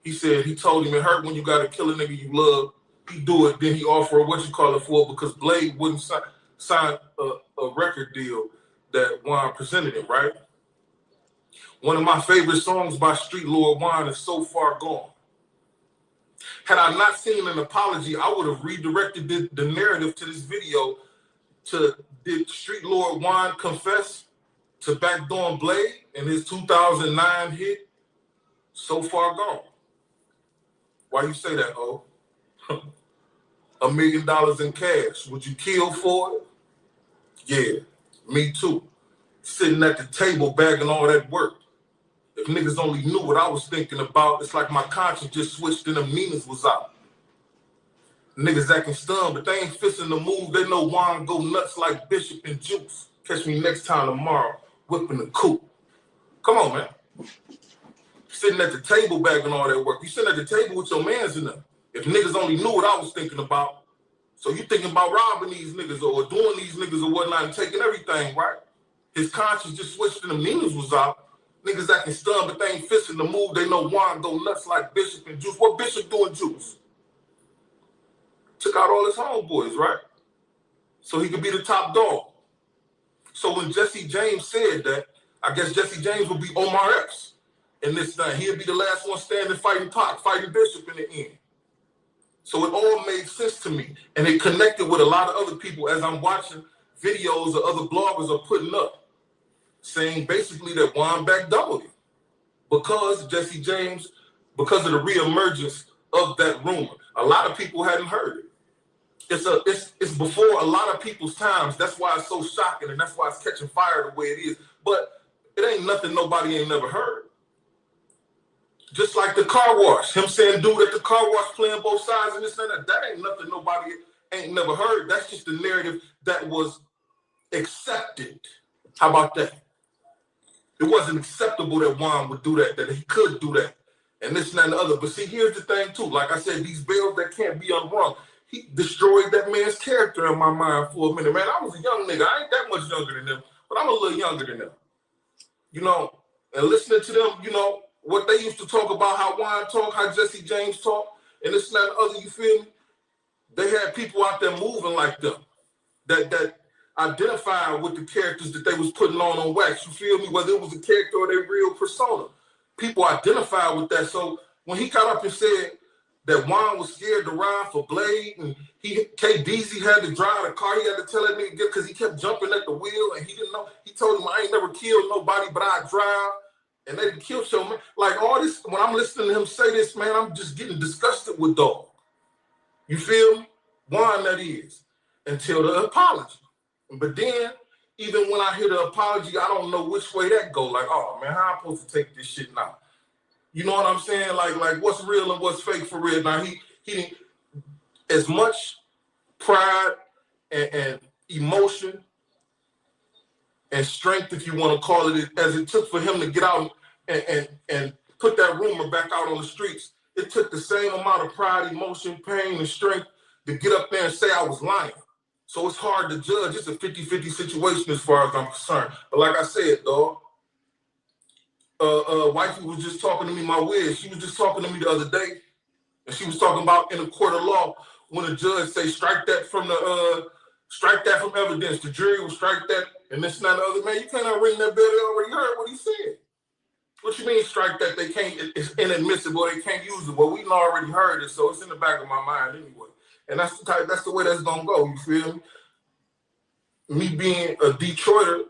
he said he told him it hurt when you gotta kill a nigga you love. He do it, then he offer what you call it for because Blade wouldn't sign a record deal that Juan presented him, right? One of my favorite songs by Street Lord Juan is So Far Gone. Had I not seen an apology, I would have redirected the narrative to this video to did Street Lord Juan confess to backdooring Blade in his 2009 hit, So Far Gone. Why you say that, oh? $1 million in cash. Would you kill for it? Yeah, me too. Sitting at the table bagging all that work. If niggas only knew what I was thinking about, it's like my conscience just switched and the meanings was out. Niggas acting stunned, but they ain't fisting the move. They know Juan go nuts like Bishop and Juice. Catch me next time tomorrow, whipping the coupe. Come on, man. Sitting at the table bagging all that work. You sitting at the table with your mans in there. If niggas only knew what I was thinking about, so you thinking about robbing these niggas or doing these niggas or whatnot and taking everything, right? His conscience just switched and the meanings was out. Niggas acting stunned, but they ain't fisting the move. They know Juan go nuts like Bishop and Juice. What Bishop doing Juice? Took out all his homeboys, right? So he could be the top dog. So when Jesse James said that, I guess Jesse James would be Omar Epps in this thing. He'd be the last one standing fighting Pac, fighting Bishop in the end. So it all made sense to me. And it connected with a lot of other people as I'm watching videos that other bloggers are putting up, saying basically that Juan back doubled it. Because Jesse James, because of the reemergence of that rumor. A lot of people hadn't heard it. It's before a lot of people's times. That's why it's so shocking and that's why it's catching fire the way it is. But it ain't nothing nobody ain't never heard. Just like the car wash. Him saying dude at the car wash playing both sides and this and that. That ain't nothing nobody ain't never heard. That's just the narrative that was accepted. How about that? It wasn't acceptable that Juan would do that he could do that. And this and that and the other. But see, here's the thing too. Like I said, these bells that can't be unrung. He destroyed that man's character in my mind for a minute. Man, I was a young nigga. I ain't that much younger than them, but I'm a little younger than them. You know, and listening to them, you know, what they used to talk about, how Juan talk, how Jesse James talk, and this and that and other, you feel me? They had people out there moving like them that identified with the characters that they was putting on wax. You feel me? Whether it was a character or their real persona. People identified with that. So when he got up and said that Juan was scared to ride for Blade and KDZ had to drive the car, he had to tell that nigga because he kept jumping at the wheel and he didn't know. He told him, I ain't never killed nobody, but I drive. And they didn't kill show man. Like all this, when I'm listening to him say this, man, I'm just getting disgusted with dog. You feel me? Juan, that is. Until the apology. But then, even when I hear the apology, I don't know which way that go. Like, oh man, how am I supposed to take this shit now? You know what I'm saying? Like what's real and what's fake for real. Now he didn't, as much pride and emotion and strength, if you want to call it, as it took for him to get out and put that rumor back out on the streets, it took the same amount of pride, emotion, pain, and strength to get up there and say I was lying. So it's hard to judge. It's a 50-50 situation as far as I'm concerned. But like I said, dog, wifey was just talking to me, my wiz. She was just talking to me the other day, and she was talking about in a court of law when a judge say strike that from evidence. The jury will strike that, and this and that and the other. Man, you can't ring that bell. They already heard what he said. What you mean strike that? They can't. It's inadmissible. They can't use it. Well, we already heard it, so it's in the back of my mind anyway. And that's the way that's gonna go. You feel me? Me being a Detroiter,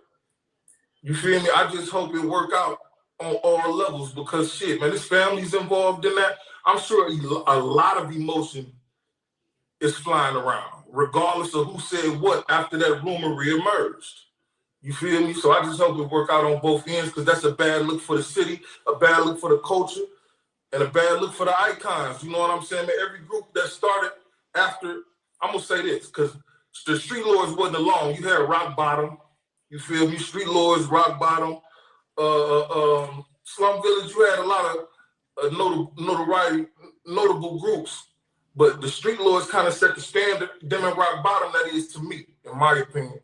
you feel me? I just hope it work out on all levels because shit, man, this family's involved in that. I'm sure a lot of emotion is flying around, regardless of who said what after that rumor reemerged. You feel me? So I just hope it work out on both ends because that's a bad look for the city, a bad look for the culture, and a bad look for the icons. You know what I'm saying? Man, every group that started after, I'm going to say this because the Street Lords wasn't alone. You had Rock Bottom, you feel me? Street Lords, Rock Bottom, Slum Village, you had a lot of notable groups, but the Street Lords kind of set the standard. Them and Rock Bottom, that is to me, in my opinion.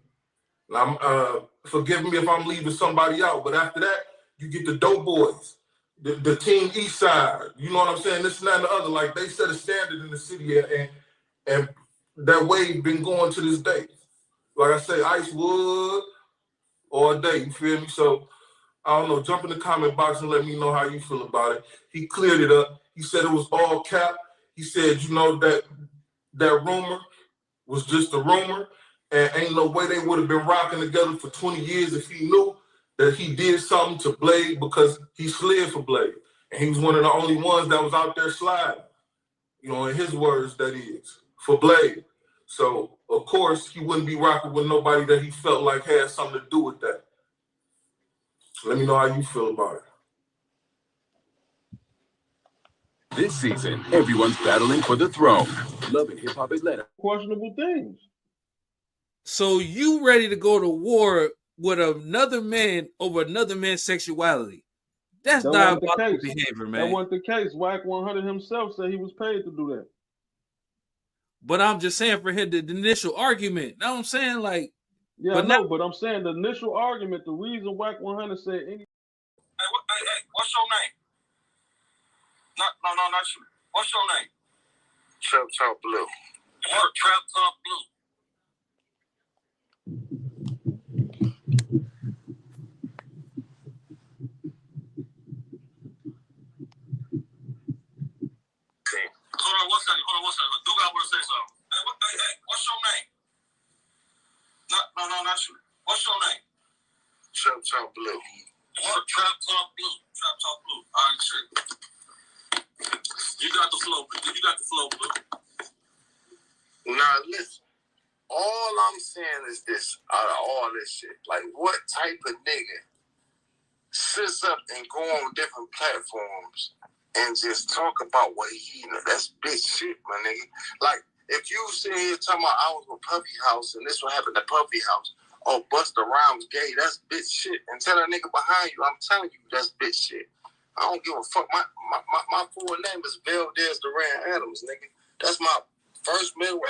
Now, Forgive me if I'm leaving somebody out, but after that, you get the Dope Boys, the Team East Side. You know what I'm saying? This and that and the other. Like, they set a standard in the city, and that wave been going to this day. Like I say, Ice Wood all day. You feel me? So I don't know. Jump in the comment box and let me know how you feel about it. He cleared it up. He said it was all cap. He said, you know, that rumor was just a rumor, and ain't no way they would have been rocking together for 20 years if he knew that he did something to Blade, because he slid for Blade. And he was one of the only ones that was out there sliding. You know, in his words, that is, for Blade. So, of course, he wouldn't be rocking with nobody that he felt like had something to do with that. Let me know how you feel about it. This season, everyone's battling for the throne. Love and Hip Hop Atlanta. Questionable things. So you ready to go to war with another man over another man's sexuality? That's diabolical behavior, man. That wasn't the case. wack100 himself said he was paid to do that. But I'm just saying, for him, the initial argument. Know what I'm saying? Like, yeah, but I'm saying the initial argument, the reason wack100 said any. Hey, what's your name? No, not you. What's your name? Trap Top Blue. What? Trap Top Blue. Okay. Hold on one second. Dugar want to say something. Hey, what's your name? No, not you. What's your name? Trap Top Blue. What? Trap Top Blue. Trap Top Blue. All right, shit. You got the flow. Blue. Now, listen. All I'm saying is this, out of all this shit, like, what type of nigga sits up and go on different platforms and just talk about what he know? That's bitch shit, my nigga. Like, if you sit here talking about I was with Puffy House and this what happened to Puffy House, or Busta Rhymes gay, that's bitch shit. And tell that nigga behind you, I'm telling you, that's bitch shit. I don't give a fuck. My full name is Valdez Duran Adams, nigga. That's my first middle.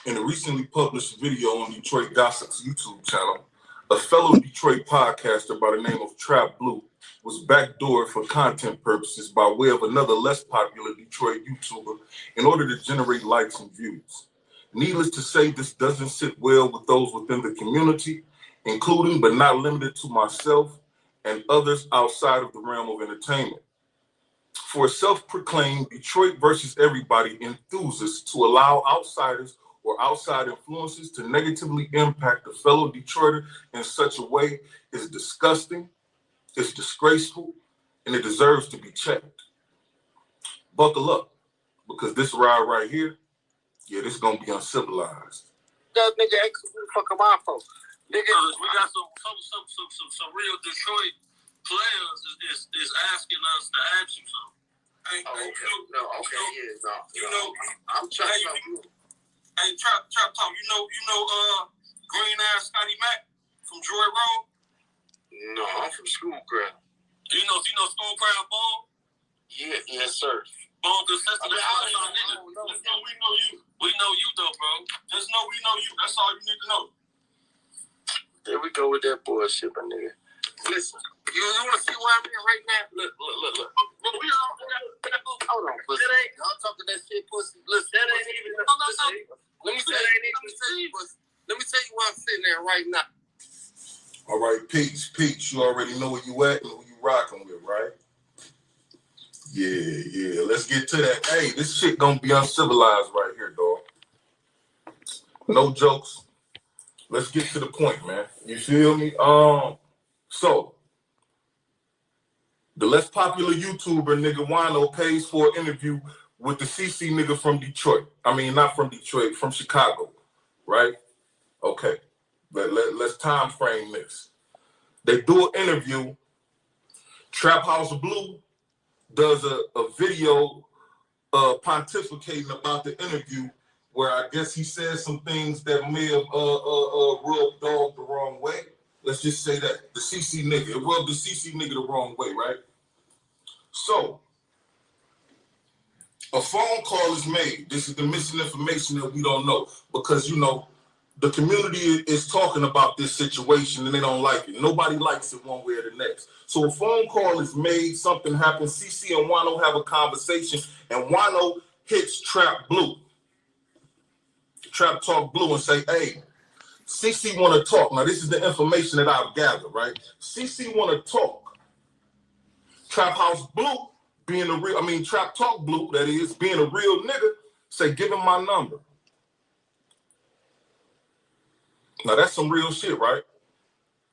In a recently published video on Detroit Gossip's YouTube channel, a fellow Detroit podcaster by the name of Trap Blue was backdoored for content purposes by way of another less popular Detroit YouTuber in order to generate likes and views. Needless to say, this doesn't sit well with those within the community, including but not limited to myself and others outside of the realm of entertainment. For a self-proclaimed Detroit versus everybody enthusiast to allow outsiders or outside influences to negatively impact a fellow Detroiter in such a way is disgusting, it's disgraceful, and it deserves to be checked. Buckle up, because this ride right here, yeah, this is gonna be uncivilized. That nigga asked who the fuck am I for? Nigga, we got some real Detroit players is asking us to ask you something. I'm Trap Talk. Hey, Trap Talk, you know, green ass Scotty Mac from Joy Road? No, I'm from Schoolcraft. You know Schoolcraft Ball? Yeah, yes, sir. Ball consistent. We know you. We know you though, bro. Just know we know you. That's all you need to know. There we go with that bullshit, my nigga. Listen, you want to see where I'm at right now? Look. Hold on, pussy. Y'all talking that shit, pussy. Listen, that ain't even. No. Let me tell you where I'm sitting at right now. All right, Peach, you already know where you at and who you rocking with, right? Yeah, let's get to that. Hey, this shit gonna be uncivilized right here, dog. No jokes. Let's get to the point, man. You feel me? So, the less popular YouTuber, nigga, Wino, pays for an interview with the CC nigga from Detroit. I mean, not from Detroit, from Chicago, right? Okay, but let's time frame this. They do an interview. Trap House Blue does a video pontificating about the interview, where I guess he says some things that may have rubbed dog the wrong way. Let's just say that. The CC nigga. It rubbed the CC nigga the wrong way, right? So, a phone call is made. This is the missing information that we don't know. Because, you know, the community is talking about this situation and they don't like it. Nobody likes it one way or the next. So a phone call is made, something happens, CC and Wano have a conversation, and Wano hits Trap Blue. Trap Talk Blue and say, hey, CC want to talk. Now, this is the information that I've gathered, right? CC want to talk. Trap House Blue, Trap Talk Blue, that is, being a real nigga, say, give him my number. Now, that's some real shit, right?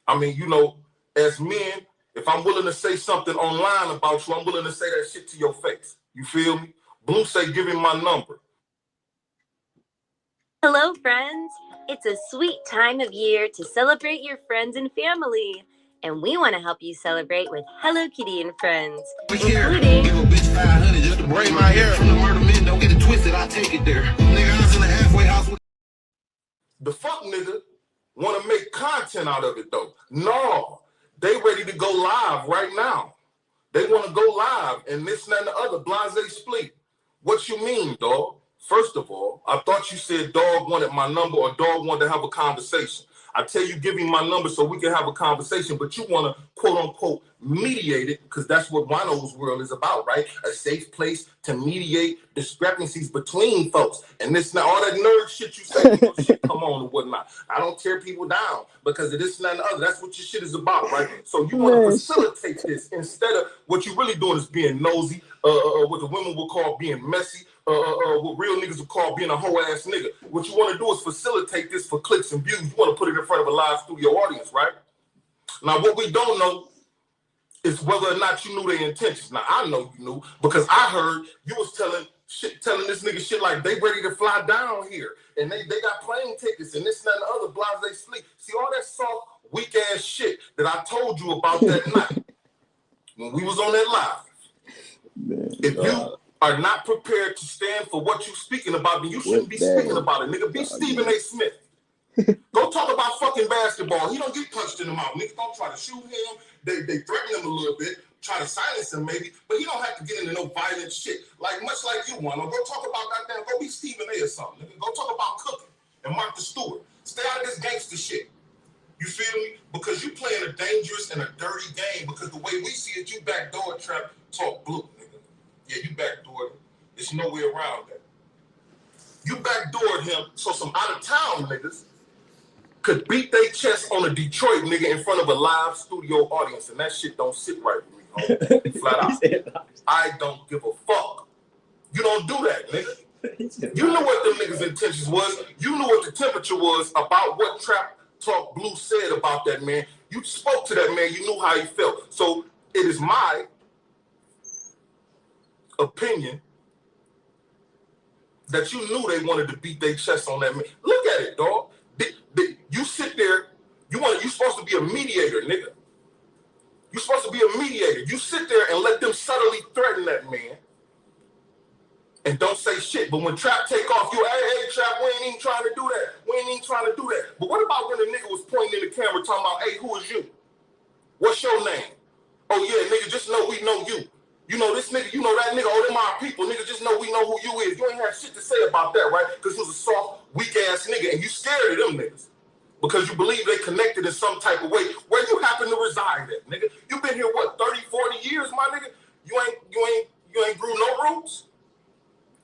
I mean, you know, as men, if I'm willing to say something online about you, I'm willing to say that shit to your face. You feel me? Blue say, give him my number. Hello, friends. It's a sweet time of year to celebrate your friends and family. And we want to help you celebrate with Hello Kitty and Friends, including... Give a bitch 500 just to braid my hair. From the murder men, don't get it twisted, I take it there. Nigga, I was in the halfway house with... The fuck nigga want to make content out of it, though. No, they ready to go live right now. They want to go live and this and that and the other, blase split. What you mean, dog? First of all, I thought you said dog wanted my number or dog wanted to have a conversation. I tell you, give me my number so we can have a conversation, but you want to, quote unquote, mediate it, because that's what Wano's world is about, right? A safe place to mediate discrepancies between folks. And this now, all that nerd shit you say, you know, shit, come on and whatnot. I don't tear people down because of this and that and the other. That's what your shit is about, right? So you want to facilitate this instead of what you're really doing is being nosy, what the women will call being messy, what real niggas would call being a hoe ass nigga. What you want to do is facilitate this for clicks and views. You want to put it in front of a live studio audience, right? Now, what we don't know is whether or not you knew their intentions. Now, I know you knew because I heard you was telling this nigga shit like they ready to fly down here and they got plane tickets and this and that and the other, blase sleep. See all that soft, weak ass shit that I told you about that night when we was on that live. If you are not prepared to stand for what you're speaking about, then you shouldn't be speaking about it, nigga. Be Stephen A. Smith. Go talk about fucking basketball. He don't get punched in the mouth. Niggas don't try to shoot him. They threaten him a little bit, try to silence him maybe, but he don't have to get into no violent shit. Like much like you want. Go talk about goddamn, go be Stephen A. or something. Nigga. Go talk about cooking and Martha Stewart. Stay out of this gangster shit. You feel me? Because you playing a dangerous and a dirty game because the way we see it, you backdoor Trap Talk Blue, nigga. Yeah, you backdoored him. There's no way around that. You backdoored him so some out-of-town niggas could beat their chest on a Detroit nigga in front of a live studio audience, and that shit don't sit right with me, homie. Flat out. I don't give a fuck. You don't do that, nigga. You knew what them niggas' intentions was. You knew what the temperature was about what Trap Talk Blue said about that man. You spoke to that man. You knew how he felt. So it is my opinion that you knew they wanted to beat their chest on that man. Look at it, dog. You sit there, you supposed to be a mediator, nigga. You supposed to be a mediator. You sit there and let them subtly threaten that man and don't say shit. But when Trap take off, you, hey, Trap, we ain't even trying to do that. We ain't even trying to do that. But what about when the nigga was pointing in the camera talking about, hey, who is you? What's your name? Oh, yeah, nigga, just know we know you. You know this nigga, you know that nigga, oh, them our people. Nigga, just know we know who you is. You ain't have shit to say about that, right? Because you was a soft, weak-ass nigga, and you scared of them niggas. Because you believe they connected in some type of way where you happen to reside at, nigga. You been here, what, 30, 40 years, my nigga? You ain't grew no roots?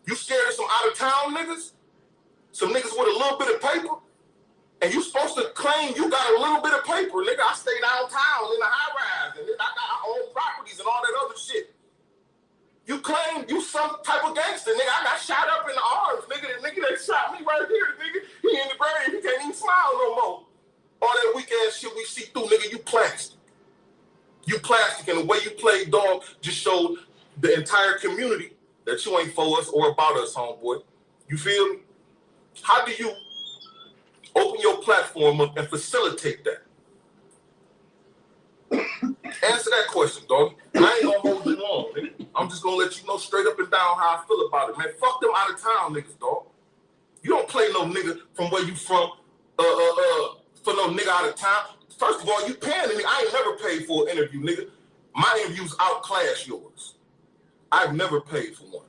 You scared of some out-of-town niggas? Some niggas with a little bit of paper? And you supposed to claim you got a little bit of paper, nigga. I stay downtown in the high-rise, and I own properties and all that other shit. You claim you some type of gangster, nigga. I got shot up in the arms, nigga. The nigga that shot me right here, nigga. He in the grave. He can't even smile no more. All that weak ass shit we see through, nigga. You plastic. You plastic, and the way you play, dog, just showed the entire community that you ain't for us or about us, homeboy. You feel me? How do you open your platform up and facilitate that? Answer that question, dog. And I ain't gonna hold you long, nigga. I'm just gonna let you know straight up and down how I feel about it, man. Fuck them out of town niggas, dog. You don't play no nigga from where you from, for no nigga out of town. First of all, you paying me. I ain't never paid for an interview, nigga. My interviews outclass yours. I've never paid for one.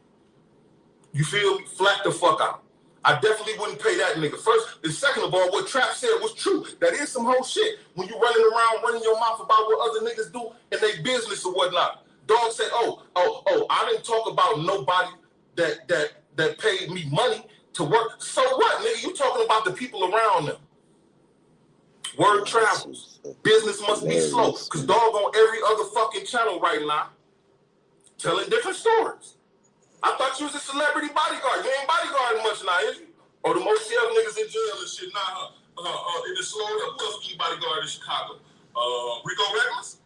You feel me? Flat the fuck out. I definitely wouldn't pay that nigga. First, and second of all, what Trap said was true. That is some whole shit. When you running around running your mouth about what other niggas do in their business or whatnot. Dog said, I didn't talk about nobody that paid me money to work. So what, nigga? You talking about the people around them. Word travels. Business must be slow. Because dog on every other fucking channel right now telling different stories. I thought you was a celebrity bodyguard. You ain't bodyguarding much now, is you? Or the most sheriff niggas in jail and shit. Nah, in the Florida, who else be bodyguard in Chicago? Rico Reckless?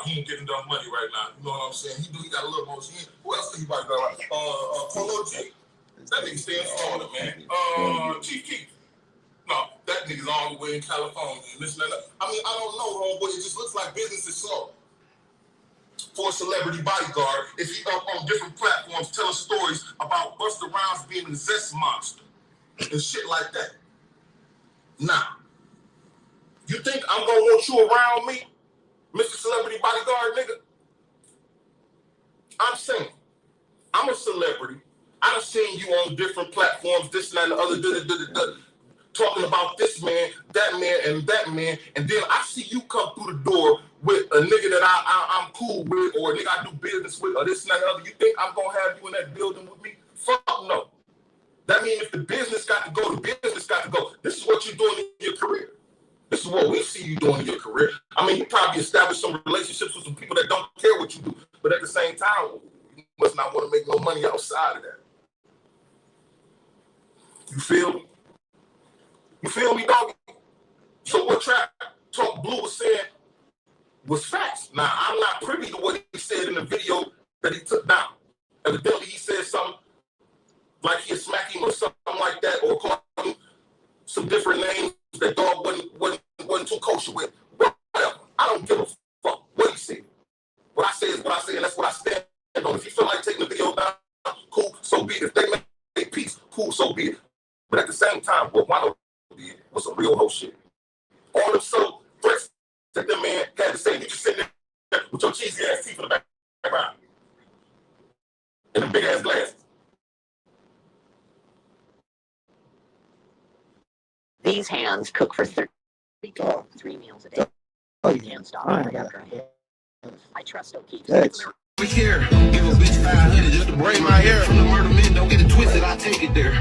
He ain't getting enough money right now. You know what I'm saying? He got a little more. Who else can he bodyguard? Polo G? That nigga stay in Florida, man. Chief Keef? No, that nigga's all the way in California. And this and that. I mean, I don't know, homeboy. It just looks like business is slow. For a celebrity bodyguard, if he up on different platforms telling stories about Busta Rhymes being a zest monster and shit like that. Now, you think I'm gonna want you around me, Mr. Celebrity Bodyguard, nigga? I'm saying, I'm a celebrity. I done seen you on different platforms, this and that and the other, talking about this man, and that man, and then I see you come through the door with a nigga that I'm cool with, or a nigga I do business with, or this and that and the other. You think I'm gonna have you in that building with me? Fuck no. That means if the business got to go, the business got to go. This is what you're doing in your career. This is what we see you doing in your career. I mean, you probably established some relationships with some people that don't care what you do, but at the same time, you must not want to make no money outside of that. You feel me? You feel me, doggy? So what Trap Talk Blue was saying was facts. Now, I'm not privy to what he said in the video that he took down. Evidently, he said something like he had smacked him or something like that, or called him some different names that dog wasn't too kosher with. Whatever. I don't give a fuck what he said. What I say is what I say, and that's what I stand on. If you feel like taking the video down, cool, so be it. If they make peace, cool, so be it. But at the same time, what Wano did was some real whole shit. All them so threats that the man had to say, you just sitting there with your cheesy ass teeth in the background and the big ass glasses. These hands cook for 3 meals a day. Oh, you can't stop. I trust O'Keefe. Here, give a bitch 500 just to braid my hair. From the murder men, don't get it twisted, I take it there.